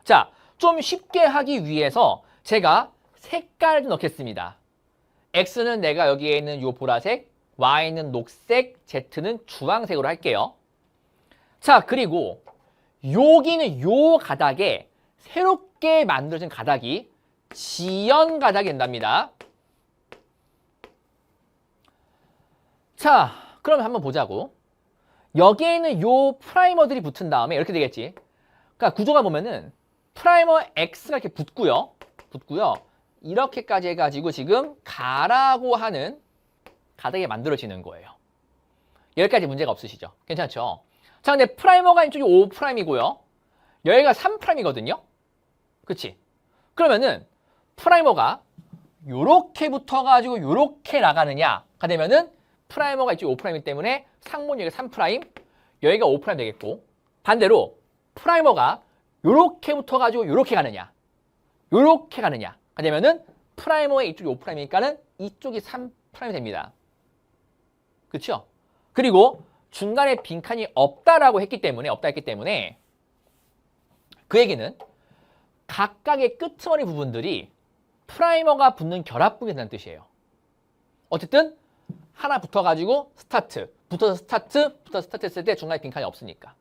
자, 좀 쉽게 하기 위해서 제가 색깔을 좀 넣겠습니다. X는 내가 여기에 있는 요 보라색, Y는 녹색, Z는 주황색으로 할게요. 자, 그리고 여기는 요 가닥에 새롭게 만들어진 가닥이 지연 가닥이 된답니다. 자, 그럼 한번 보자고. 여기에 있는 요 프라이머들이 붙은 다음에 이렇게 되겠지. 그러니까 구조가 보면은 프라이머 X가 이렇게 붙고요. 이렇게까지 해가지고 지금 가라고 하는 가닥이 만들어지는 거예요. 여기까지 문제가 없으시죠? 괜찮죠? 자, 근데 프라이머가 이쪽이 5'이고요. 여기가 3'이거든요. 그치? 그러면은 프라이머가 요렇게 붙어가지고 요렇게 나가느냐가 되면은 프라이머가 이쪽 5'이기 때문에 상문 여기가 3', 여기가 5' 되겠고, 반대로 프라이머가 요렇게 붙어가지고 요렇게 가느냐, 요렇게 가느냐가 되면은 프라이머의 이쪽이 5'이니까는 이쪽이 3' 됩니다. 그렇죠? 그리고 중간에 빈칸이 없다라고 했기 때문에 그 얘기는 각각의 끄트머리 부분들이 프라이머가 붙는 결합부분이 된다는 뜻이에요. 어쨌든 하나 붙어가지고 스타트, 붙어서 스타트 했을 때 중간에 빈칸이 없으니까.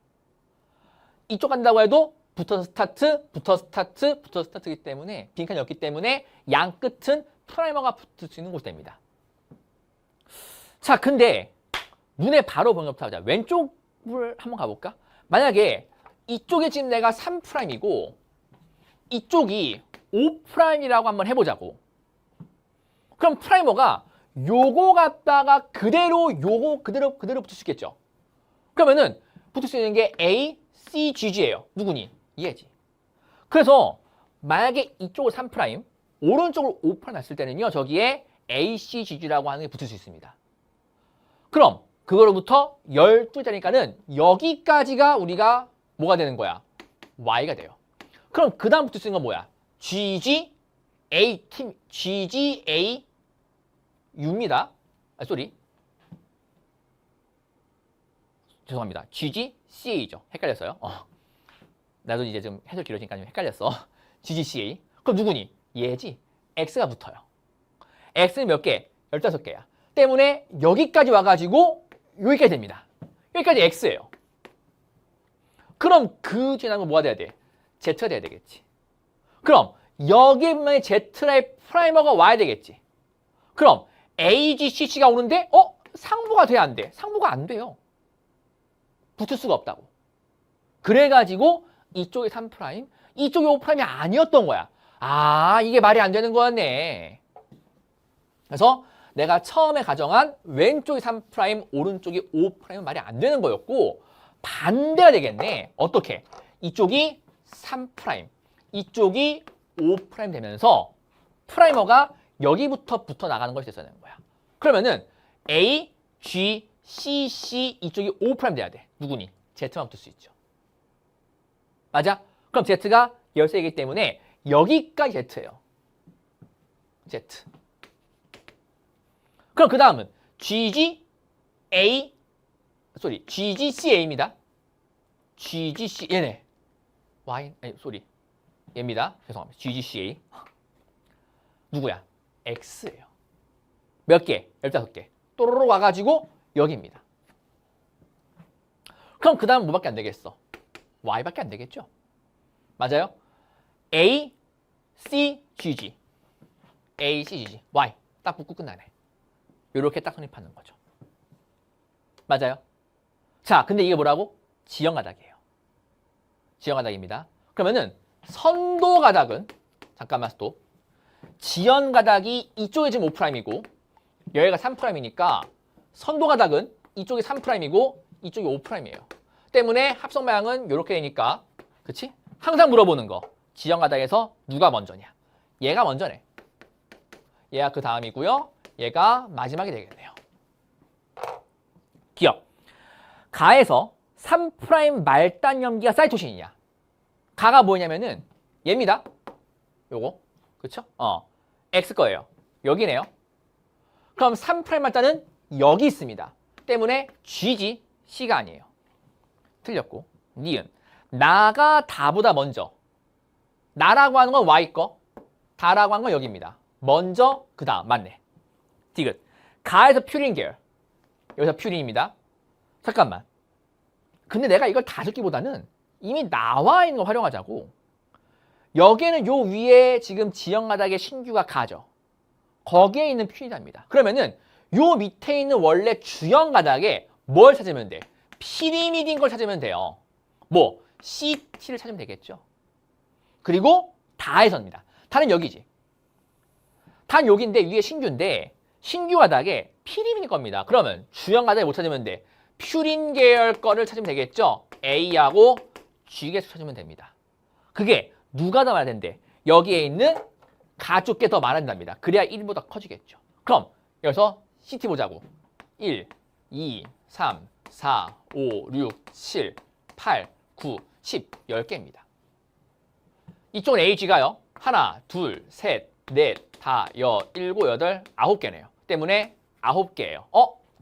이쪽 간다고 해도 붙어서 스타트, 붙어서 스타트이기 때문에 빈칸이 없기 때문에 양 끝은 프라이머가 붙을 수 있는 곳이 됩니다. 자, 근데 눈에 바로 보는 것부터 하자. 왼쪽을 한번 가볼까? 만약에 이쪽에 지금 내가 3'이고 이쪽이 5'이라고 한번 해보자고. 그럼 프라이머가 요거 갖다가 그대로 붙을 수 있겠죠. 그러면은 붙을 수 있는 게 A, C, G예요. 누구니? 얘지. 그래서 만약에 이쪽을 3', 오른쪽으로 5' 놨을 때는요. 저기에 A, C, G라고 하는 게 붙을 수 있습니다. 그럼 그거로부터 12자니까는 여기까지가 우리가 뭐가 되는 거야? Y가 돼요. 그럼 그 다음 붙을 수 있는 건 뭐야? GG, A, 팀, GG, A, U입니다. 죄송합니다. GG, CA죠. 헷갈렸어요. 나도 이제 좀 해설 길어지니까 좀 헷갈렸어. GG, CA. 그럼 누구니? 얘지. X가 붙어요. X는 몇 개? 15개야. 때문에 여기까지 와가지고 여기까지 됩니다. 여기까지 X예요. 그럼 그 뒤에 나면 뭐가 돼야 돼? Z가 돼야 되겠지. 그럼 여기에 분명히 Z의 프라이머가 와야 되겠지. 그럼 AGCC가 오는데 상부가 돼야 안 돼? 상부가 안 돼요. 붙을 수가 없다고. 그래가지고 이쪽이 3', 이쪽이 5'이 아니었던 거야. 아, 이게 말이 안 되는 거였네. 그래서 내가 처음에 가정한 왼쪽이 3', 오른쪽이 5'은 말이 안 되는 거였고 반대가 되겠네. 어떻게? 이쪽이 3', 이쪽이 5' 되면서 프라이머가 여기부터 붙어 나가는 걸 있어야 되는 거야. 그러면은 A, G, C, C 이쪽이 5' 돼야 돼. 누구니? Z만 붙을 수 있죠. 맞아? 그럼 Z가 열쇠이기 때문에 여기까지 Z예요. Z. 그럼 그 다음은 GG, GGCA입니다. GGC, 얘네. 얘입니다. 죄송합니다. GGCA. 누구야? X예요. 몇 개? 15개. 또로로 와가지고 여기입니다. 그럼 그 다음 뭐밖에 안 되겠어? Y밖에 안 되겠죠? 맞아요? A, C, GG. A, C, GG. Y. 딱 붙고 끝나네. 이렇게 딱 성립하는 거죠. 맞아요? 자, 근데 이게 뭐라고? 지형가닥이에요. 지형가닥입니다. 그러면은 선도 가닥은 잠깐만 스톱. 지연 가닥이 이쪽에 지금 5'이고 여기가 3'이니까 선도 가닥은 이쪽이 3'이고 이쪽이 5'이에요. 때문에 합성 방향은 이렇게 되니까 그치? 항상 물어보는 거. 지연 가닥에서 누가 먼저냐? 얘가 먼저네. 얘가 그 다음이고요. 얘가 마지막이 되겠네요. 기억. 가에서 3' 말단 염기가 사이토신이냐? 가가 뭐냐면은 얘입니다. 요거. 그쵸? X 거예요. 여기네요. 그럼 3' 말단은 여기 있습니다. 때문에 G지 C가 아니에요. 틀렸고. 니은. 나가 다보다 먼저. 나라고 하는 건 Y 거. 다라고 하는 건 여기입니다. 먼저 그 다음. 맞네. 디귿. 가에서 퓨린 계열. 여기서 퓨린입니다. 잠깐만. 근데 내가 이걸 다 적기보다는 이미 나와 있는 걸 활용하자고. 여기에는 요 위에 지금 지형가닥의 신규가 가죠. 거기에 있는 퓨린입니다. 그러면은 요 밑에 있는 원래 주형가닥에 뭘 찾으면 돼? 피리미드인 걸 찾으면 돼요. 뭐? CT를 찾으면 되겠죠. 그리고 다에서입니다. 다는 여기지. 다는 여기인데 위에 신규인데 신규 가닥에 피리미드일 겁니다. 그러면 주형가닥에 못 찾으면 돼. 퓨린 계열 거를 찾으면 되겠죠. A하고 G 계수 찾으면 됩니다. 그게 누가 더 많아야 된대? 여기에 있는 가쪽 게 더 많아야 된답니다. 그래야 1보다 커지겠죠. 그럼 여기서 CT 보자고. 1, 2, 3, 4, 5, 6, 7, 8, 9, 10, 10개입니다. 이쪽은 AG가요. 하나, 둘, 셋, 넷, 다, 일곱, 여덟, 9개네요. 때문에 9개예요.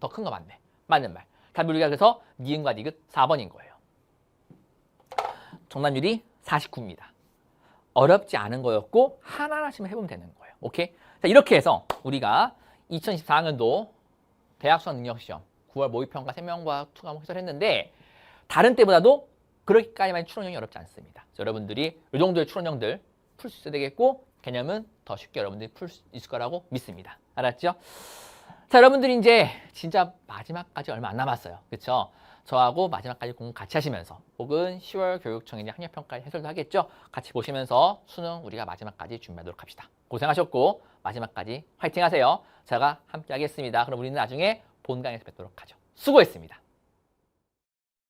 더 큰 거 맞네. 맞는 말. 답이 우리가 그래서 니은과 니귿 4번인 거예요. 정답률이 49입니다. 어렵지 않은 거였고 하나하나씩 해보면 되는 거예요. 오케이? 자, 이렇게 해서 우리가 2024학년도 대학수학능력시험 9월 모의평가 생명과학 2 과목 해설했는데 다른 때보다도 그렇게까지만 추론형이 어렵지 않습니다. 여러분들이 이 정도의 추론형들 풀 수 있어야 되겠고 개념은 더 쉽게 여러분들이 풀 수 있을 거라고 믿습니다. 알았죠? 자, 여러분들이 이제 진짜 마지막까지 얼마 안 남았어요. 그렇죠? 저하고 마지막까지 공부 같이 하시면서 혹은 10월 교육청의 학력평가 해설도 하겠죠? 같이 보시면서 수능 우리가 마지막까지 준비하도록 합시다. 고생하셨고 마지막까지 화이팅 하세요. 제가 함께 하겠습니다. 그럼 우리는 나중에 본강에서 뵙도록 하죠. 수고했습니다.